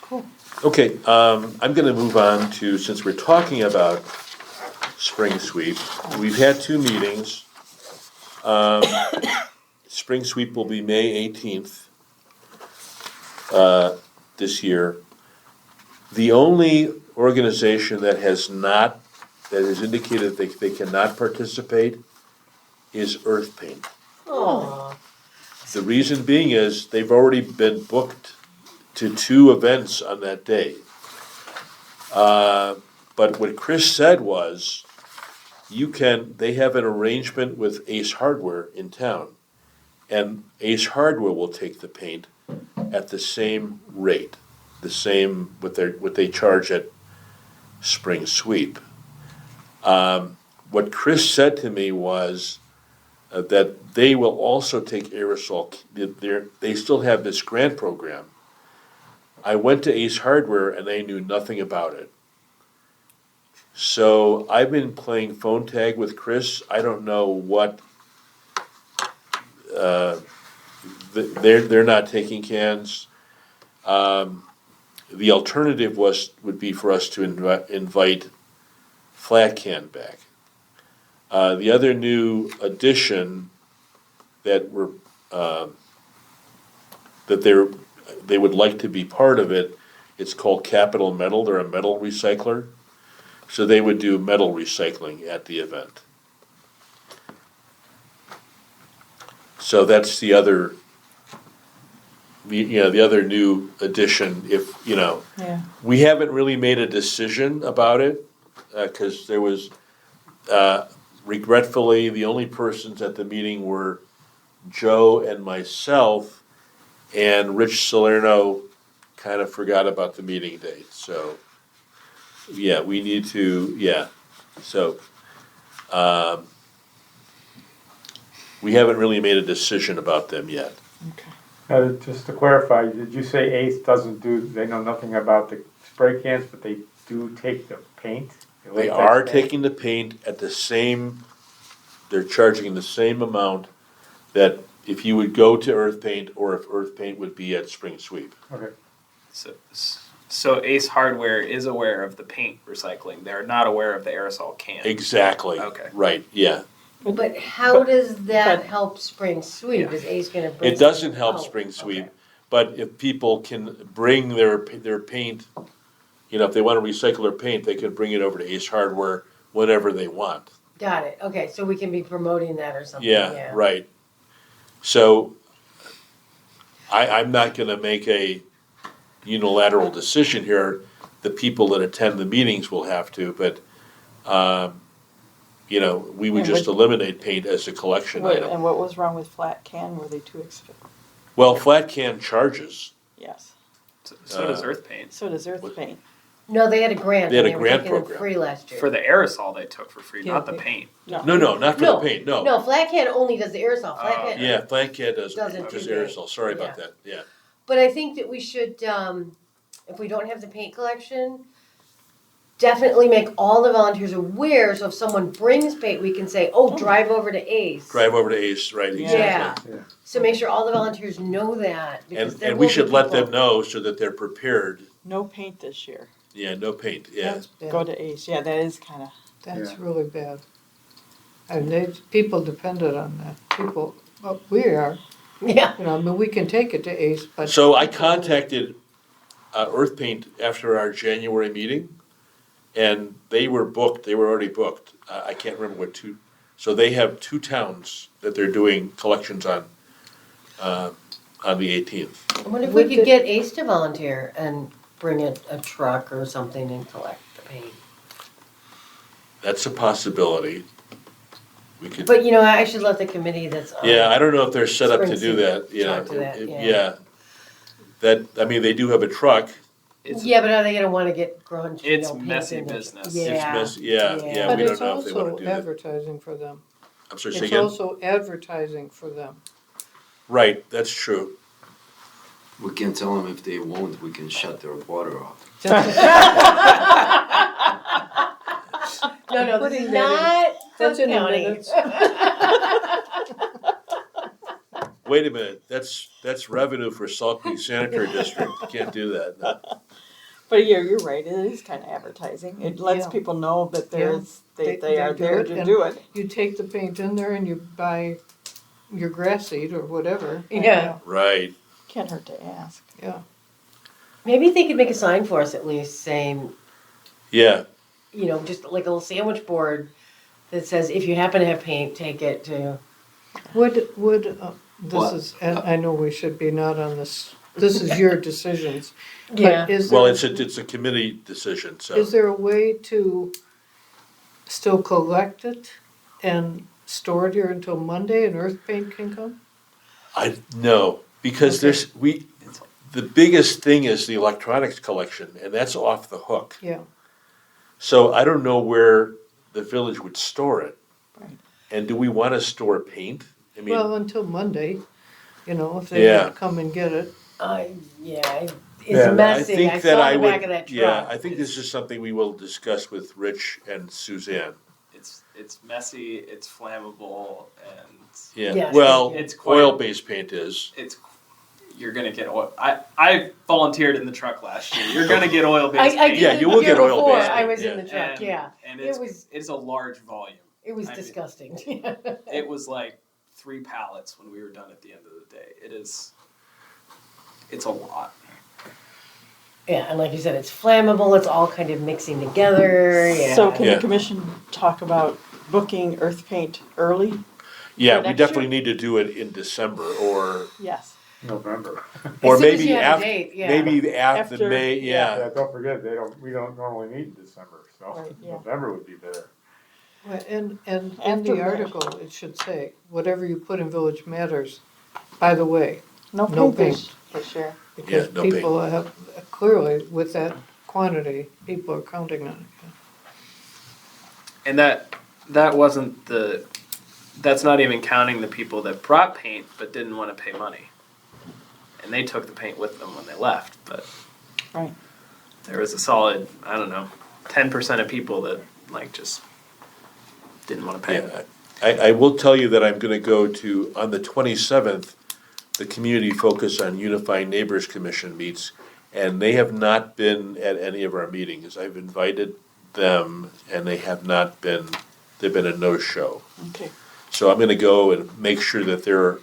Cool. Okay, I'm gonna move on to, since we're talking about spring sweep, we've had two meetings. Spring sweep will be May 18th, this year. The only organization that has indicated they cannot participate is Earth Paint. Aw. The reason being is they've already been booked to two events on that day. But what Chris said was, they have an arrangement with Ace Hardware in town. And Ace Hardware will take the paint at the same rate, what they charge at Spring Sweep. What Chris said to me was that they will also take aerosol, they still have this grant program. I went to Ace Hardware and they knew nothing about it. So I've been playing phone tag with Chris. I don't know what, they're not taking cans. The alternative would be for us to invite Flat Can back. The other new addition that they would like to be part of it, it's called Capital Metal, they're a metal recycler. So they would do metal recycling at the event. So that's the other new addition, Yeah. we haven't really made a decision about it, cause there was, regretfully, the only persons at the meeting were Joe and myself, and Rich Salerno kind of forgot about the meeting date, so, yeah, we need to, so, we haven't really made a decision about them yet. Okay. Just to clarify, did you say Ace they know nothing about the spray cans, but they do take the paint? The They latex are paint? taking the paint at they're charging the same amount that if you would go to Earth Paint or if Earth Paint would be at Spring Sweep. Okay. So Ace Hardware is aware of the paint recycling. They're not aware of the aerosol can. Exactly. Okay. Right, yeah. But how does that but- help spring sweep? Is Ace gonna bring? It doesn't help Oh, Spring Sweep, okay. but if people can bring their paint, if they wanna recycle their paint, they can bring it over to Ace Hardware whenever they want. Got it, okay, so we can be promoting that or something, Yeah, right. So, I'm not gonna make a unilateral decision here. the people that attend the meetings will have to, but, you know, we would Yeah, just but- eliminate paint as a collection item. And what was wrong with flat can? Were they too expensive? Well, flat can charges. Yes. So does earth paint. So does earth paint. No, they had a grant. They had and a were grant taking them program. free last year. For the aerosol they took for free, Yeah, not the they- paint. No, not for the No, paint, no. No, Flat Can only does the aerosol. Flat Oh, Can. Yeah, flat can doesn't, Doesn't just do paint. aerosol, sorry about that, yeah. But I think that we should, if we don't have the paint collection, definitely make all the volunteers aware, so if someone brings paint, we can say, oh, drive over to Ace. Drive over to Ace, right, Yeah. exactly. So make sure all the volunteers know that, because And, there and we will be should let them people- know so that they're prepared. No paint this year. Yeah, no paint, yeah. That's bad. Go to Ace. Yeah, that is kind of. That's Yeah. really bad. And people depended on that. People, well, we are, Yeah, you know, I mean, we can take it to Ace, but. So I contacted Earth Paint after our January meeting, and they were booked, they were already booked. I can't remember what two, so they have 2 towns that they're doing collections on the 18th. I wonder if we Would could the- get Ace to volunteer and bring a truck or something and collect the paint. That's a possibility. We could, But, you know, I should let the committee that's on. yeah, I don't know if they're set up to do Spring that, you know. talk to that, yeah. Yeah. That, I mean, they do have a truck. It's, Yeah, but are they gonna wanna get grunge? you It's know, paint messy in it? business. It's Yeah. It's yeah, Yeah. But we don't it's know if they wanna also do that. advertising for them. I'm sorry, say It's again? also advertising for them. Right, that's true. We can tell them if they won't, we can shut their water off. No, no, this Putting is that not that's Cook in the County. minutes. Wait a minute, that's revenue for Salt Creek Sanitary District, you can't do that, no. But yeah, you're right. It is kind of advertising. It lets Yeah. people know that there's They- they are they do there it, to and- do it. You take the paint in there and you buy your grass seed or whatever. Yeah. Right, Can't hurt to ask. Yeah. Maybe they could make a sign for us at least saying, yeah, you know, just like a little sandwich board that says, if you happen to have paint, take it to. Would, this What? is, and I know we should be not on this is your decisions. but Yeah. is well, there- it's a committee decision, so. Is there a way to still collect it and store it here until Monday and earth paint can come? No, because Okay. the biggest thing is the electronics collection, and that's off the hook. Yeah. So I don't know where the village would store it. Right. And do we wanna store paint? I mean, Well, until Monday, you know, if they Yeah. come and get it. Yeah, it's Yeah, I messy. I saw the back of that truck. yeah, I think this is something we will discuss with Rich and Suzanne. It's messy, it's flammable, and Yeah, Yes. well, It's quite- oil-based paint is. you're gonna get oil. I volunteered in the truck last year. You're gonna get oil-based I paint. Yeah, did you the will year get oil before based I paint, was yeah. in the truck, And- yeah. And It was- it's a large volume. It was I mean- disgusting. It was like 3 pallets when we were done at the end of the day. It's a lot. Yeah, and like you said, it's flammable, it's all kind of mixing together, yeah. So can Yeah. the commission talk about booking earth paint early? Yeah, For we next definitely year? need to do it in December or Yes. November. or As soon as maybe you have a after date, yeah. maybe after After- May, yeah. Yeah, don't forget, we don't normally meet in December, so Right, yeah. November would be better. Well, and in After the May. article, it should say, whatever you put in Village Matters, by the way, No No paint this year. because no paint. people have, clearly, with that quantity, people are counting on it. And that wasn't that's not even counting the people that brought paint but didn't want to pay money. And they took the paint with them when they left, but Right. there was a solid, I don't know, 10% of people that like just didn't want to pay. Yeah, I will tell you that I'm gonna go to, on the 27th, the Community Focus on Unifying Neighbors Commission meets, and they have not been at any of our meetings. I've invited them, and they have not been, they've been a no-show. Okay. So I'm gonna go and make sure that they're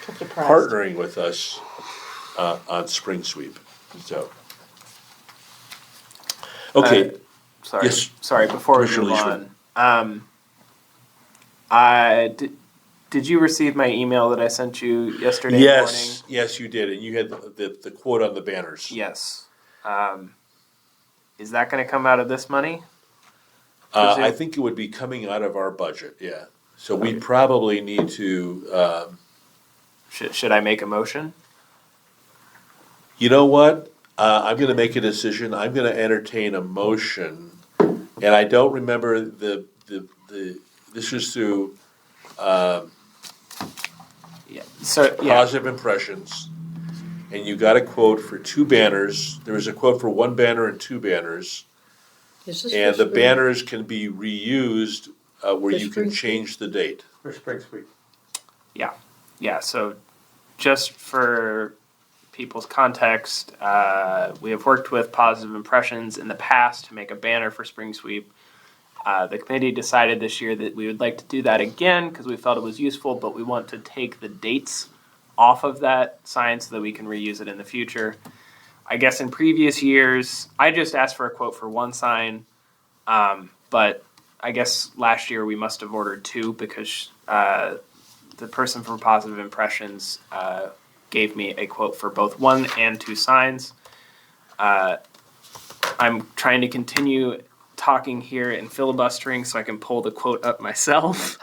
Kept apprised. partnering with us on Spring Sweep, so. Okay, Sorry. Yes. Sorry, before we Commissioner move Leishman. on. Did you receive my email that I sent you yesterday morning? yes, you did, and you had the quote on the banners. Yes. is that gonna come out of this money? I Presume- think it would be coming out of our budget, yeah. So we Okay. probably need to, Should I make a motion? you know what? I'm gonna make a decision. I'm gonna entertain a motion. And I don't remember this was through Yeah. So yeah. Positive Impressions. And you got a quote for 2 banners. There was a quote for 1 banner and 2 banners. Is this And for the spring? banners can be reused where For you spring can change the date. For spring sweep. Yeah, so just for people's context, we have worked with Positive Impressions in the past to make a banner for Spring Sweep. The committee decided this year that we would like to do that again because we felt it was useful, but we want to take the dates off of that sign so that we can reuse it in the future. I guess in previous years, I just asked for a quote for 1 sign, but I guess last year we must have ordered 2 because the person from Positive Impressions gave me a quote for both 1 and 2 signs. I'm trying to continue talking here and filibustering so I can pull the quote up myself.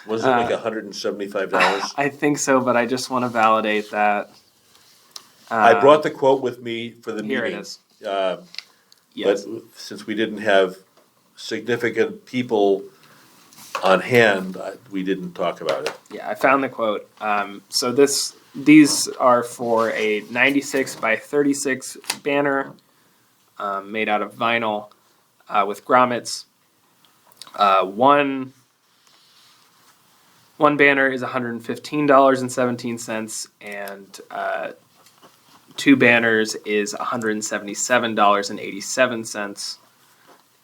Was it like $175? I think so, but I just want to validate that. I brought the quote with me for the meeting. Here it is. But Yes. since we didn't have significant people on hand, we didn't talk about it. Yeah, I found the quote. So these are for a 96 by 36 banner made out of vinyl with grommets. One banner is $115.17, and 2 banners is $177.87.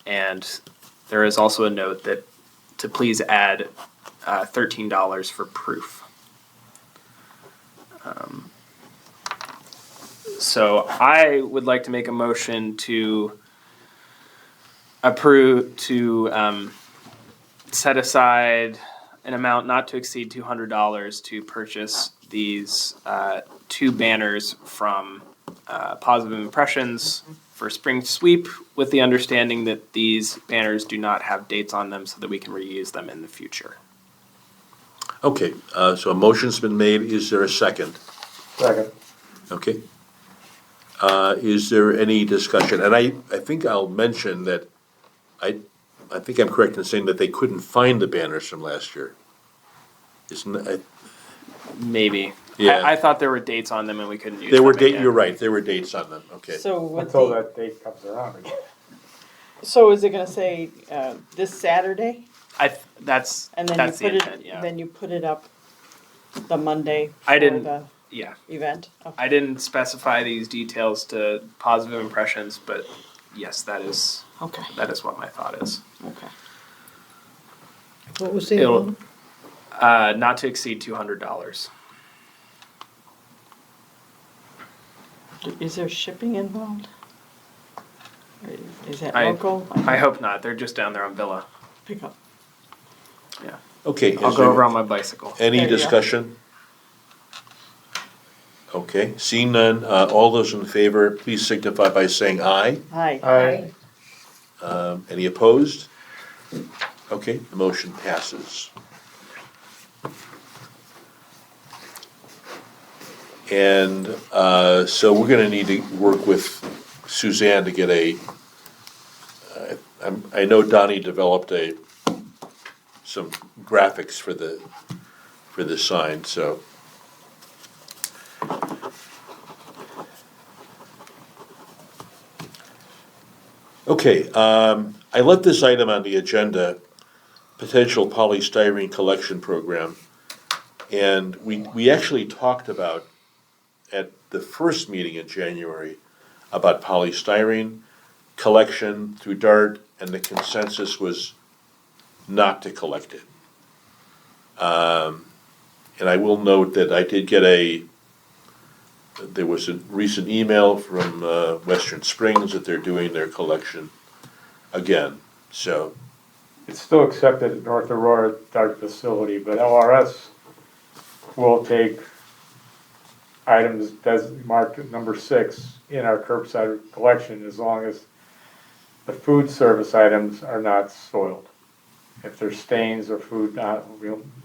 And there is also a note that to please add $13 for proof. So I would like to make a motion to approve to set aside an amount not to exceed $200 to purchase these 2 banners from Positive Impressions for Spring Sweep, with the understanding that these banners do not have dates on them so that we can reuse them in the future. Okay, so a motion's been made. Is there a second? Second. Okay. Is there any discussion? And I think I'll mention that I think I'm correct in saying that they couldn't find the banners from last year. Isn't it? Maybe. Yeah. I thought there were dates on them and we couldn't use There them were again. you're right, there were dates on them, okay. So with Until the, that date comes around again. so is it gonna say, this Saturday? That's And then that's you the put intent, it, yeah. then you put it up the Monday I for didn't- the Yeah. event? Okay. I didn't specify these details to Positive Impressions, but yes, that is Okay, what my thought is. okay. What was the It'll- amount? Not to exceed $200. Is there shipping involved? Or is that I- local? I hope not. They're just down there on Villa. Pick up. Okay. I'll is go there over on my bicycle. Any There you go. discussion? Okay, seeing none, all those in favor, please signify by saying aye. Hi. Aye. Any opposed? Okay, the motion passes. And so we're gonna need to work with Suzanne to get I know Donnie developed some graphics for the sign, so. Okay, I left this item on the agenda, potential polystyrene collection program. And we actually talked about, at the first meeting in January, about polystyrene collection through DART, and the consensus was not to collect it. And I will note that I did get there was a recent email from Western Springs that they're doing their collection again, so. It's still accepted at North Aurora Dart Facility, but LRS will take items marked at number 6 in our curbside collection as long as But food service items are not soiled. If there's stains or food not,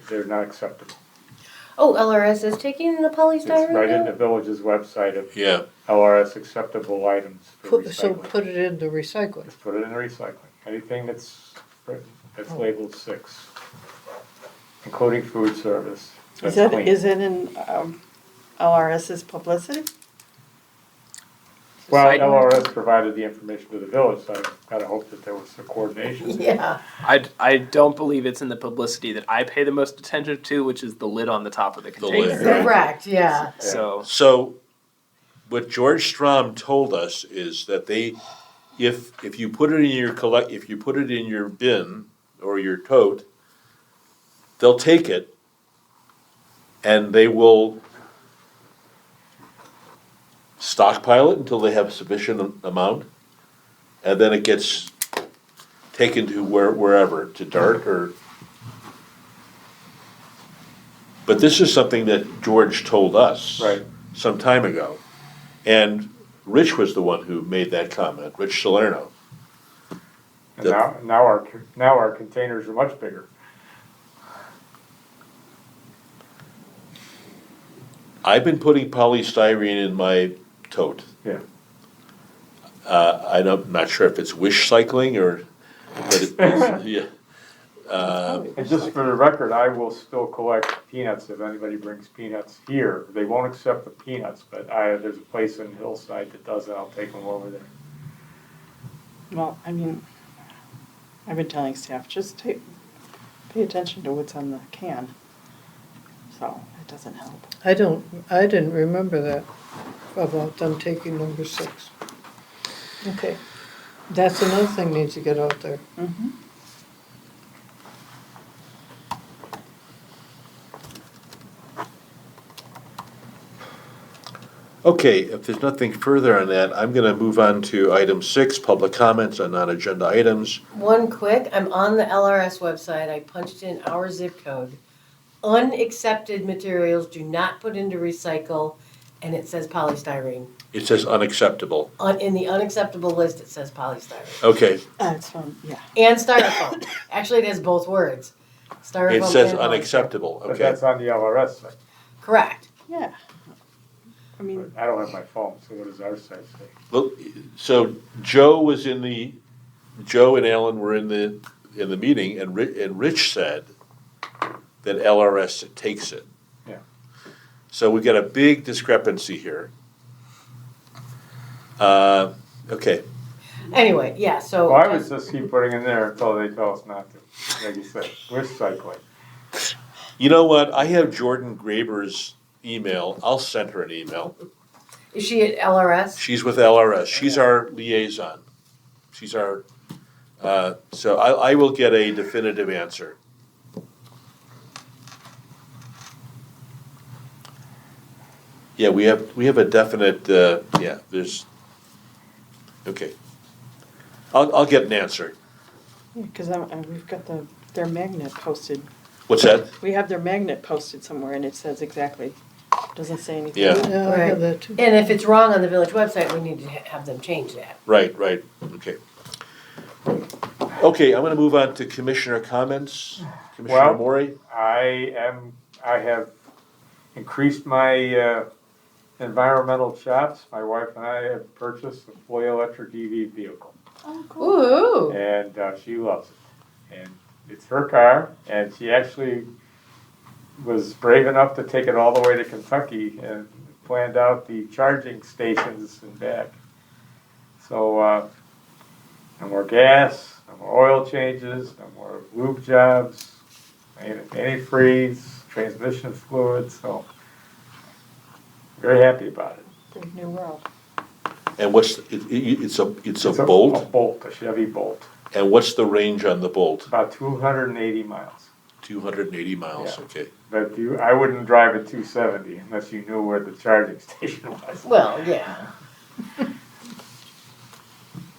they're not acceptable. Oh, LRS is taking the It's polystyrene right in the now? village's website of Yeah, LRS acceptable items for So recycling. put it in the recycling. Just put it in the recycling. Anything that's labeled 6, including food service. Is that's that, clean. is it in LRS's publicity? Well, I- LRS provided the information to the village, so I gotta hope that there was some coordination. Yeah. I don't believe it's in the publicity that I pay the most attention to, which is the lid on the top of the container. lid, right. Correct, yeah. So so what George Strom told us is that if you put it in your if you put it in your bin or your tote, they'll take it and they will stockpile it until they have a sufficient amount, and then it gets taken to wherever, to Dart or. But this is something that George told us. Right. Some time ago. And Rich was the one who made that comment, Rich Salerno. And now our containers are much bigger. I've been putting polystyrene in my tote. Yeah. I'm not sure if it's wish cycling or, but it's, yeah. And just for the record, I will still collect peanuts if anybody brings peanuts here. They won't accept the peanuts, but there's a place in Hillside that does it. I'll take them over there. Well, I mean, I've been telling staff, just pay attention to what's on the can. So, it doesn't help. I didn't remember that, about them taking number 6. Okay, that's another thing needs to get out there. Mm-hmm. Okay, if there's nothing further on that, I'm gonna move on to item 6, public comments on non-agenda items. One quick, I'm on the LRS website, I punched in our zip code. Unaccepted materials do not put into recycle, and it says polystyrene. It says unacceptable. In the unacceptable list, it says polystyrene. Okay, That's fun, yeah. And styrofoam. Actually, it has both words. Styrofoam it says and polystyrene. unacceptable, But okay. that's on the LRS site. Correct. Yeah. I mean, But I don't have my phone, so what does our site say? Look, so Joe and Alan were in the meeting, and Rich said that LRS takes it. Yeah. So we got a big discrepancy here. Okay, Anyway, yeah, so. Well, I would just keep putting in there until they tell us not to. Like you said, we're cycling. you know what, I have Jordan Graber's email, I'll send her an email. Is she at LRS? She's with LRS, she's our liaison. She's our, so I will get a definitive answer. Yeah, we have a definite, yeah, there's, okay. I'll get an answer. because we've got their magnet posted. What's that? We have their magnet posted somewhere and it says exactly, doesn't say anything. Yeah. Yeah, I Right. have that too. And if it's wrong on the village website, we need to have them change that. Right, okay. Okay, I'm gonna move on to commissioner comments. Commissioner Well- Maury? I have increased my environmental chops. My wife and I have purchased a fully electric EV vehicle. Ooh. And she loves it. And it's her car, and she actually was brave enough to take it all the way to Kentucky and planned out the charging stations and back. So, no more gas, no more oil changes, no more lube jobs, antifreeze, transmission fluid, so very happy about it. Brave new world. And it's a A Bolt? Bolt, a Chevy Bolt, And what's the range on the Bolt? about 280 miles. 280 miles, Yeah. okay. But I wouldn't drive at 270 unless you knew where the charging station was. Well, yeah.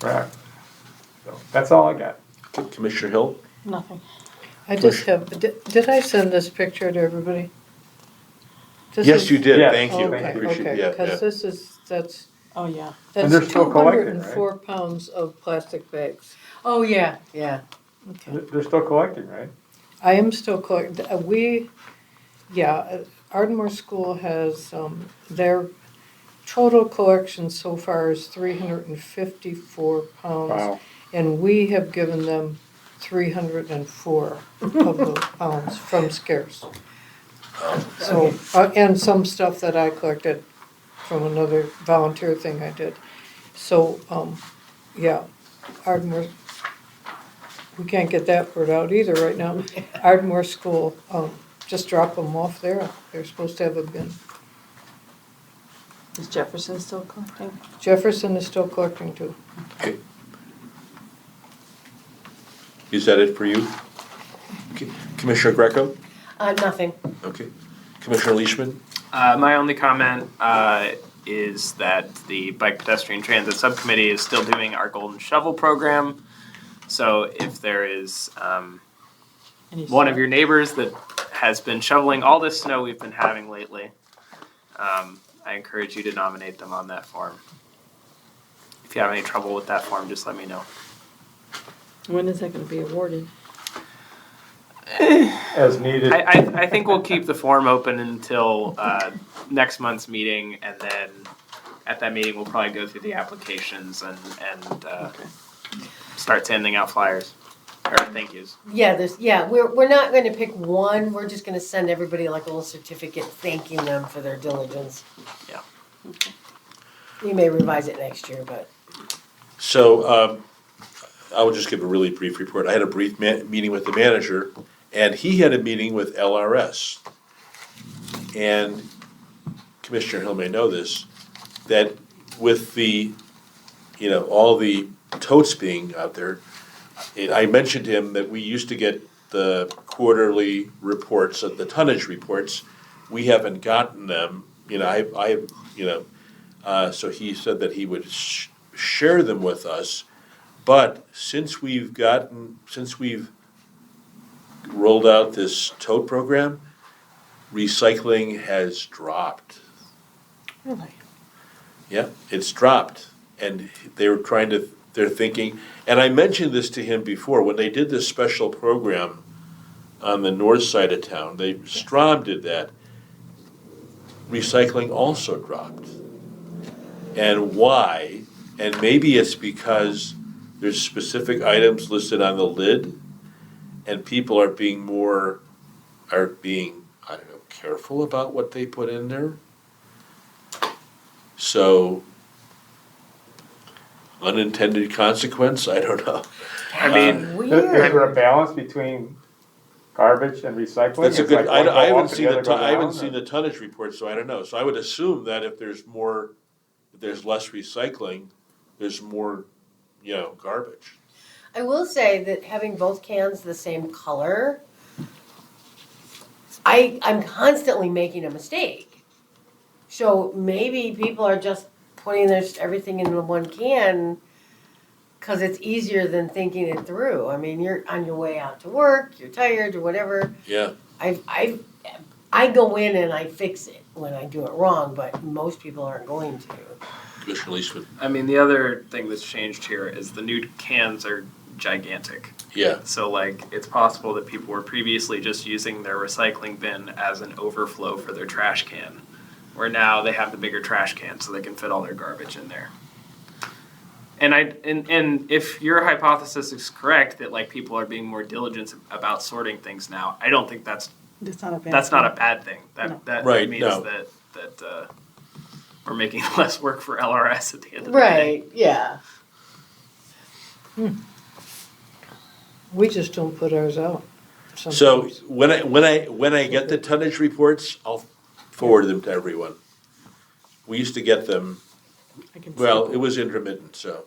Right. So that's all I got. Commissioner Hill? Nothing. I just have, did I send this picture to everybody? This Yes, is- you did, Yes. thank you. Okay, Appreciate it. okay, Yeah, because that's Oh, yeah. And they're That's still collecting, 204 pounds of plastic bags. Oh, yeah, yeah. Okay. They're still collecting, right? I am still collecting, Ardmore School has, their total collection so far is 354 pounds. Wow. And we have given them 304 of those pounds from scarce. So, and some stuff that I collected from another volunteer thing I did. So, yeah, Ardmore, we can't get that word out either right now. Ardmore School, just drop them off there. They're supposed to have a bin. Is Jefferson still collecting? Jefferson is still collecting too. Okay. Is that it for you? Okay. Commissioner Greco? Nothing. Okay. Commissioner Leishman? My only comment is that the Bike Pedestrian Transit Subcommittee is still doing our Golden Shovel program. So if there is one of your neighbors that has been shoveling all this snow we've been having lately, I encourage you to nominate them on that form. If you have any trouble with that form, just let me know. When is that gonna be awarded? As needed. I think we'll keep the form open until next month's meeting, and then at that meeting we'll probably go through the applications and start sending out flyers or thank yous. Yeah, we're not going to pick one. We're just going to send everybody like a little certificate thanking them for their diligence. Yeah. Okay. We may revise it next year, but. So, I will just give a really brief report. I had a brief meeting with the manager, and he had a meeting with LRS. And Commissioner Hill may know this, that with the, all the totes being out there, I mentioned to him that we used to get the quarterly reports, the tonnage reports. We haven't gotten them, so he said that he would share them with us. But since we've rolled out this tote program, recycling has dropped. Really? Yeah, it's dropped. And they're thinking, and I mentioned this to him before, when they did this special program on the north side of town, Strom did that, recycling also dropped. And why? And maybe it's because there's specific items listed on the lid, and people are being, careful about what they put in there. So, unintended consequence, I don't know. I mean, Is there a balance between garbage and recycling? That's a It's good, like one go I haven't up and seen the other go I haven't down, seen or- the tonnage report, so I don't know. So I would assume that if there's less recycling, there's more, garbage. I will say that having both cans the same color, I'm constantly making a mistake. So maybe people are just putting everything into one can because it's easier than thinking it through. I mean, you're on your way out to work, you're tired or whatever. Yeah. I go in and I fix it when I do it wrong, but most people aren't going to. Commissioner Leishman. I mean, the other thing that's changed here is the new cans are gigantic. Yeah. So, it's possible that people were previously just using their recycling bin as an overflow for their trash can, where now they have the bigger trash can so they can fit all their garbage in there. And if your hypothesis is correct that people are being more diligent about sorting things now, I don't think that's Not a bad not a bad thing. That Right, means no. that we're making less work for LRS at the end of the day. Right, yeah. We just don't put ours out So sometimes. when I get the tonnage reports, I'll forward them to everyone. We used to get them, I can well, see. it was intermittent, so.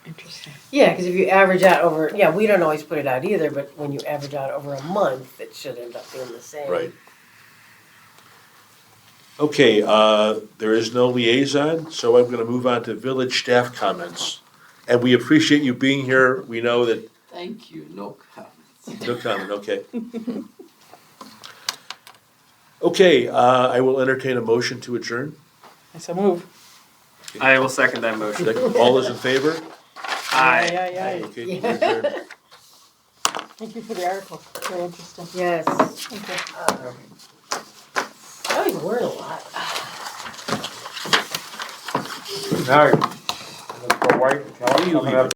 Interesting. Yeah, because if you average out over, we don't always put it out either, but when you average out over a month, it should end up being the same. Right. Okay, there is no liaison, so I'm gonna move on to village staff comments. And we appreciate you being here. We know that, Thank you, no comments. no comment, okay. Okay, I will entertain a motion to adjourn. I so move. I will second that motion. All those in favor? Aye. Aye. Okay, we're adjourned. Thank you for the article, very interesting. Yes. Thank you. I always learn a lot. Now, for white, tell them coming up